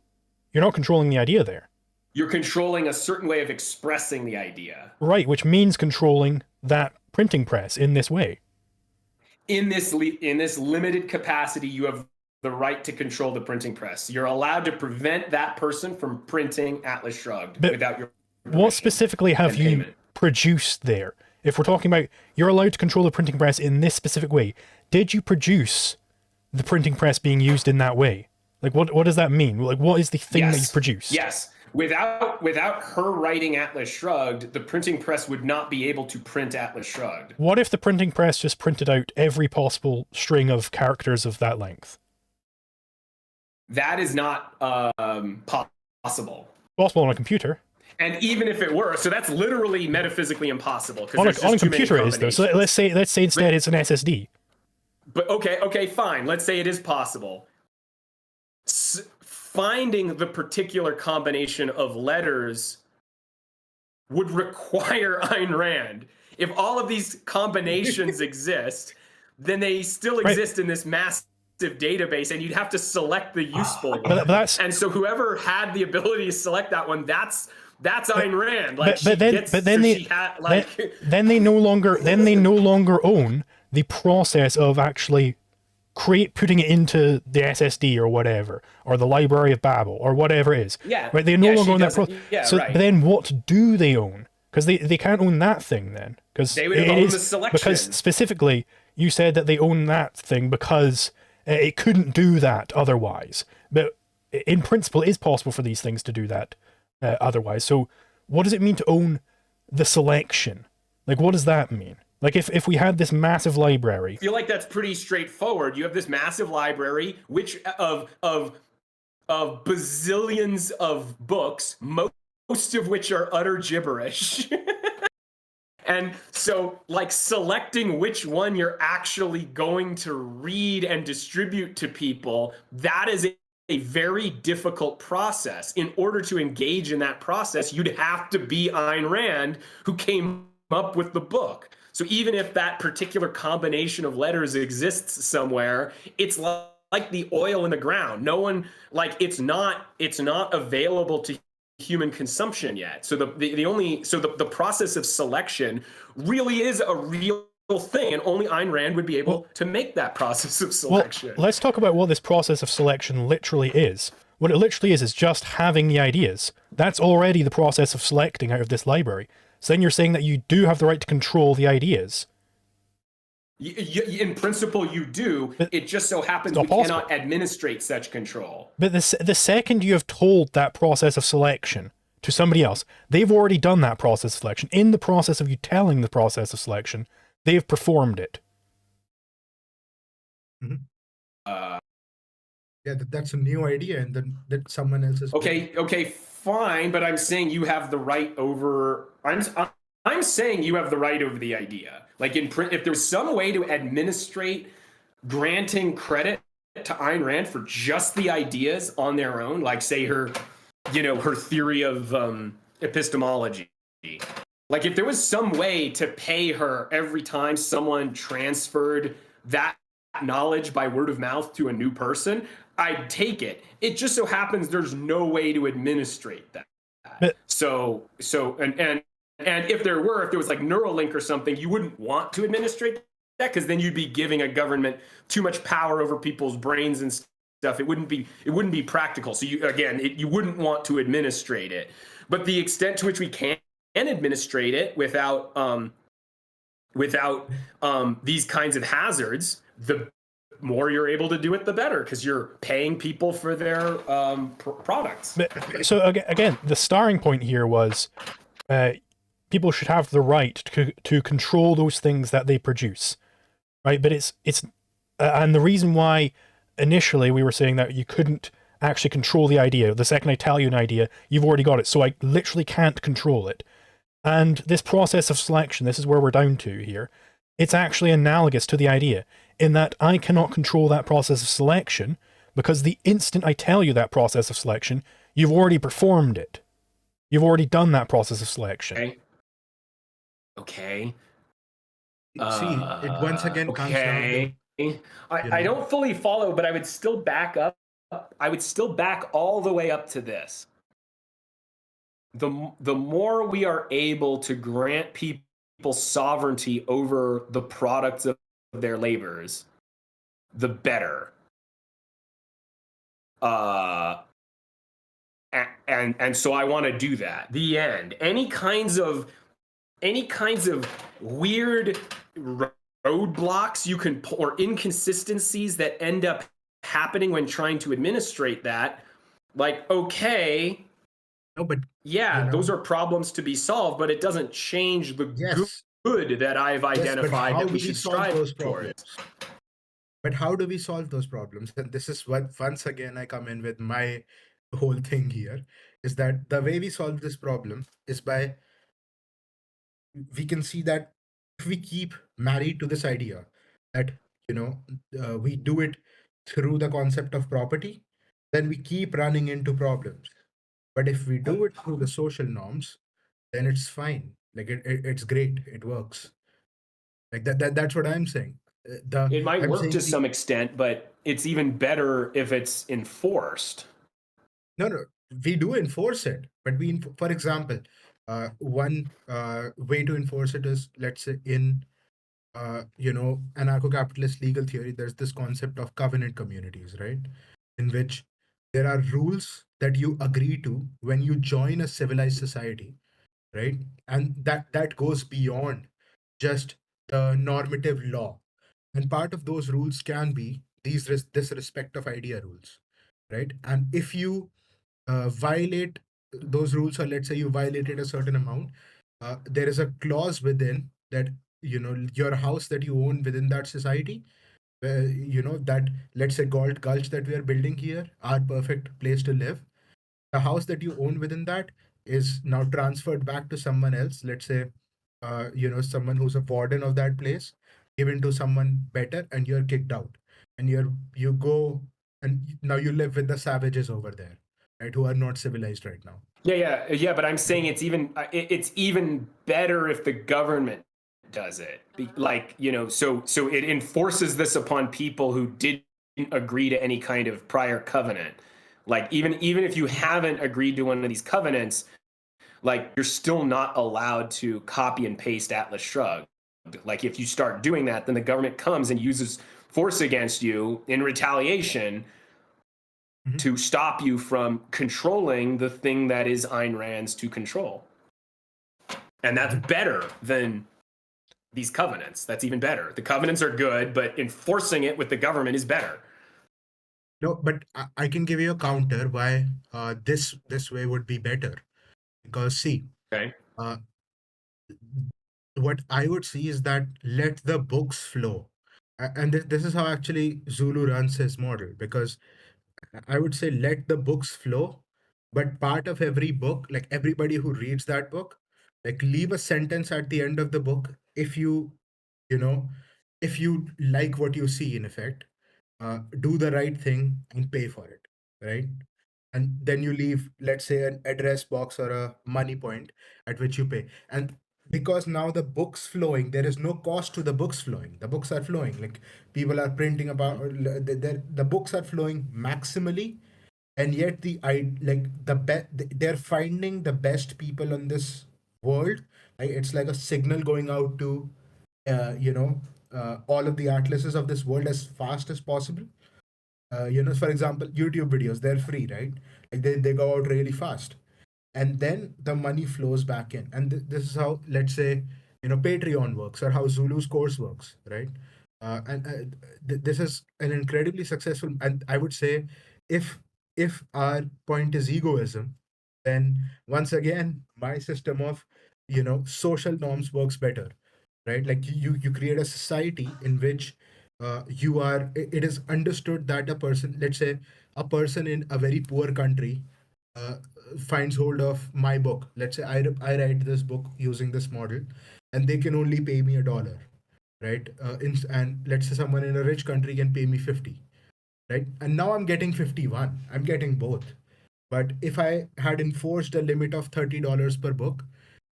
You're not controlling the idea there. You're controlling a certain way of expressing the idea. Right, which means controlling that printing press in this way. In this limited capacity, you have the right to control the printing press. You're allowed to prevent that person from printing Atlas Shrugged without your permission. What specifically have you produced there? If we're talking about you're allowed to control the printing press in this specific way, did you produce the printing press being used in that way? Like, what does that mean? Like, what is the thing that you produce? Yes. Without her writing Atlas Shrugged, the printing press would not be able to print Atlas Shrugged. What if the printing press just printed out every possible string of characters of that length? That is not possible. Possible on a computer. And even if it were, so that's literally metaphysically impossible. On a computer it is, though. So let's say instead it's an SSD. But okay, fine. Let's say it is possible. Finding the particular combination of letters would require Ayn Rand. If all of these combinations exist, then they still exist in this massive database, and you'd have to select the useful one. And so whoever had the ability to select that one, that's Ayn Rand. Like, then they no longer own the process of actually putting it into the SSD or whatever, or the Library of Babel or whatever it is. Yeah. Right. They no longer own that process. Yeah, so right. But then what do they own? Because they can't own that thing then. Because they would own the selection. Because specifically, you said that they own that thing because it couldn't do that otherwise. But in principle, it is possible for these things to do that otherwise. So what does it mean to own the selection? Like, what does that mean? Like, if we had this massive library, I feel like that's pretty straightforward. You have this massive library, which of bazillions of books, most of which are utter gibberish. And so, like, selecting which one you're actually going to read and distribute to people, that is a very difficult process. In order to engage in that process, you'd have to be Ayn Rand, who came up with the book. So even if that particular combination of letters exists somewhere, it's like the oil in the ground. No one, like, it's not available to human consumption yet. So the process of selection really is a real thing, and only Ayn Rand would be able to make that process of selection. Well, let's talk about what this process of selection literally is. What it literally is just having the ideas. That's already the process of selecting out of this library. So then you're saying that you do have the right to control the ideas. In principle, you do. But it just so happens we cannot administrate such control. But the second you have told that process of selection to somebody else, they've already done that process of selection. In the process of you telling the process of selection, they've performed it. Mm-hmm. Yeah, that's a new idea, and then that someone else is. Okay, fine, but I'm saying you have the right over. I'm saying you have the right over the idea. Like if there's some way to administrate granting credit to Ayn Rand for just the ideas on their own, like say her theory of epistemology. Like if there was some way to pay her every time someone transferred that knowledge by word of mouth to a new person, I'd take it. It just so happens there's no way to administrate that. But, and if there was like Neuralink or something, you wouldn't want to administrate that, because then you'd be giving a government too much power over people's brains and stuff. It wouldn't be practical. So you wouldn't want to administrate it. But the extent to which we can administrate it without these kinds of hazards, the more you're able to do it, the better, because you're paying people for their products. So again, the starting point here was people should have the right to control those things that they produce, right? But it's and the reason why initially we were saying that you couldn't actually control the idea. The second I tell you an idea, you've already got it. So I literally can't control it. And this process of selection, this is where we're down to here. It's actually analogous to the idea in that I cannot control that process of selection, because the instant I tell you that process of selection, you've already performed it. You've already done that process of selection. Okay. See, it once again comes down to, I don't fully follow, but I would still back up. I would still back all the way up to this. The more we are able to grant people sovereignty over the products of their labors, the better. And so I want to do that. The end. Any kinds of weird roadblocks you can or inconsistencies that end up happening when trying to administrate that, like, okay, no, but those are problems to be solved, but it doesn't change the good that I've identified that we should strive towards. But how do we solve those problems? And this is what, once again, I come in with my whole thing here, is that the way we solve this problem is by, we can see that if we keep married to this idea that, we do it through the concept of property, then we keep running into problems. But if we do it through the social norms, then it's fine. Like it's great. It works. Like that's what I'm saying. It might work to some extent, but it's even better if it's enforced. No, we do enforce it, but for example, one way to enforce it is, let's say, in anarcho-capitalist legal theory, there's this concept of covenant communities, right? In which there are rules that you agree to when you join a civilized society, right? And that goes beyond just the normative law. And part of those rules can be this respect of idea rules, right? And if you violate those rules, or let's say you violated a certain amount, there is a clause within that, your house that you own within that society, where, that, let's say, Gulch that we are building here, our perfect place to live, the house that you own within that is now transferred back to someone else, let's say, someone who's a warden of that place, given to someone better, and you're kicked out. And you go and now you live with the savages over there, right, who are not civilized right now. Yeah. But I'm saying it's even better if the government does it. So it enforces this upon people who didn't agree to any kind of prior covenant. Like even if you haven't agreed to one of these covenants, like you're still not allowed to copy and paste Atlas Shrugged. Like if you start doing that, then the government comes and uses force against you in retaliation to stop you from controlling the thing that is Ayn Rand's to control. And that's better than these covenants. That's even better. The covenants are good, but enforcing it with the government is better. No, but I can give you a counter why this way would be better. Because see, Okay. What I would see is that let the books flow. And this is how actually Zulu runs his model, because I would say let the books flow, but part of every book, like everybody who reads that book, like leave a sentence at the end of the book if you know, if you like what you see, in effect, do the right thing and pay for it, right? And then you leave, let's say, an address box or a money point at which you pay. And because now the book's flowing, there is no cost to the books flowing. The books are flowing, like people are printing about, the books are flowing maximally, and yet like they're finding the best people on this world. Like, it's like a signal going out to all of the atlases of this world as fast as possible. For example, YouTube videos, they're free, right? Like they go out really fast, and then the money flows back in. And this is how, let's say, Patreon works, or how Zulu's course works, right? This is an incredibly successful, and I would say, if our point is egoism, then once again my system of social norms works better, right? Like you create a society in which it is understood that a person, let's say a person in a very poor country, uh, finds hold of my book. Let's say I write this book using this model, and they can only pay me $1, right? And let's say someone in a rich country can pay me 50, right? And now I'm getting 51. I'm getting both. But if I had enforced a limit of $30 per book,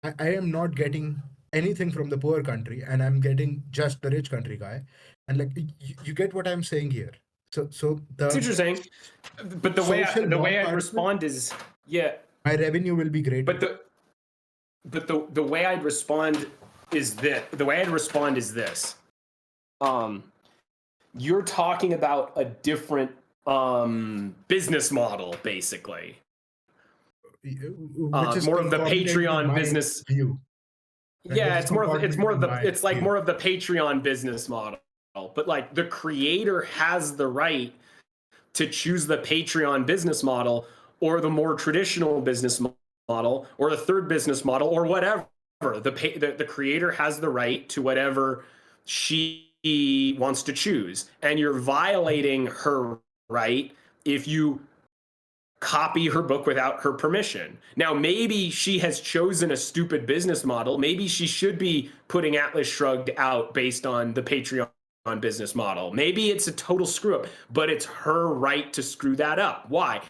I am not getting anything from the poor country, and I'm getting just the rich country guy. And like you get what I'm saying here. So That's the interesting. But the way social I part of it, respond is my revenue will be great. But the way I'd respond is this. You're talking about a different business model, basically. Which is More of the concomitant with Patreon my business view. Right? Yeah, Which is it's more of concomitant with my view. the Patreon business model. But like the creator has the right to choose the Patreon business model or the more traditional business model or the third business model or whatever. The creator has the right to whatever she wants to choose, and you're violating her right if you copy her book without her permission. Now, maybe she has chosen a stupid business model. Maybe she should be putting Atlas Shrugged out based on the Patreon business model. Maybe it's a total screw up, but it's her right to screw that up. Why?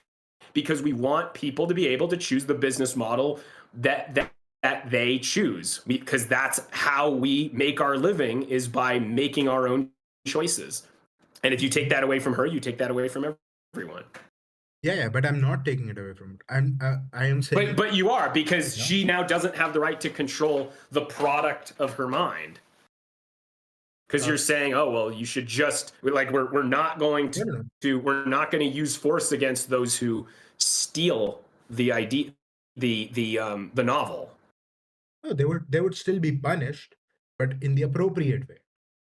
Because we want people to be able to choose the business model that they choose, because that's how we make our living, is by making our own choices. And if you take that away from her, you take that away from everyone. Yeah, but I'm not taking it away from it. I am saying, but you are, because she now doesn't have the right to control the product of her mind. Because you're saying, oh well, you should just we're not going to use force against those who steal the idea, the novel. no, they would still be punished, but in the appropriate way.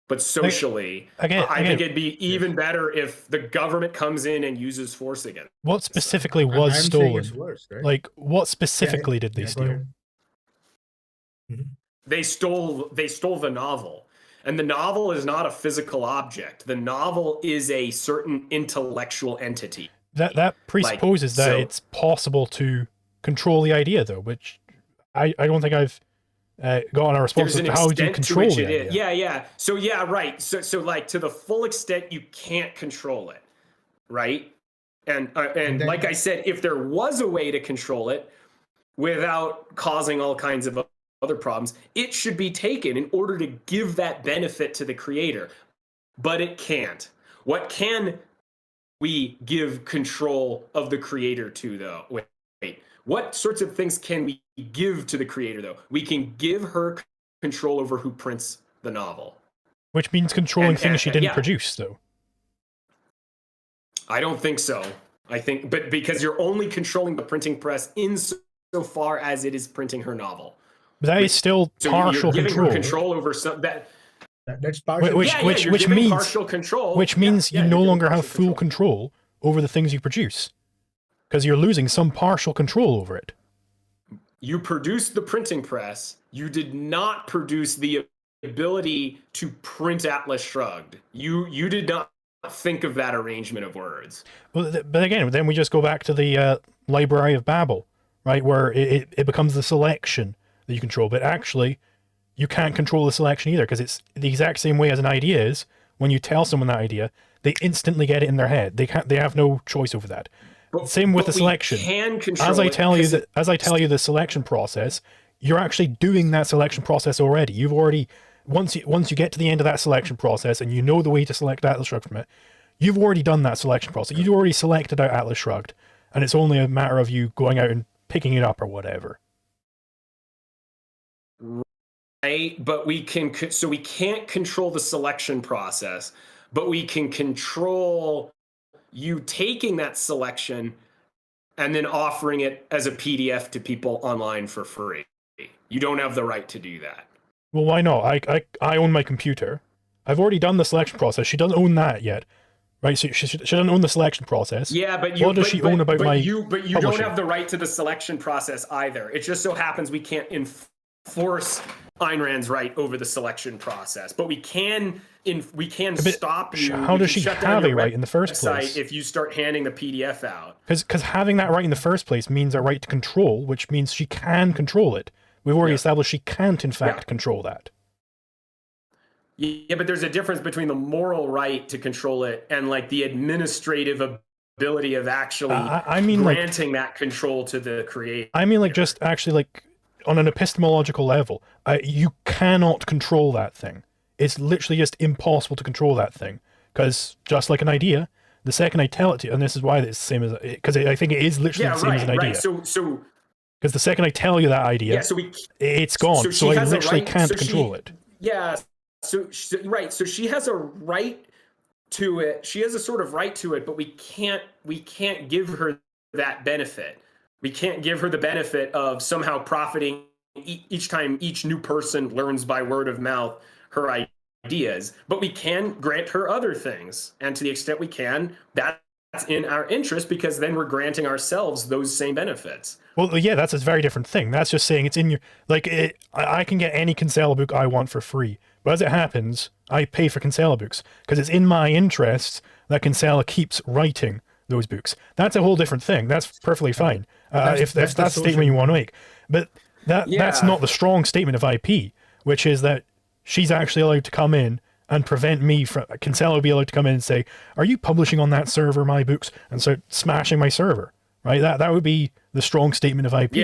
But socially, I think it'd be even better if the government comes in and uses force against. What specifically was I'm stolen? saying it's worse, right? Like, what specifically did they steal? Mm-hmm. They stole the novel. And the novel is not a physical object. The novel is a certain intellectual entity. That presupposes that it's possible to control the idea, though, which I don't think I've gotten a response to. How do you control the idea? Yeah. So yeah, right. So like to the full extent, you can't control it. right? And then like I said, if there was a way to control it without causing all kinds of other problems, it should be taken in order to give that benefit to the creator. But it can't. What can we give control of the creator to, though? Wait. What sorts of things can we give to the creator, though? We can give her control over who prints the novel. Which means controlling things she didn't yeah. produce, though. I don't think so. I think, but because you're only controlling the printing press insofar as it is printing her novel. But that is still So partial you're giving control. her control over some that. That's partial. Which means partial control. Which means you no longer have full control over the things you produce, because you're losing some partial control over it. You produced the printing press. You did not produce the ability to print Atlas Shrugged. You did not think of that arrangement of words. Well, but again, then we just go back to the Library of Babel, right, where it becomes the selection that you control. But actually, you can't control the selection either, because it's the exact same way as an idea is. When you tell someone that idea, they instantly get it in their head. They have no choice over that. Same with the selection. As I tell you the selection process, you're actually doing that selection process already. You've already once you get to the end of that selection process and you know the way to select Atlas Shrugged from it, you've already done that selection process. You've already selected out Atlas Shrugged, and it's only a matter of you going out and picking it up or whatever. Right, but we can't control the selection process, but we can control you taking that selection and then offering it as a PDF to people online for free. You don't have the right to do that. Well, why not? I own my computer. I've already done the selection process. She doesn't own that yet, right? So she doesn't own the selection process. Yeah, but what does she own about my you publishing? don't have the right to the selection process either. It just so happens we can't enforce Ayn Rand's right over the selection process, but we can stop you. How does she have a right in the first place if you start handing the PDF out? Because having that right in the first place means a right to control, which means she can control it. We've already established she can't, in fact, control that. Yeah, but there's a difference between the moral right to control it and like the administrative ability of actually granting that control to the creator. I mean, like, just actually, like, on an epistemological level, you cannot control that thing. It's literally just impossible to control that thing. Because just like an idea, the second I tell it to you, and this is why it's the same as, because I think it is literally the same as an idea. Right. Because the second I tell you that idea, it's gone. So I literally can't control it. Yeah. So she has a right to it. She has a sort of right to it, but we can't give her that benefit. We can't give her the benefit of somehow profiting each time each new person learns by word of mouth her ideas, but we can grant her other things. And to the extent we can, that's in our interest, because then we're granting ourselves those same benefits. Well, yeah, that's a very different thing. That's just saying it's in your, like, I can get any Kinsella book I want for free. But as it happens, I pay for Kinsella books because it's in my interests that Kinsella keeps writing those books. That's a whole different thing. That's perfectly fine. If that's the statement you want to make. But that's not the strong statement of IP, which is that she's actually allowed to come in and prevent me from, Kinsella will be allowed to come in and say, are you publishing on that server my books? And start smashing my server, right? That would be the strong statement of IP.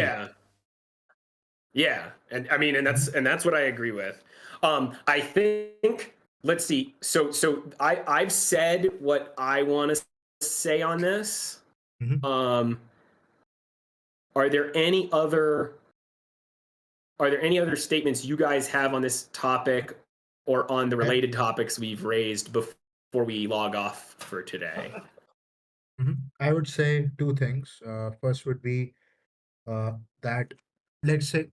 Yeah. And I mean, and that's what I agree with. I think, let's see. So I've said what I want to say on this. Mm-hmm. Are there any other statements you guys have on this topic or on the related topics we've raised before we log off for today? Mm-hmm. I would say two things. First would be that, let's say,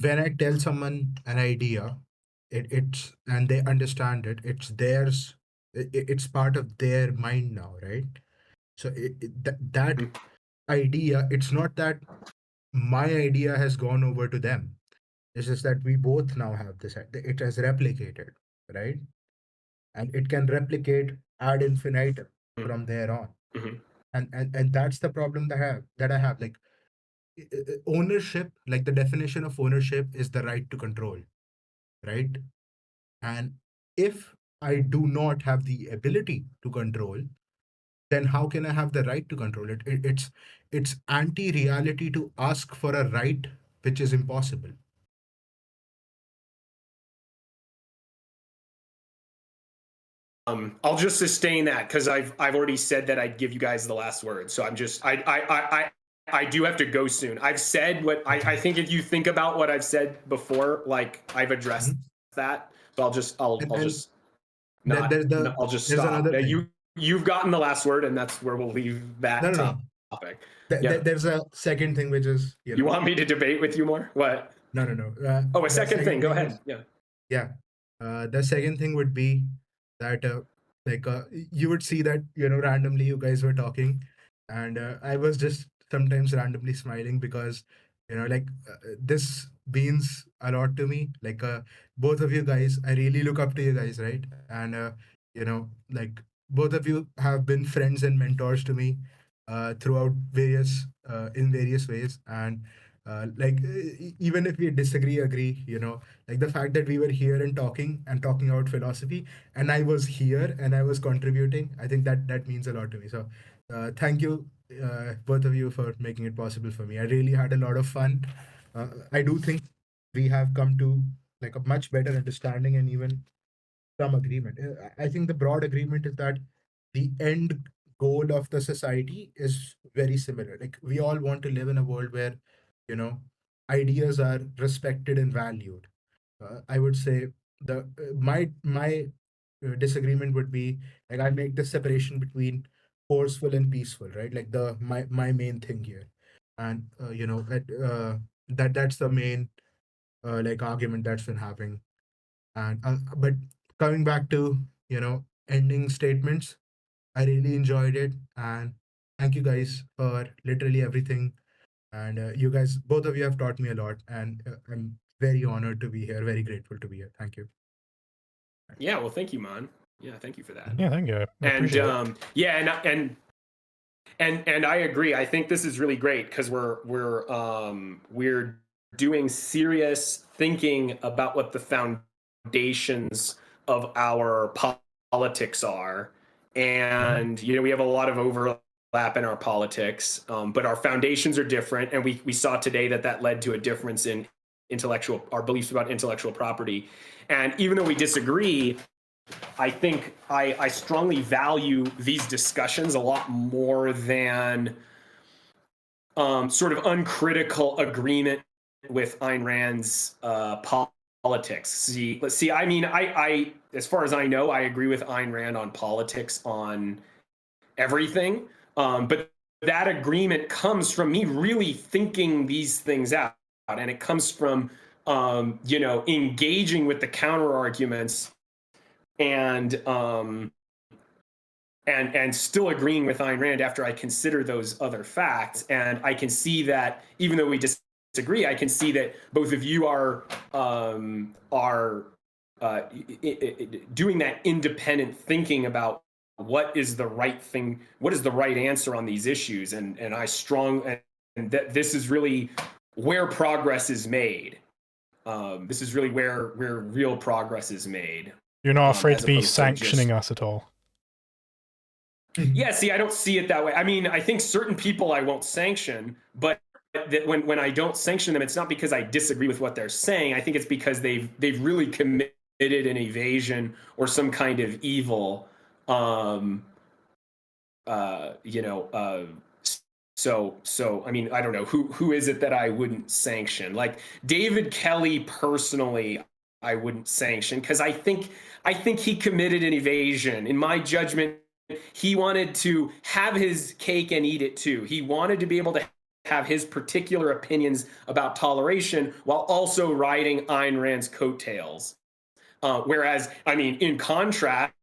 when I tell someone an idea, it's and they understand it, it's theirs. It's part of their mind now, right? So that idea, it's not that my idea has gone over to them. It's just that we both now have this. It has replicated, right? And it can replicate ad infinitum from there on. Mm-hmm. And that's the problem that I have. Like, ownership, like the definition of ownership is the right to control, right? And if I do not have the ability to control, then how can I have the right to control it? It's anti-reality to ask for a right which is impossible. I'll just sustain that because I've already said that I'd give you guys the last word. So I'm just I do have to go soon. I've said what I think if you think about what I've said before, like I've addressed Mhm. that. So I'll And just there's not I'll just there's stop. another Now, thing. you've gotten the last word, and that's where we'll leave No, that no, no. topic. Yeah. There's a second thing which is, You want me to debate with you more? What? no, no, no. Oh, a The second thing. second Go thing ahead. is, Yeah. yeah. The second thing would be that, you would see that, randomly you guys were talking, and I was just sometimes randomly smiling because, this means a lot to me. Both of you guys, I really look up to you guys, right? And, both of you have been friends and mentors to me throughout in various ways. And, even if we disagree, agree, like the fact that we were here and talking about philosophy, and I was here and I was contributing, I think that means a lot to me. So thank you, both of you, for making it possible for me. I really had a lot of fun. I do think we have come to like a much better understanding and even some agreement. I think the broad agreement is that the end goal of the society is very similar. Like we all want to live in a world where, you know, ideas are respected and valued. I would say the my disagreement would be, like, I make the separation between forceful and peaceful, right? Like my main thing here, and that's the main argument that's been happening. And but coming back to, ending statements, I really enjoyed it, and thank you guys for literally everything. And you guys, both of you, have taught me a lot, and I'm very honored to be here, very grateful to be here. Thank you. Yeah. Well, thank you, Man. Yeah. Thank you for that. Yeah, thank you. I And appreciate it. yeah, and I agree. I think this is really great because we're doing serious thinking about what the foundations of our politics are, Mhm. and we have a lot of overlap in our politics, but our foundations are different, and we saw today that led to a difference in our beliefs about intellectual property, and even though we disagree, I think I strongly value these discussions a lot more than sort of uncritical agreement with Ayn Rand's politics. See. I mean, I, as far as I know, I agree with Ayn Rand on politics on everything. But that agreement comes from me really thinking these things out, and it comes from engaging with the counter arguments and and still agreeing with Ayn Rand after I consider those other facts. And I can see that even though we disagree, I can see that both of you are doing that independent thinking about what is the right thing, what is the right answer on these issues, and and that this is really where progress is made. This is really where real progress is made. You're not afraid As to be opposed to just sanctioning us at all. yeah, see, I don't see it that way. I mean, I think certain people I won't sanction, but that when I don't sanction them, it's not because I disagree with what they're saying. I think it's because they've really committed an evasion or some kind of evil. Um, you know, so I mean, I don't know who is it that I wouldn't sanction? Like David Kelly personally, I wouldn't sanction because I think he committed an evasion. In my judgment, he wanted to have his cake and eat it too. He wanted to be able to have his particular opinions about toleration while also riding Ayn Rand's coattails. Whereas, I mean, in contrast,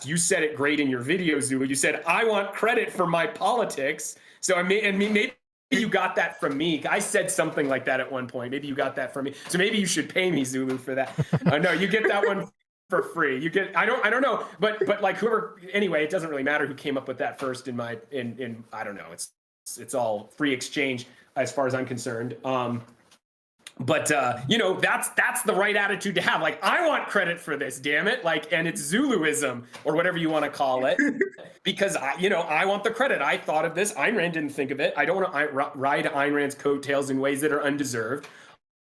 you said it great in your video, Zulu. You said, I want credit for my politics. So I mean, maybe you got that from me. I said something like that at one point. Maybe you got that from me. So maybe you should pay me, Zulu, for that. No, you get that one for free. You get I don't know, but like whoever, anyway, it doesn't really matter who came up with that first in I don't know. It's all free exchange as far as I'm concerned. But that's the right attitude to have. Like, I want credit for this, damn it. Like, and it's Zuluism or whatever you want to call it, because I want the credit. I thought of this. Ayn Rand didn't think of it. I don't want to ride Ayn Rand's coattails in ways that are undeserved.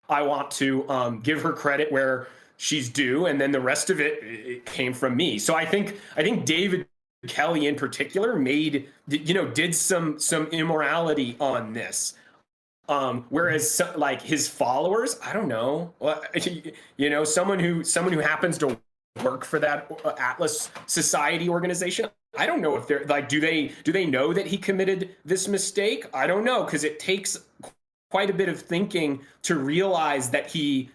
I want to give her credit where she's due, and then the rest of it came from me. So I think David Kelly in particular did some immorality on this. Whereas like his followers, I don't know, someone who happens to work for that Atlas Society organization, I don't know if they're like, do they know that he committed this mistake? I don't know, because it takes quite a bit of thinking to realize that he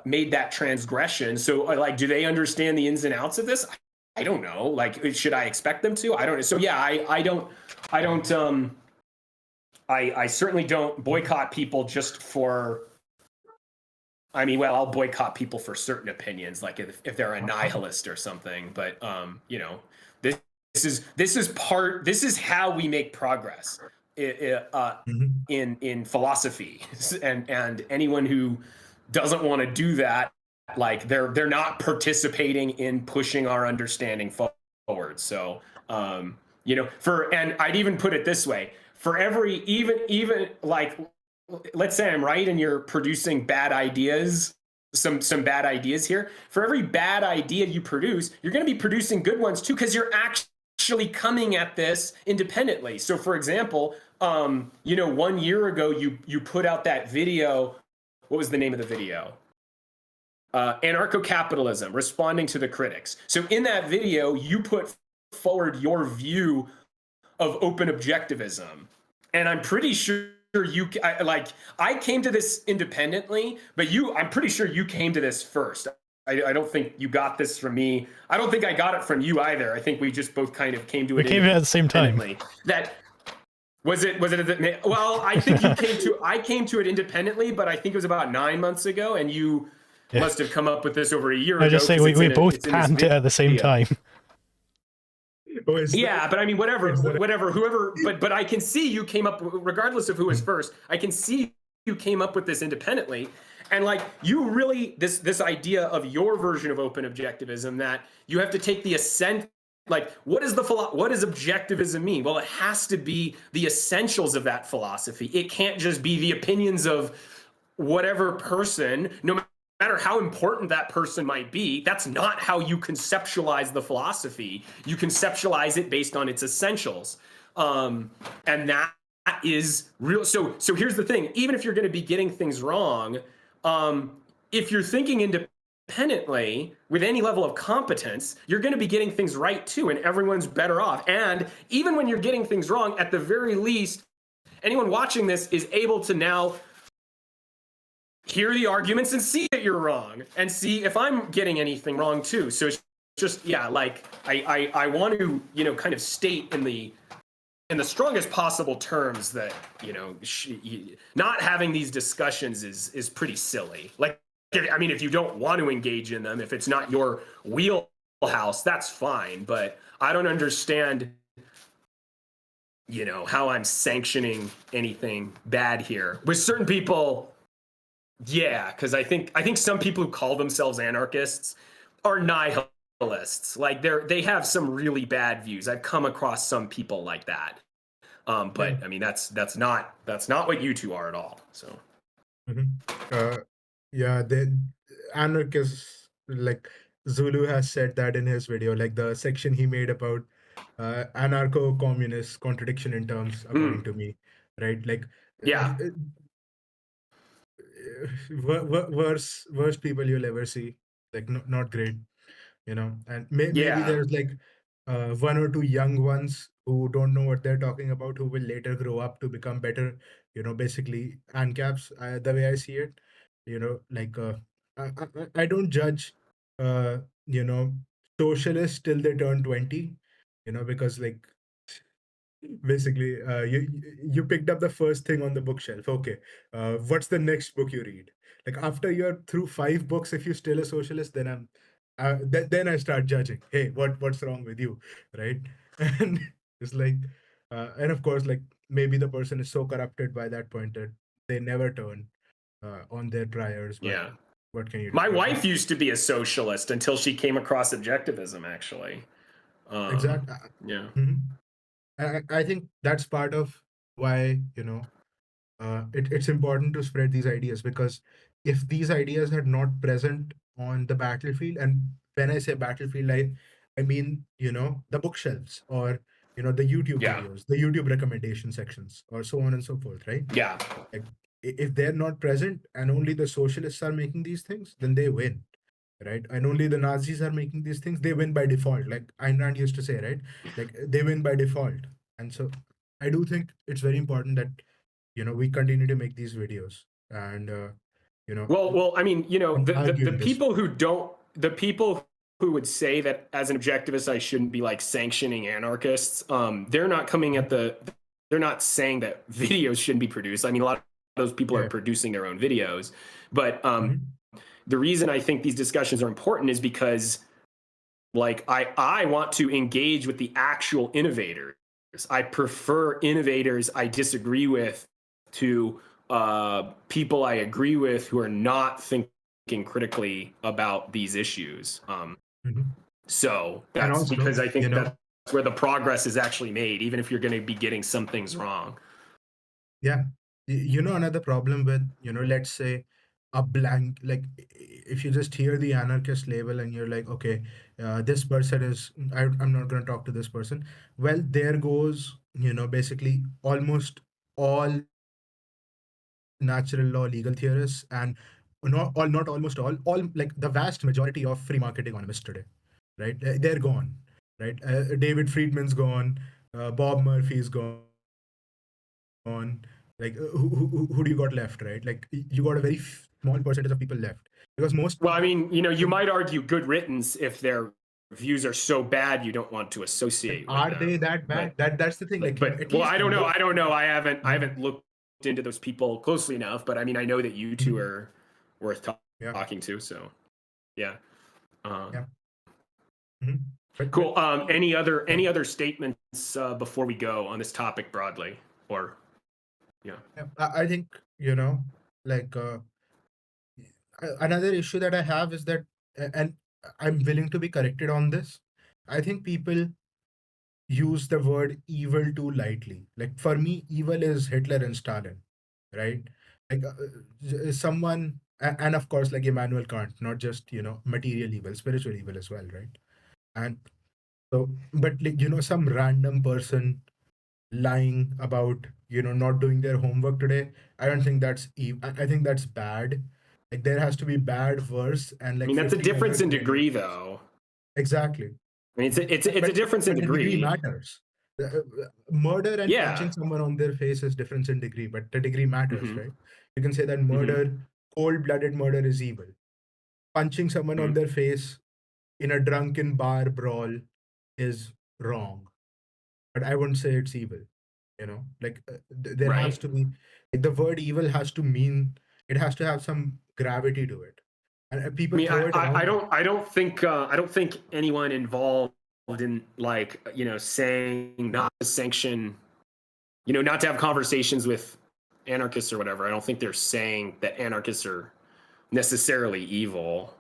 made that transgression. So like, do they understand the ins and outs of this? I don't know. Like, should I expect them to? I don't know. So yeah, I certainly don't boycott people just for, I'll boycott people for certain opinions, like if they're a nihilist or something, but this is how we make progress in philosophy, and anyone who doesn't want to do that, like they're not participating in pushing our understanding forward. So and I'd even put it this way: for every even like, let's say I'm right and you're producing bad ideas, some bad ideas here. For every bad idea you produce, you're going to be producing good ones too, because you're actually coming at this independently. So for example, 1 year ago you put out that video. What was the name of the video? Anarcho-capitalism, responding to the critics. So in that video, you put forward your view of open objectivism. And I'm pretty sure I came to this independently, but I'm pretty sure you came to this first. I don't think you got this from me. I don't think I got it from you either. I think we just both kind of came to it. We came at the same time. That was it. Well, I think I came to it independently, but I think it was about 9 months ago, and you must have come up with this over a year ago. I just say we both panned it at the same time. Yeah, but whoever, but I can see you came up, regardless of who was first, I can see you came up with this independently. And like, you really, this idea of your version of open objectivism, that you have to take the like, what does objectivism mean? Well, it has to be the essentials of that philosophy. It can't just be the opinions of whatever person, no matter how important that person might be. That's not how you conceptualize the philosophy. You conceptualize it based on its essentials. And that is real. So here's the thing. Even if you're going to be getting things wrong, if you're thinking independently with any level of competence, you're going to be getting things right too, and everyone's better off. And even when you're getting things wrong, at the very least, anyone watching this is able to now hear the arguments and see that you're wrong, and see if I'm getting anything wrong too. So it's just, yeah, like I want to, kind of state in the strongest possible terms that, not having these discussions is pretty silly. Like, if you don't want to engage in them, if it's not your wheelhouse, that's fine. But I don't understand, how I'm sanctioning anything bad here. With certain people, yeah, because I think some people who call themselves anarchists are nihilists. Like, they have some really bad views. I've come across some people like that. But that's not what you two are at all. So. Yeah, the anarchists, like Zulu has said that in his video, like the section he made about anarcho-communist, contradiction in terms, according to me, right? Like, yeah, worst people you'll ever see, like not great, and maybe there's like one or two young ones who don't know what they're talking about, who will later grow up to become better, basically ANCAPs, the way I see it. Like I don't judge socialists till they turn 20, because like basically you picked up the first thing on the bookshelf. Okay, what's the next book you read? Like, after you're through 5 books, if you're still a socialist, then then I start judging. Hey, what's wrong with you, right? And it's like, and of course, like, maybe the person is so corrupted by that point that they never turn on their priors. But Yeah. what can you do? My Right? wife used to be a socialist until she came across objectivism, actually. Exactly. Yeah. I think that's part of why, it's important to spread these ideas, because if these ideas are not present on the battlefield, and when I say battlefield, I mean, the bookshelves, or the YouTube Yeah. videos, the YouTube recommendation sections, or so on and so forth, right? Yeah. Like, if they're not present and only the socialists are making these things, then they win, right? And only the Nazis are making these things, they win by default. Like Ayn Rand used to say, right? Like, they win by default. And so I do think it's very important that we continue to make these videos, and you know Well, I mean, and argue the in this. people who don't, the people who would say that as an objectivist, I shouldn't be like sanctioning anarchists. They're not coming at they're not saying that videos shouldn't be produced. I mean, a lot of those people are Yeah. producing their own videos, but Mhm. the reason I think these discussions are important is because, like, I want to engage with the actual innovators. I prefer innovators I disagree with to people I agree with who are not thinking critically about these issues. Mhm. So And that's also, because I think that's where the progress is actually made, even if you're going to be getting some things wrong. yeah, another problem with, let's say a blank, like, if you just hear the anarchist label and you're like, okay, this person is, I'm not going to talk to this person. Well, there goes, basically almost all natural law legal theorists, and not almost all, like the vast majority of free market economists today, right? They're gone, right? David Friedman's gone, Bob Murphy's gone. Like, who do you got left, right? Like, you got a very small percentage of people left, because most Well, I people mean, you think, might argue good riddance if their views are so bad you don't want to associate with are they them. that bad? That's the thing. Like, But at well, least I don't know. look. I don't know. I Mhm. haven't looked into those people closely enough. But I mean, I know that you two Mhm. are worth Yeah, talking to. So yeah. yeah. Mhm. But Cool. yeah, Any other statements before we go on this topic broadly? Or yeah. yeah. I think, like, another issue that I have is that, and I'm willing to be corrected on this. I think people use the word evil too lightly. Like, for me, evil is Hitler and Stalin, right? Like, someone, and of course, like Immanuel Kant, not just material evil, spiritual evil as well, right? And so, but like, some random person lying about not doing their homework today, I don't think that's I think that's bad. Like, there has to be bad, worse, and I like mean, that's a 15 other difference in great degree, worse. though. Exactly. I mean, it's a but difference in the degree degree. matters. Murder and Yeah. punching someone on their face is difference in degree, but the degree matters, Hmm. right? You can say that Hmm. cold-blooded murder is evil. Punching someone on Hmm. their face in a drunken bar brawl is wrong, but I wouldn't say it's evil. Like, there has Right. to be, like, the word evil has to mean, it has to have some gravity to it, and I people mean, throw it around. I don't think anyone involved in, like, saying not to sanction, not to have conversations with anarchists or whatever. I don't think they're saying that anarchists are necessarily evil.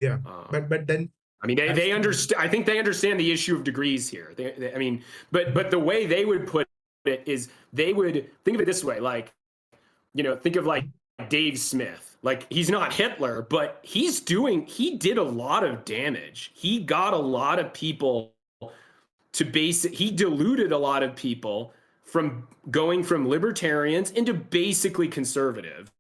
Yeah, Um, but then I mean, that's they the thing. understand. I think they understand the issue of degrees here. I mean, but the way they would put it is they would think of it this way, like, think of like Dave Smith. Like, he's not Hitler, but he did a lot of damage. He got a lot of people he deluded a lot of people from going from libertarians into basically conservatives,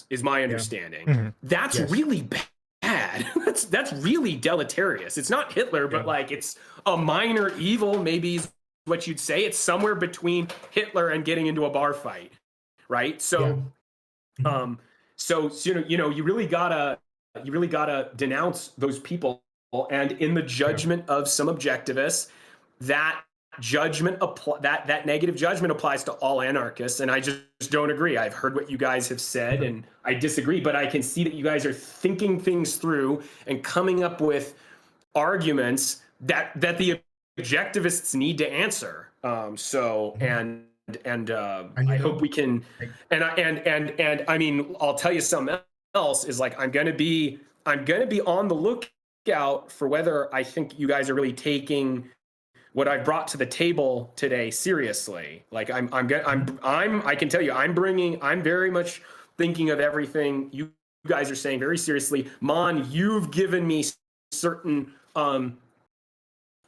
is my Yeah. understanding. Mhm. That's Yes. really bad. That's really deleterious. It's not Hitler, Yeah. but like, it's a minor evil, maybe is what you'd say. It's somewhere between Hitler and getting into a bar fight, right? Yeah. So Mhm. you really gotta denounce those people. And in the Yeah. judgment of some objectivists, that that negative judgment applies to all anarchists, and I just don't agree. I've heard what you guys have said, Yeah. and I disagree, but I can see that you guys are thinking things through and coming up with arguments that the objectivists need to answer. Mhm. And I you hope know, we can. like, And I mean, I'll tell you something else is like I'm gonna be on the lookout for whether I think you guys are really taking what I brought to the table today seriously. Like I can tell you I'm very much thinking of everything you guys are saying very seriously. Mon, you've given me certain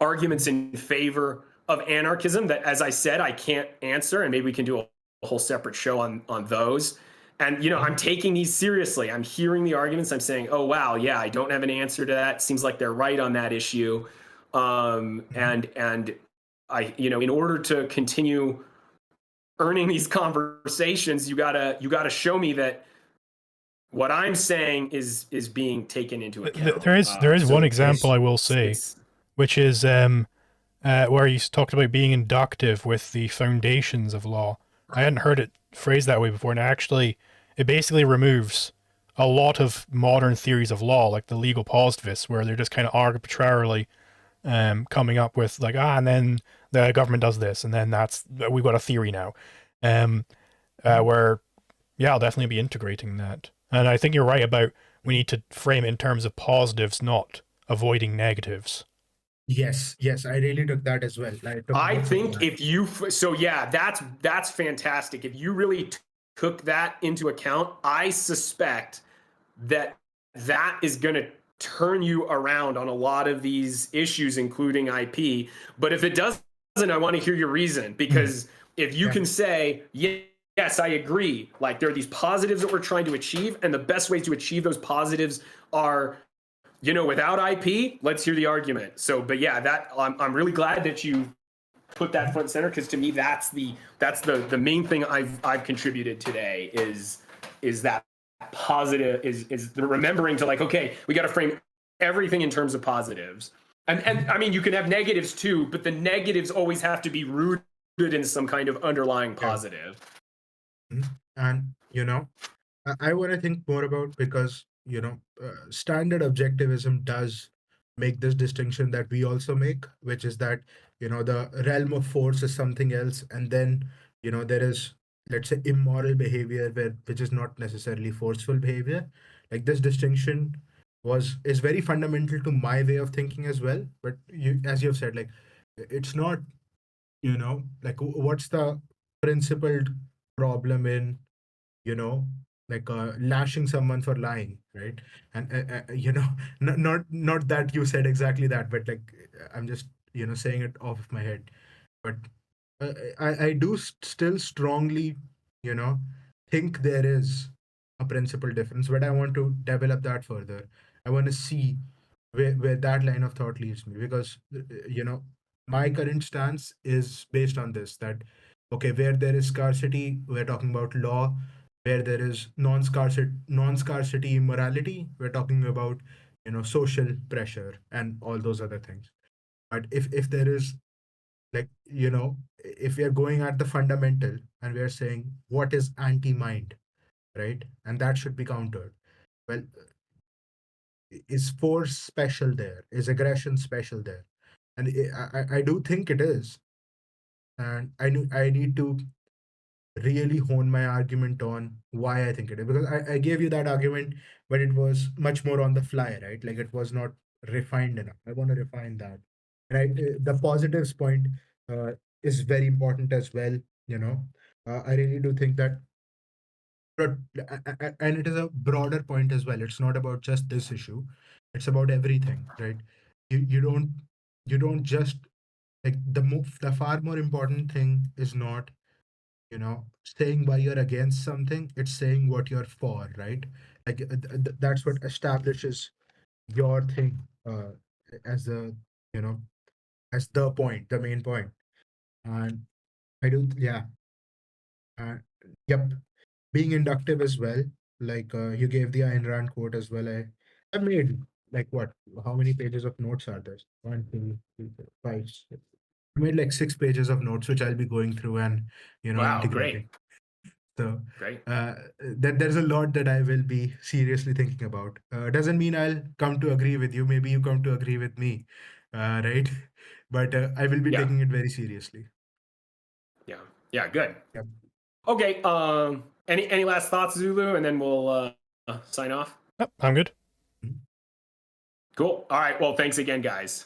arguments in favor of anarchism that, as I said, I can't answer, and maybe we can do a whole separate show on those. And I'm taking these seriously. I'm hearing the arguments. I'm saying, oh wow, yeah, I don't have an answer to that. Seems like they're right on that issue. And I, in order to continue earning these conversations, you gotta show me that what I'm saying is being taken into account. There is one example it's, I will say, it's which is where you talked about being inductive with the foundations of law. I hadn't heard it phrased that way before, and it basically removes a lot of modern theories of law, like the legal positivists, where they're just kind of arbitrarily coming up with like, and then the government does this, and then we've got a theory now. Where, yeah, I'll definitely be integrating that. And I think you're right about we need to frame it in terms of positives, not avoiding negatives. yes, I really took that as well. I think if you that's fantastic. If you really took that into account, I suspect that is going to turn you around on a lot of these issues, including IP. But if it doesn't, I want to hear your reason, because if you can say, yes, I agree, like there are these positives that we're trying to achieve, and the best ways to achieve those positives are, without IP, let's hear the argument. So, but yeah, that I'm really glad that you put that front and center, because to me that's the main thing I've contributed today is that positive is the remembering to like, okay, we got to frame everything in terms of positives. And I mean, you can have negatives too, but the negatives always have to be rooted in some kind of underlying positive. And I want to think more about, because standard objectivism does make this distinction that we also make, which is that the realm of force is something else, and then there is, let's say, immoral behavior which is not necessarily forceful behavior. Like, this distinction is very fundamental to my way of thinking as well. But as you've said, like, it's not, like, what's the principled problem in like lashing someone for lying, right? And not that you said exactly that, but like, I'm just saying it off of my head. But I do still strongly think there is a principal difference, but I want to develop that further. I want to see where that line of thought leads me, because my current stance is based on this, that okay, where there is scarcity, we're talking about law. Where there is non-scarcity morality, we're talking about social pressure and all those other things. But if there is, like, if we are going at the fundamental and we are saying what is anti-mind, right, and that should be countered, well, is force special there? Is aggression special there? And I do think it is. And I need to really hone my argument on why I think it is, because I gave you that argument, but it was much more on the fly, right? Like, it was not refined enough. I want to refine that. Right. The positives point is very important as well. I really do think that, but and it is a broader point as well. It's not about just this issue. It's about everything, right? You don't just, like, the far more important thing is not saying why you're against something. It's saying what you're for, right? Like, that's what establishes your thing as the you know as the point, the main point. And I do, yeah. uh, yep. Being inductive as well, like, you gave the Ayn Rand quote as well. I've made, like, what, how many pages of notes are there? One, two, three, four, five, six. I made like 6 pages of notes, which I'll be going through and Wow, integrating. great. So Great. there's a lot that I will be seriously thinking about. Doesn't mean I'll come to agree with you. Maybe you come to agree with me, right? But I will be Yeah. taking it very seriously. Yeah. Yeah, good. Yep. Okay. Any last thoughts, Zulu, and then we'll sign off. Yep, I'm good. Cool. All right. Well, thanks again, guys.